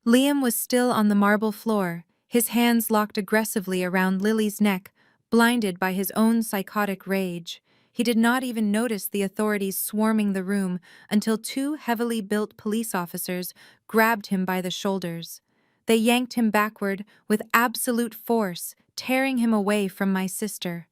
Speaker 1: Liam was still on the marble floor, his hands locked aggressively around Lily's neck, blinded by his own psychotic rage. He did not even notice the authorities swarming the room until 2 heavily built police officers grabbed him by the shoulders. They yanked him backward with absolute force, tearing him away from my sister.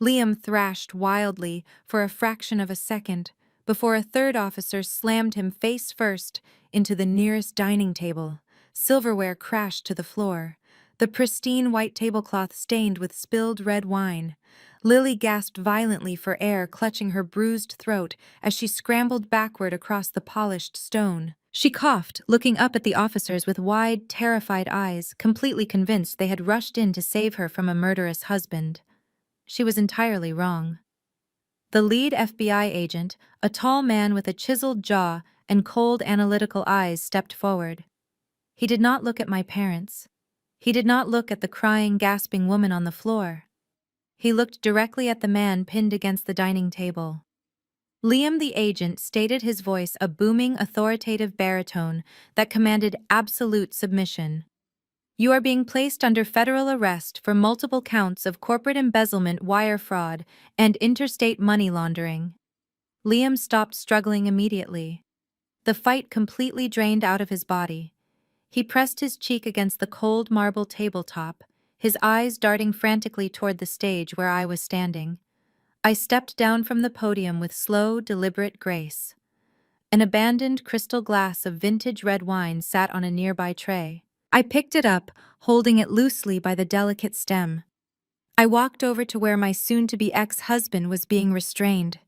Speaker 1: Liam thrashed wildly for a fraction of a second before a 3rd officer slammed him face first into the nearest dining table. Silverware crashed to the floor, the pristine white tablecloth stained with spilled red wine. Lily gasped violently for air, clutching her bruised throat as she scrambled backward across the polished stone. She coughed, looking up at the officers with wide, terrified eyes, completely convinced they had rushed in to save her from a murderous husband. She was entirely wrong. The lead FBI agent, a tall man with a chiseled jaw and cold, analytical eyes, stepped forward. He did not look at my parents. He did not look at the crying, gasping woman on the floor. He looked directly at the man pinned against the dining table. Liam the agent stated, his voice a booming, authoritative baritone that commanded absolute submission. "You are being placed under federal arrest for multiple counts of corporate embezzlement, wire fraud, and interstate money laundering." Liam stopped struggling immediately. The fight completely drained out of his body. He pressed his cheek against the cold marble tabletop, his eyes darting frantically toward the stage where I was standing. I stepped down from the podium with slow, deliberate grace. An abandoned crystal glass of vintage red wine sat on a nearby tray. I picked it up, holding it loosely by the delicate stem. I walked over to where my soon-to-be ex-husband was being restrained.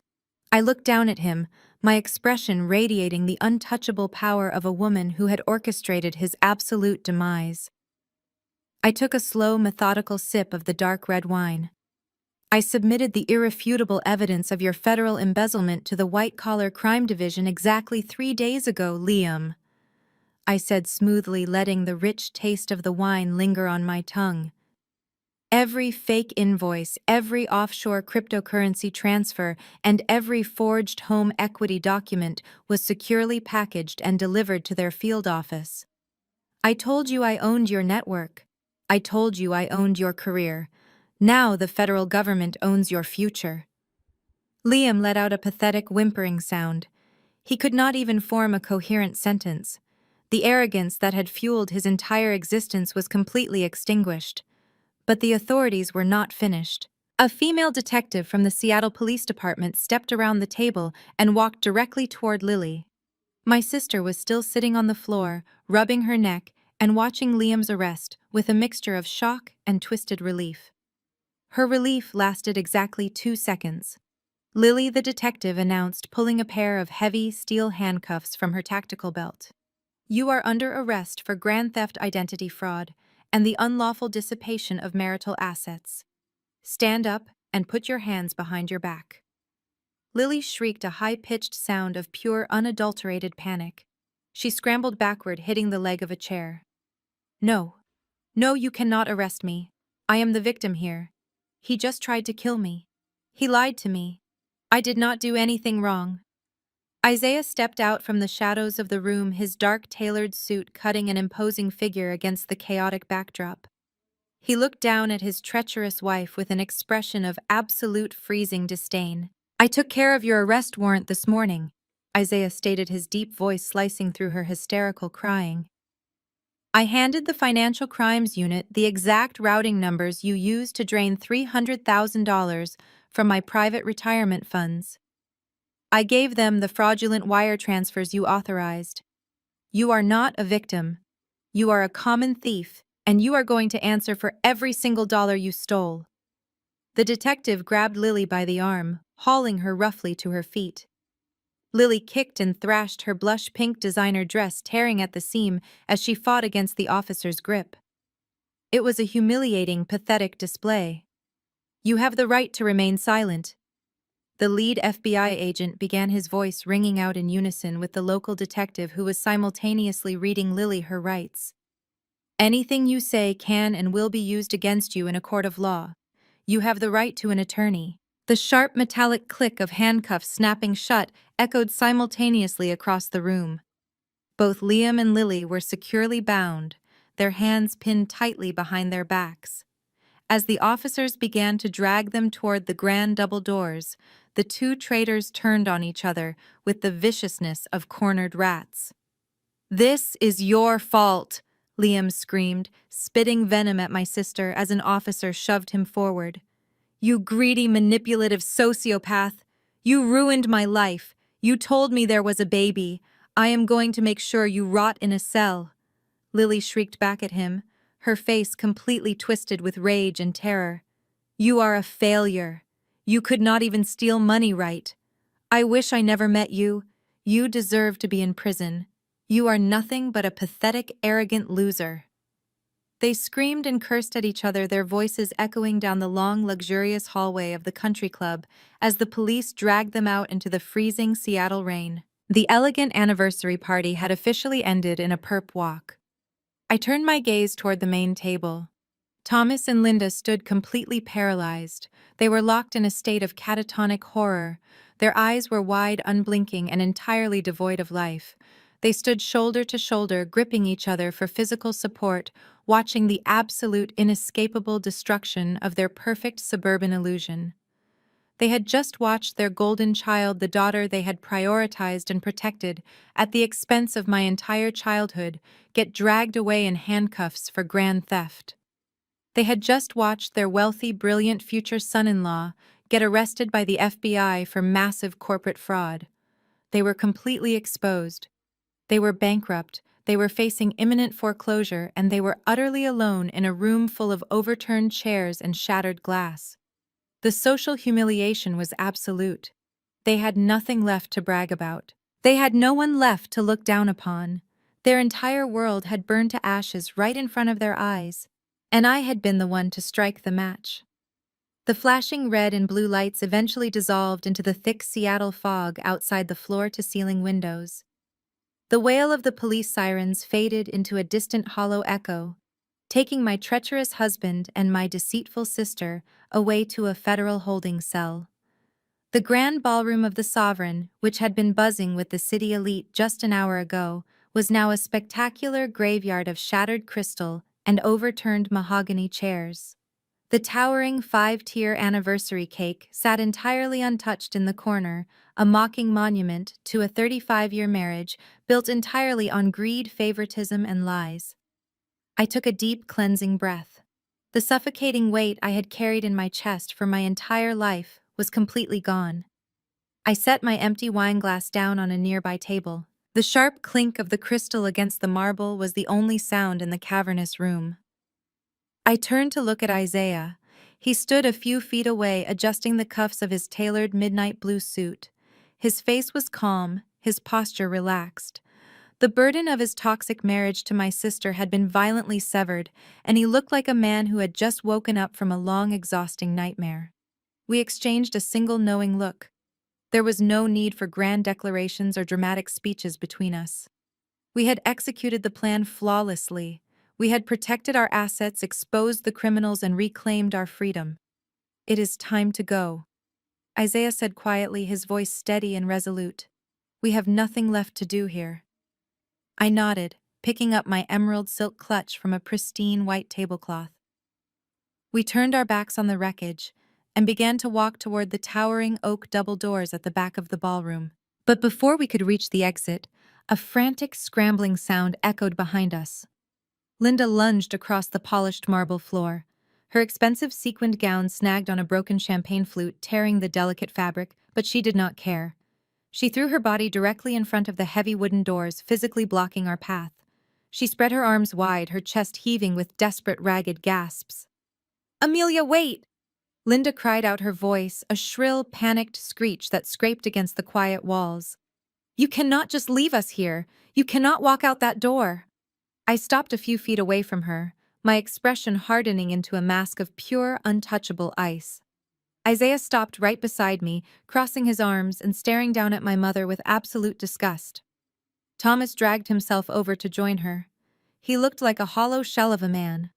Speaker 1: I looked down at him, my expression radiating the untouchable power of a woman who had orchestrated his absolute demise. I took a slow, methodical sip of the dark red wine. "I submitted the irrefutable evidence of your federal embezzlement to the White-Collar Crime Division exactly 3 days ago, Liam," I said smoothly, letting the rich taste of the wine linger on my tongue. "Every fake invoice, every offshore cryptocurrency transfer, and every forged home equity document was securely packaged and delivered to their field office. I told you I owned your network. I told you I owned your career. Now the federal government owns your future." Liam let out a pathetic whimpering sound. He could not even form a coherent sentence. The arrogance that had fueled his entire existence was completely extinguished. But the authorities were not finished. A female detective from the Seattle Police Department stepped around the table and walked directly toward Lily. My sister was still sitting on the floor, rubbing her neck and watching Liam's arrest with a mixture of shock and twisted relief. Her relief lasted exactly 2 seconds. Lily the detective announced, pulling a pair of heavy steel handcuffs from her tactical belt. "You are under arrest for grand theft, identity fraud, and the unlawful dissipation of marital assets. Stand up and put your hands behind your back." Lily shrieked a high-pitched sound of pure, unadulterated panic. She scrambled backward, hitting the leg of a chair. "No. No, you cannot arrest me. I am the victim here. He just tried to kill me. He lied to me. I did not do anything wrong." Isaiah stepped out from the shadows of the room, his dark tailored suit cutting an imposing figure against the chaotic backdrop. He looked down at his treacherous wife with an expression of absolute freezing disdain. "I took care of your arrest warrant this morning," Isaiah stated, his deep voice slicing through her hysterical crying. "I handed the Financial Crimes Unit the exact routing numbers you used to drain $300,000 from my private retirement funds. I gave them the fraudulent wire transfers you authorized. You are not a victim. You are a common thief, and you are going to answer for every single dollar you stole." The detective grabbed Lily by the arm, hauling her roughly to her feet. Lily kicked and thrashed, her blush-pink designer dress tearing at the seam as she fought against the officer's grip. It was a humiliating, pathetic display. "You have the right to remain silent." The lead FBI agent began, his voice ringing out in unison with the local detective who was simultaneously reading Lily her rights. "Anything you say can and will be used against you in a court of law. You have the right to an attorney." The sharp metallic click of handcuffs snapping shut echoed simultaneously across the room. Both Liam and Lily were securely bound, their hands pinned tightly behind their backs. As the officers began to drag them toward the grand double doors, the two traitors turned on each other with the viciousness of cornered rats. "This is your fault," Liam screamed, spitting venom at my sister as an officer shoved him forward. "You greedy, manipulative sociopath! You ruined my life. You told me there was a baby. I am going to make sure you rot in a cell." Lily shrieked back at him, her face completely twisted with rage and terror. "You are a failure. You could not even steal money right. I wish I never met you. You deserve to be in prison. You are nothing but a pathetic, arrogant loser." They screamed and cursed at each other, their voices echoing down the long, luxurious hallway of the country club as the police dragged them out into the freezing Seattle rain. The elegant anniversary party had officially ended in a perp walk. I turned my gaze toward the main table. Thomas and Linda stood completely paralyzed. They were locked in a state of catatonic horror. Their eyes were wide, unblinking, and entirely devoid of life. They stood shoulder to shoulder, gripping each other for physical support, watching the absolute, inescapable destruction of their perfect suburban illusion. They had just watched their golden child, the daughter they had prioritized and protected, at the expense of my entire childhood, get dragged away in handcuffs for grand theft. They had just watched their wealthy, brilliant future son-in-law get arrested by the FBI for massive corporate fraud. They were completely exposed. They were bankrupt, they were facing imminent foreclosure, and they were utterly alone in a room full of overturned chairs and shattered glass. The social humiliation was absolute. They had nothing left to brag about. They had no one left to look down upon. Their entire world had burned to ashes right in front of their eyes, and I had been the one to strike the match. The flashing red and blue lights eventually dissolved into the thick Seattle fog outside the floor-to-ceiling windows. The wail of the police sirens faded into a distant hollow echo, taking my treacherous husband and my deceitful sister away to a federal holding cell. The grand ballroom of the Sovereign, which had been buzzing with the city elite just an hour ago, was now a spectacular graveyard of shattered crystal and overturned mahogany chairs. The towering 5-tier anniversary cake sat entirely untouched in the corner, a mocking monument to a 35-year marriage built entirely on greed, favoritism, and lies. I took a deep, cleansing breath. The suffocating weight I had carried in my chest for my entire life was completely gone. I set my empty wine glass down on a nearby table. The sharp clink of the crystal against the marble was the only sound in the cavernous room. I turned to look at Isaiah. He stood a few feet away, adjusting the cuffs of his tailored midnight blue suit. His face was calm, his posture relaxed. The burden of his toxic marriage to my sister had been violently severed, and he looked like a man who had just woken up from a long, exhausting nightmare. We exchanged a single knowing look. There was no need for grand declarations or dramatic speeches between us. We had executed the plan flawlessly. We had protected our assets, exposed the criminals, and reclaimed our freedom. "It is time to go," Isaiah said quietly, his voice steady and resolute. "We have nothing left to do here." I nodded, picking up my emerald silk clutch from a pristine white tablecloth. We turned our backs on the wreckage and began to walk toward the towering oak double doors at the back of the ballroom. But before we could reach the exit, a frantic, scrambling sound echoed behind us. Linda lunged across the polished marble floor. Her expensive sequined gown snagged on a broken champagne flute, tearing the delicate fabric, but she did not care. She threw her body directly in front of the heavy wooden doors, physically blocking our path. She spread her arms wide, her chest heaving with desperate, ragged gasps. "Amelia, wait!" Linda cried out, her voice a shrill, panicked screech that scraped against the quiet walls. "You cannot just leave us here. You cannot walk out that door." I stopped a few feet away from her, my expression hardening into a mask of pure, untouchable ice. Isaiah stopped right beside me, crossing his arms and staring down at my mother with absolute disgust. Thomas dragged himself over to join her. He looked like a hollow shell of a man.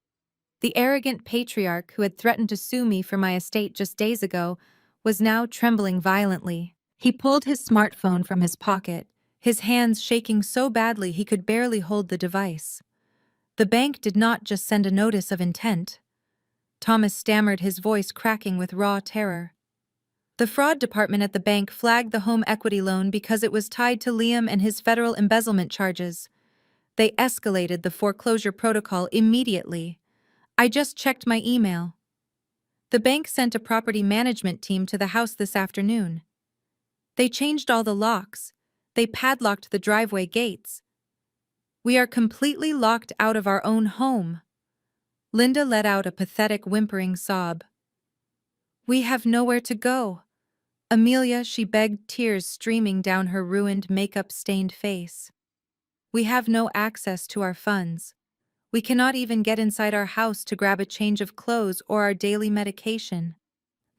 Speaker 1: The arrogant patriarch who had threatened to sue me for my estate just days ago was now trembling violently. He pulled his smartphone from his pocket, his hands shaking so badly he could barely hold the device. The bank did not just send a notice of intent. Thomas stammered, his voice cracking with raw terror. The fraud department at the bank flagged the home equity loan because it was tied to Liam and his federal embezzlement charges. They escalated the foreclosure protocol immediately. I just checked my email. The bank sent a property management team to the house this afternoon. They changed all the locks. They padlocked the driveway gates. We are completely locked out of our own home. Linda let out a pathetic, whimpering sob. We have nowhere to go. Amelia, she begged, tears streaming down her ruined, makeup-stained face. We have no access to our funds. We cannot even get inside our house to grab a change of clothes or our daily medication.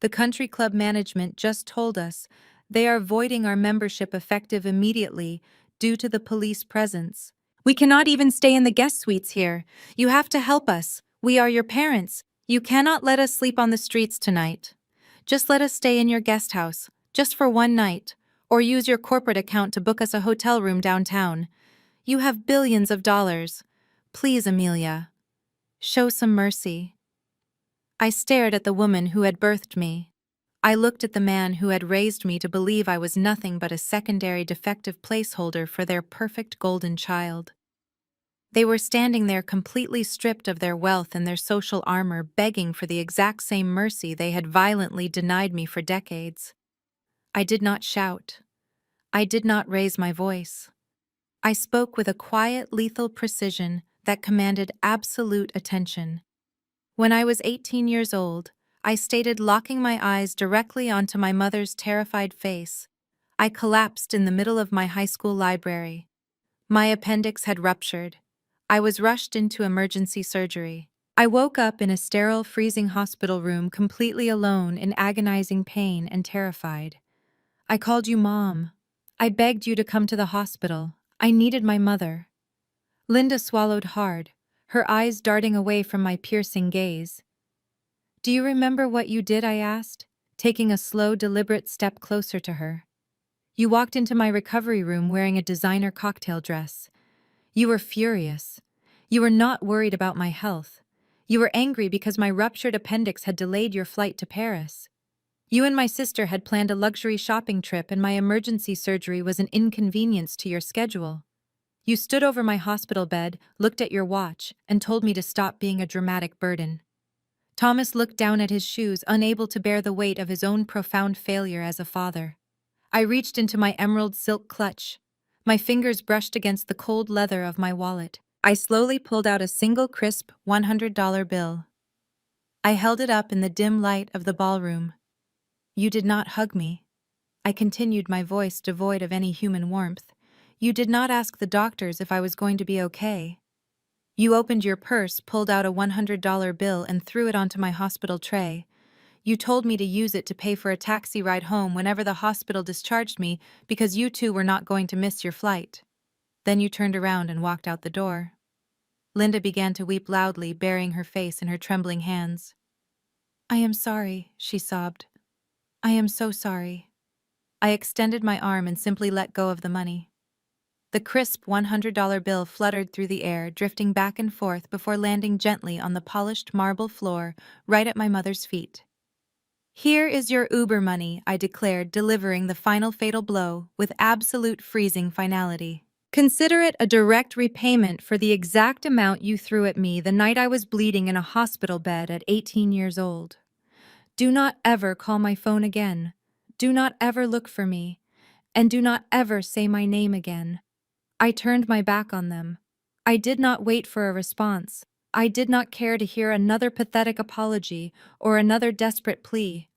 Speaker 1: The country club management just told us they are voiding our membership effective immediately due to the police presence. We cannot even stay in the guest suites here. You have to help us. We are your parents. You cannot let us sleep on the streets tonight. Just let us stay in your guest house, just for one night, or use your corporate account to book us a hotel room downtown. You have billions of dollars. Please, Amelia, show some mercy. I stared at the woman who had birthed me. I looked at the man who had raised me to believe I was nothing but a secondary defective placeholder for their perfect golden child. They were standing there completely stripped of their wealth and their social armor, begging for the exact same mercy they had violently denied me for decades. I did not shout. I did not raise my voice. I spoke with a quiet, lethal precision that commanded absolute attention. When I was 18 years old, I stated, locking my eyes directly onto my mother's terrified face. I collapsed in the middle of my high school library. My appendix had ruptured. I was rushed into emergency surgery. I woke up in a sterile, freezing hospital room, completely alone, in agonizing pain and terrified. I called you Mom. I begged you to come to the hospital. I needed my mother. Linda swallowed hard, her eyes darting away from my piercing gaze. Do you remember what you did? I asked, taking a slow, deliberate step closer to her. You walked into my recovery room wearing a designer cocktail dress. You were furious. You were not worried about my health. You were angry because my ruptured appendix had delayed your flight to Paris. You and my sister had planned a luxury shopping trip, and my emergency surgery was an inconvenience to your schedule. You stood over my hospital bed, looked at your watch, and told me to stop being a dramatic burden. Thomas looked down at his shoes, unable to bear the weight of his own profound failure as a father. I reached into my emerald silk clutch. My fingers brushed against the cold leather of my wallet. I slowly pulled out a single crisp $100 bill. I held it up in the dim light of the ballroom. You did not hug me. I continued, my voice devoid of any human warmth. You did not ask the doctors if I was going to be okay. You opened your purse, pulled out a $100 bill, and threw it onto my hospital tray. You told me to use it to pay for a taxi ride home whenever the hospital discharged me, because you two were not going to miss your flight. Then you turned around and walked out the door. Linda began to weep loudly, burying her face in her trembling hands. I am sorry, she sobbed. I am so sorry. I extended my arm and simply let go of the money. The crisp $100 bill fluttered through the air, drifting back and forth before landing gently on the polished marble floor right at my mother's feet. Here is your Uber money, I declared, delivering the final fatal blow with absolute freezing finality. Consider it a direct repayment for the exact amount you threw at me the night I was bleeding in a hospital bed at 18 years old. Do not ever call my phone again. Do not ever look for me. And do not ever say my name again. I turned my back on them. I did not wait for a response. I did not care to hear another pathetic apology or another desperate plea.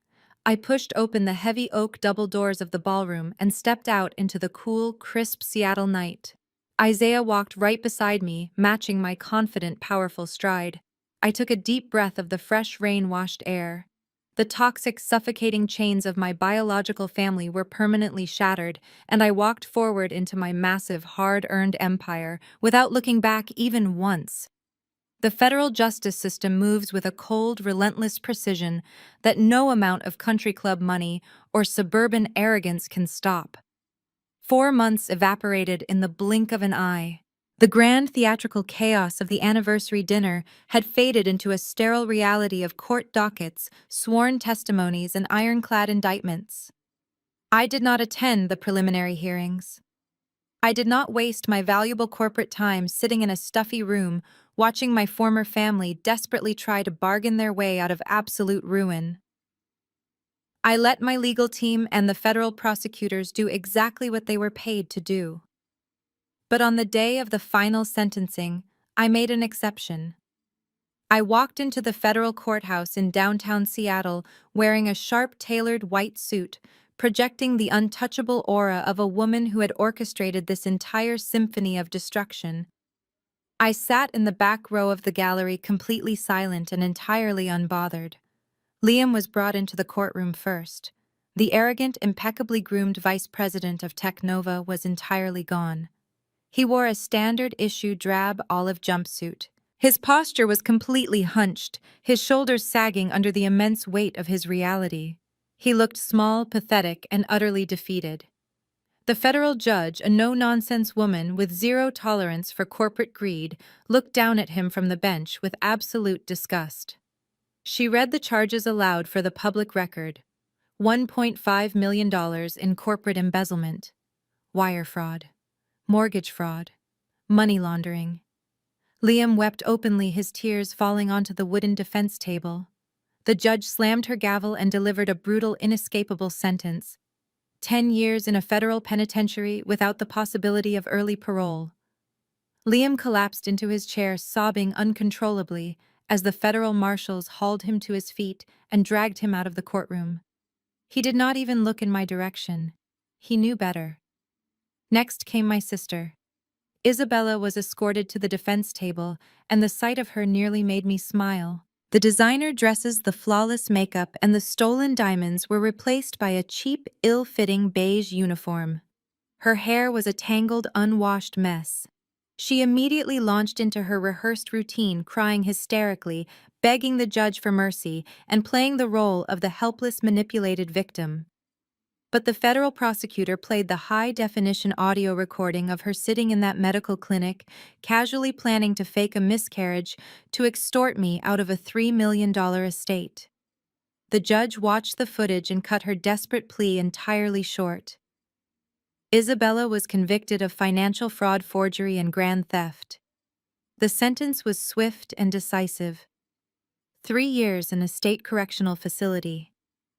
Speaker 1: I pushed open the heavy oak double doors of the ballroom and stepped out into the cool, crisp Seattle night. Isaiah walked right beside me, matching my confident, powerful stride. I took a deep breath of the fresh, rain-washed air. The toxic, suffocating chains of my biological family were permanently shattered, and I walked forward into my massive, hard-earned empire without looking back even once. The federal justice system moves with a cold, relentless precision that no amount of country club money or suburban arrogance can stop. 4 months evaporated in the blink of an eye. The grand theatrical chaos of the anniversary dinner had faded into a sterile reality of court dockets, sworn testimonies, and ironclad indictments. I did not attend the preliminary hearings. I did not waste my valuable corporate time sitting in a stuffy room, watching my former family desperately try to bargain their way out of absolute ruin. I let my legal team and the federal prosecutors do exactly what they were paid to do. But on the day of the final sentencing, I made an exception. I walked into the federal courthouse in downtown Seattle wearing a sharp-tailored white suit, projecting the untouchable aura of a woman who had orchestrated this entire symphony of destruction. I sat in the back row of the gallery completely silent and entirely unbothered. Liam was brought into the courtroom first. The arrogant, impeccably groomed vice president of Technova was entirely gone. He wore a standard-issue drab olive jumpsuit. His posture was completely hunched, his shoulders sagging under the immense weight of his reality. He looked small, pathetic, and utterly defeated. The federal judge, a no-nonsense woman with zero tolerance for corporate greed, looked down at him from the bench with absolute disgust. She read the charges aloud for the public record. $1.5 million in corporate embezzlement, wire fraud, mortgage fraud, money laundering. Liam wept openly, his tears falling onto the wooden defense table. The judge slammed her gavel and delivered a brutal, inescapable sentence. 10 years in a federal penitentiary without the possibility of early parole. Liam collapsed into his chair, sobbing uncontrollably, as the federal marshals hauled him to his feet and dragged him out of the courtroom. He did not even look in my direction. He knew better. Next came my sister. Isabella was escorted to the defense table, and the sight of her nearly made me smile. The designer dresses, the flawless makeup, and the stolen diamonds were replaced by a cheap, ill-fitting beige uniform. Her hair was a tangled, unwashed mess. She immediately launched into her rehearsed routine, crying hysterically, begging the judge for mercy, and playing the role of the helpless, manipulated victim. But the federal prosecutor played the high-definition audio recording of her sitting in that medical clinic, casually planning to fake a miscarriage to extort me out of a $3 million estate. The judge watched the footage and cut her desperate plea entirely short. Isabella was convicted of financial fraud, forgery, and grand theft. The sentence was swift and decisive. 3 years in a state correctional facility.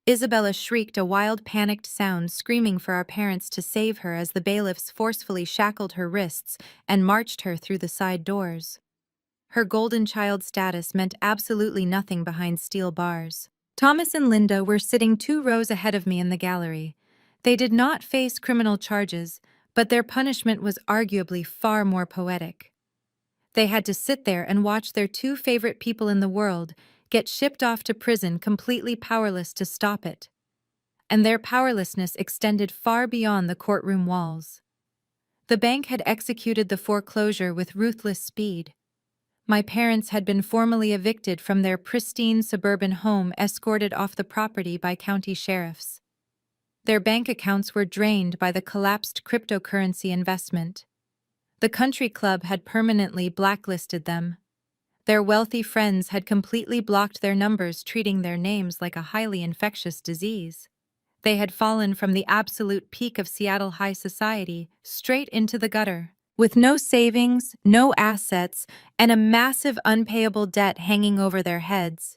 Speaker 1: Isabella shrieked a wild, panicked sound, screaming for our parents to save her as the bailiffs forcefully shackled her wrists and marched her through the side doors. Her golden child status meant absolutely nothing behind steel bars. Thomas and Linda were sitting 2 rows ahead of me in the gallery. They did not face criminal charges, but their punishment was arguably far more poetic. They had to sit there and watch their 2 favorite people in the world get shipped off to prison, completely powerless to stop it. And their powerlessness extended far beyond the courtroom walls. The bank had executed the foreclosure with ruthless speed. My parents had been formally evicted from their pristine suburban home, escorted off the property by county sheriffs. Their bank accounts were drained by the collapsed cryptocurrency investment. The country club had permanently blacklisted them. Their wealthy friends had completely blocked their numbers, treating their names like a highly infectious disease. They had fallen from the absolute peak of Seattle high society straight into the gutter, with no savings, no assets, and a massive unpayable debt hanging over their heads.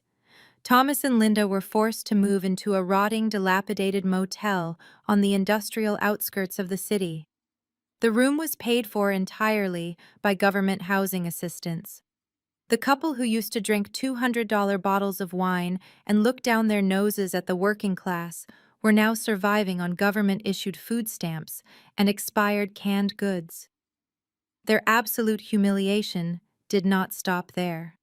Speaker 1: Thomas and Linda were forced to move into a rotting, dilapidated motel on the industrial outskirts of the city. The room was paid for entirely by government housing assistance. The couple who used to drink $200 bottles of wine and look down their noses at the working class were now surviving on government-issued food stamps and expired canned goods. Their absolute humiliation did not stop there.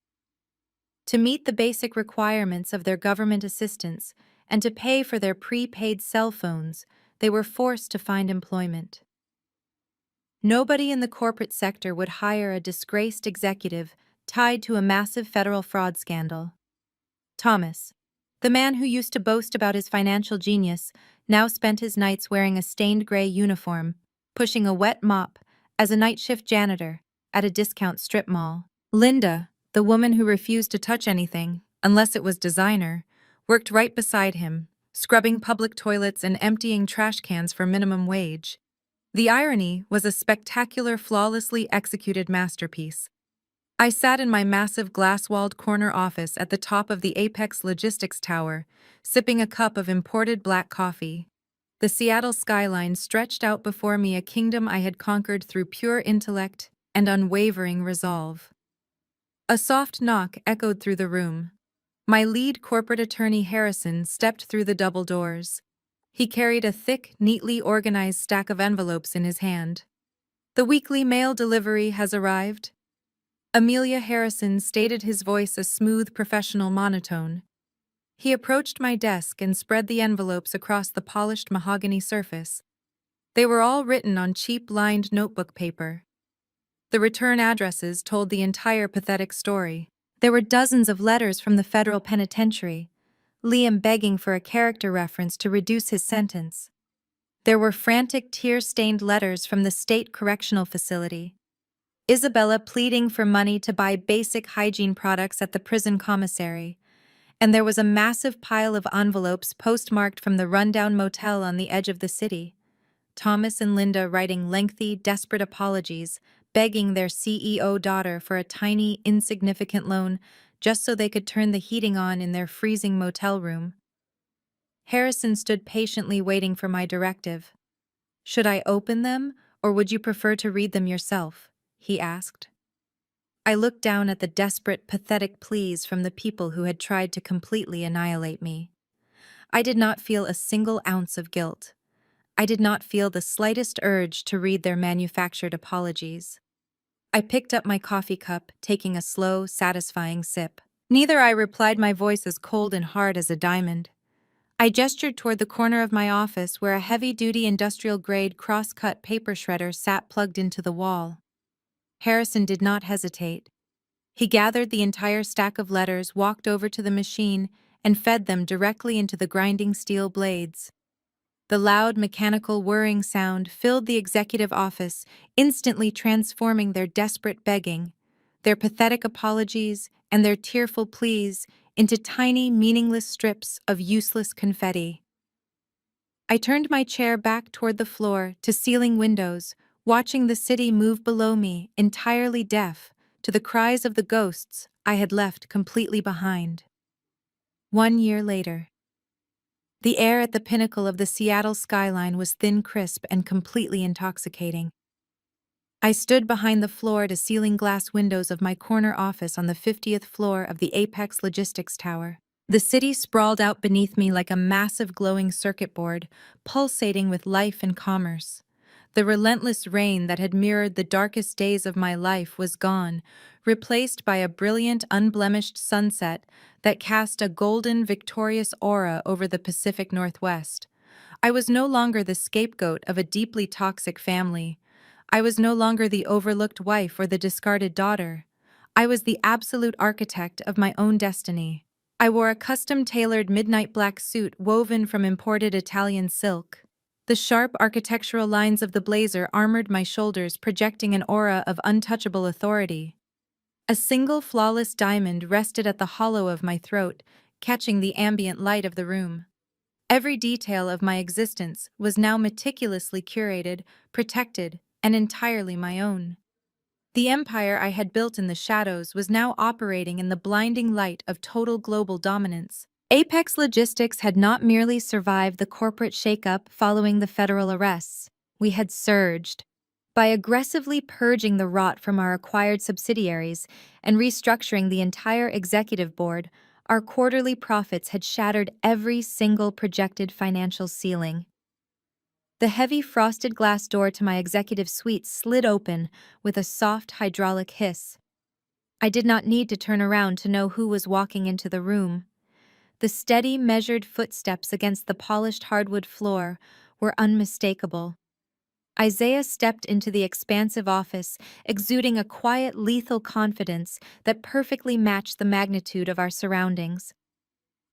Speaker 1: To meet the basic requirements of their government assistance and to pay for their prepaid cell phones, they were forced to find employment. Nobody in the corporate sector would hire a disgraced executive tied to a massive federal fraud scandal. Thomas, the man who used to boast about his financial genius, now spent his nights wearing a stained gray uniform, pushing a wet mop as a night shift janitor at a discount strip mall. Linda, the woman who refused to touch anything, unless it was designer, worked right beside him, scrubbing public toilets and emptying trash cans for minimum wage. The irony was a spectacular, flawlessly executed masterpiece. I sat in my massive glass-walled corner office at the top of the Apex Logistics Tower, sipping a cup of imported black coffee. The Seattle skyline stretched out before me, a kingdom I had conquered through pure intellect and unwavering resolve. A soft knock echoed through the room. My lead corporate attorney Harrison stepped through the double doors. He carried a thick, neatly organized stack of envelopes in his hand. "The weekly mail delivery has arrived." Amelia Harrison stated, his voice a smooth professional monotone. He approached my desk and spread the envelopes across the polished mahogany surface. They were all written on cheap lined notebook paper. The return addresses told the entire pathetic story. There were dozens of letters from the federal penitentiary, Liam begging for a character reference to reduce his sentence. There were frantic, tear-stained letters from the state correctional facility, Isabella pleading for money to buy basic hygiene products at the prison commissary, and there was a massive pile of envelopes postmarked from the rundown motel on the edge of the city. Thomas and Linda writing lengthy, desperate apologies, begging their CEO daughter for a tiny, insignificant loan just so they could turn the heating on in their freezing motel room. Harrison stood patiently waiting for my directive. "Should I open them, or would you prefer to read them yourself?" he asked. I looked down at the desperate, pathetic pleas from the people who had tried to completely annihilate me. I did not feel a single ounce of guilt. I did not feel the slightest urge to read their manufactured apologies. I picked up my coffee cup, taking a slow, satisfying sip. Neither I replied, my voice as cold and hard as a diamond. I gestured toward the corner of my office where a heavy-duty industrial-grade cross-cut paper shredder sat plugged into the wall. Harrison did not hesitate. He gathered the entire stack of letters, walked over to the machine, and fed them directly into the grinding steel blades. The loud mechanical whirring sound filled the executive office, instantly transforming their desperate begging, their pathetic apologies, and their tearful pleas into tiny, meaningless strips of useless confetti. I turned my chair back toward the floor to ceiling windows, watching the city move below me, entirely deaf to the cries of the ghosts I had left completely behind. 1 year later. The air at the pinnacle of the Seattle skyline was thin, crisp, and completely intoxicating. I stood behind the floor-to-ceiling glass windows of my corner office on the 50th floor of the Apex Logistics Tower. The city sprawled out beneath me like a massive glowing circuit board, pulsating with life and commerce. The relentless rain that had mirrored the darkest days of my life was gone, replaced by a brilliant, unblemished sunset that cast a golden, victorious aura over the Pacific Northwest. I was no longer the scapegoat of a deeply toxic family. I was no longer the overlooked wife or the discarded daughter. I was the absolute architect of my own destiny. I wore a custom-tailored midnight black suit woven from imported Italian silk. The sharp architectural lines of the blazer armored my shoulders, projecting an aura of untouchable authority. A single flawless diamond rested at the hollow of my throat, catching the ambient light of the room. Every detail of my existence was now meticulously curated, protected, and entirely my own. The empire I had built in the shadows was now operating in the blinding light of total global dominance. Apex Logistics had not merely survived the corporate shakeup following the federal arrests. We had surged. By aggressively purging the rot from our acquired subsidiaries and restructuring the entire executive board, our quarterly profits had shattered every single projected financial ceiling. The heavy frosted glass door to my executive suite slid open with a soft hydraulic hiss. I did not need to turn around to know who was walking into the room. The steady, measured footsteps against the polished hardwood floor were unmistakable. Isaiah stepped into the expansive office, exuding a quiet, lethal confidence that perfectly matched the magnitude of our surroundings.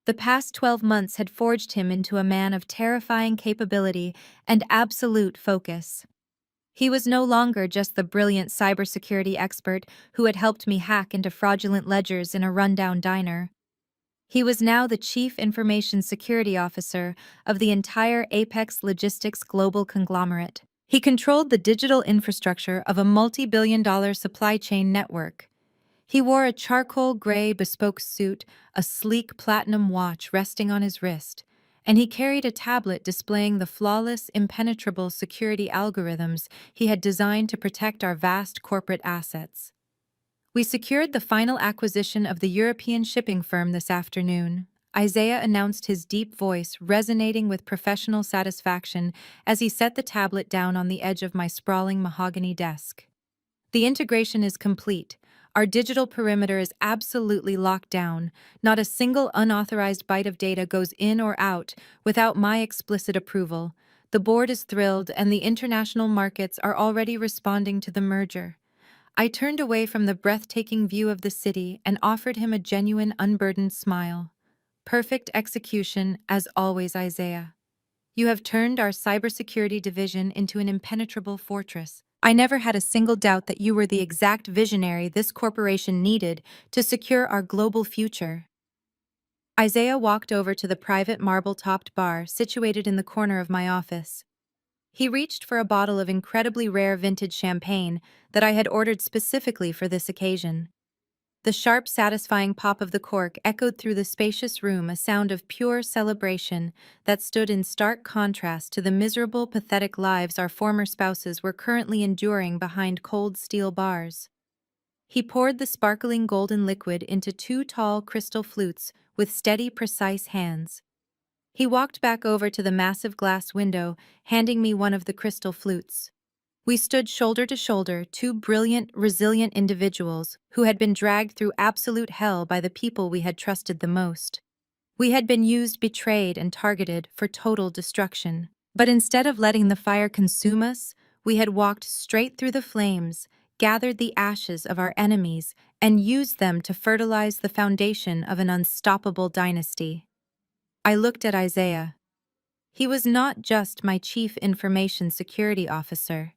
Speaker 1: The past 12 months had forged him into a man of terrifying capability and absolute focus. He was no longer just the brilliant cybersecurity expert who had helped me hack into fraudulent ledgers in a rundown diner. He was now the Chief Information Security Officer of the entire Apex Logistics global conglomerate. He controlled the digital infrastructure of a multi-billion-dollar supply chain network. He wore a charcoal gray bespoke suit, a sleek platinum watch resting on his wrist, and he carried a tablet displaying the flawless, impenetrable security algorithms he had designed to protect our vast corporate assets. We secured the final acquisition of the European shipping firm this afternoon. Isaiah announced, his deep voice resonating with professional satisfaction as he set the tablet down on the edge of my sprawling mahogany desk. The integration is complete. Our digital perimeter is absolutely locked down. Not a single unauthorized byte of data goes in or out without my explicit approval. The board is thrilled, and the international markets are already responding to the merger. I turned away from the breathtaking view of the city and offered him a genuine, unburdened smile. Perfect execution, as always, Isaiah. You have turned our cybersecurity division into an impenetrable fortress. I never had a single doubt that you were the exact visionary this corporation needed to secure our global future. Isaiah walked over to the private marble-topped bar situated in the corner of my office. He reached for a bottle of incredibly rare vintage champagne that I had ordered specifically for this occasion. The sharp, satisfying pop of the cork echoed through the spacious room, a sound of pure celebration that stood in stark contrast to the miserable, pathetic lives our former spouses were currently enduring behind cold steel bars. He poured the sparkling golden liquid into two tall crystal flutes with steady, precise hands. He walked back over to the massive glass window, handing me one of the crystal flutes. We stood shoulder to shoulder, two brilliant, resilient individuals who had been dragged through absolute hell by the people we had trusted the most. We had been used, betrayed, and targeted for total destruction. But instead of letting the fire consume us, we had walked straight through the flames, gathered the ashes of our enemies, and used them to fertilize the foundation of an unstoppable dynasty. I looked at Isaiah. He was not just my chief information security officer.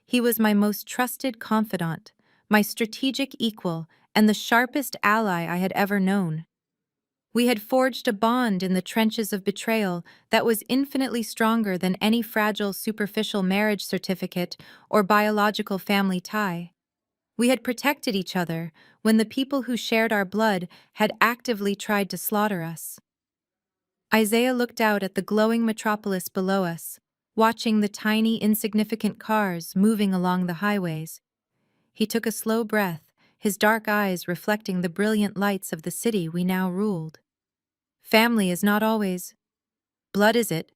Speaker 1: He was my most trusted confidant, my strategic equal, and the sharpest ally I had ever known. We had forged a bond in the trenches of betrayal that was infinitely stronger than any fragile, superficial marriage certificate or biological family tie. We had protected each other when the people who shared our blood had actively tried to slaughter us. Isaiah looked out at the glowing metropolis below us, watching the tiny, insignificant cars moving along the highways. He took a slow breath, his dark eyes reflecting the brilliant lights of the city we now ruled. Family is not always blood, is it,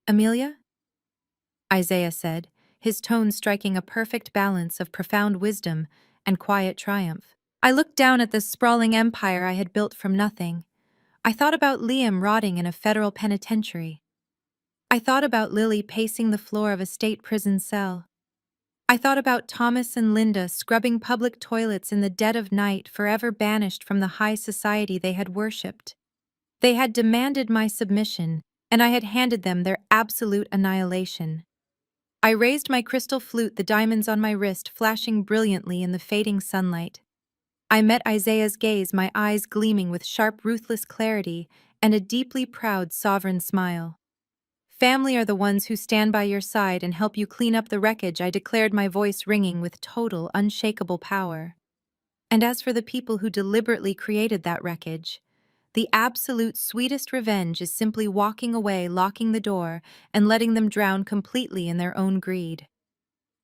Speaker 1: Amelia? Isaiah said, his tone striking a perfect balance of profound wisdom and quiet triumph. I looked down at the sprawling empire I had built from nothing. I thought about Liam rotting in a federal penitentiary. I thought about Lily pacing the floor of a state prison cell. I thought about Thomas and Linda scrubbing public toilets in the dead of night, forever banished from the high society they had worshipped. They had demanded my submission, and I had handed them their absolute annihilation. I raised my crystal flute, the diamonds on my wrist flashing brilliantly in the fading sunlight. I met Isaiah's gaze, my eyes gleaming with sharp, ruthless clarity and a deeply proud, sovereign smile. Family are the ones who stand by your side and help you clean up the wreckage, I declared, my voice ringing with total, unshakable power. And as for the people who deliberately created that wreckage, the absolute sweetest revenge is simply walking away, locking the door, and letting them drown completely in their own greed.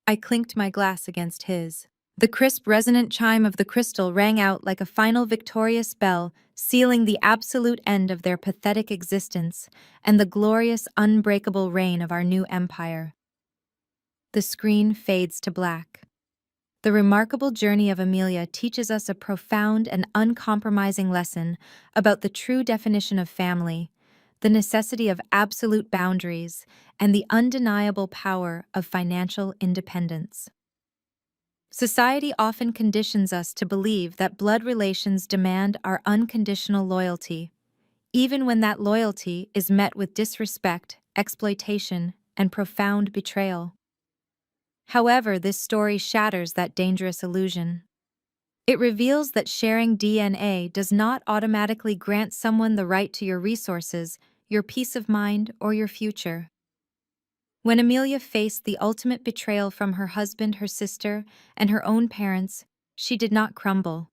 Speaker 1: I clinked my glass against his. The crisp, resonant chime of the crystal rang out like a final victorious bell, sealing the absolute end of their pathetic existence and the glorious, unbreakable reign of our new empire. The screen fades to black. The remarkable journey of Amelia teaches us a profound and uncompromising lesson about the true definition of family, the necessity of absolute boundaries, and the undeniable power of financial independence. Society often conditions us to believe that blood relations demand our unconditional loyalty, even when that loyalty is met with disrespect, exploitation, and profound betrayal. However, this story shatters that dangerous illusion. It reveals that sharing DNA does not automatically grant someone the right to your resources, your peace of mind, or your future. When Amelia faced the ultimate betrayal from her husband, her sister, and her own parents, she did not crumble.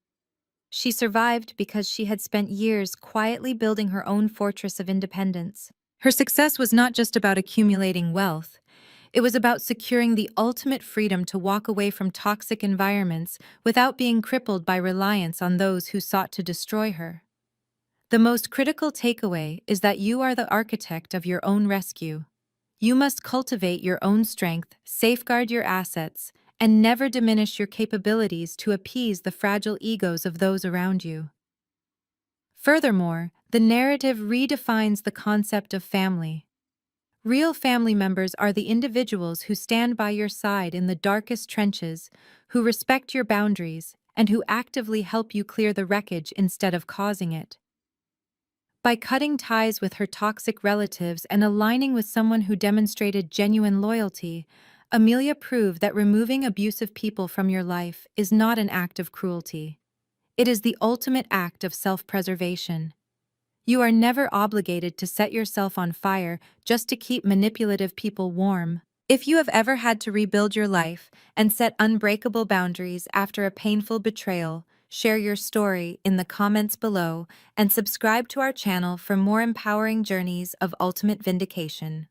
Speaker 1: She survived because she had spent years quietly building her own fortress of independence. Her success was not just about accumulating wealth. It was about securing the ultimate freedom to walk away from toxic environments without being crippled by reliance on those who sought to destroy her. The most critical takeaway is that you are the architect of your own rescue. You must cultivate your own strength, safeguard your assets, and never diminish your capabilities to appease the fragile egos of those around you. Furthermore, the narrative redefines the concept of family. Real family members are the individuals who stand by your side in the darkest trenches, who respect your boundaries, and who actively help you clear the wreckage instead of causing it. By cutting ties with her toxic relatives and aligning with someone who demonstrated genuine loyalty, Amelia proved that removing abusive people from your life is not an act of cruelty. It is the ultimate act of self-preservation. You are never obligated to set yourself on fire just to keep manipulative people warm. If you have ever had to rebuild your life and set unbreakable boundaries after a painful betrayal, share your story in the comments below and subscribe to our channel for more empowering journeys of ultimate vindication.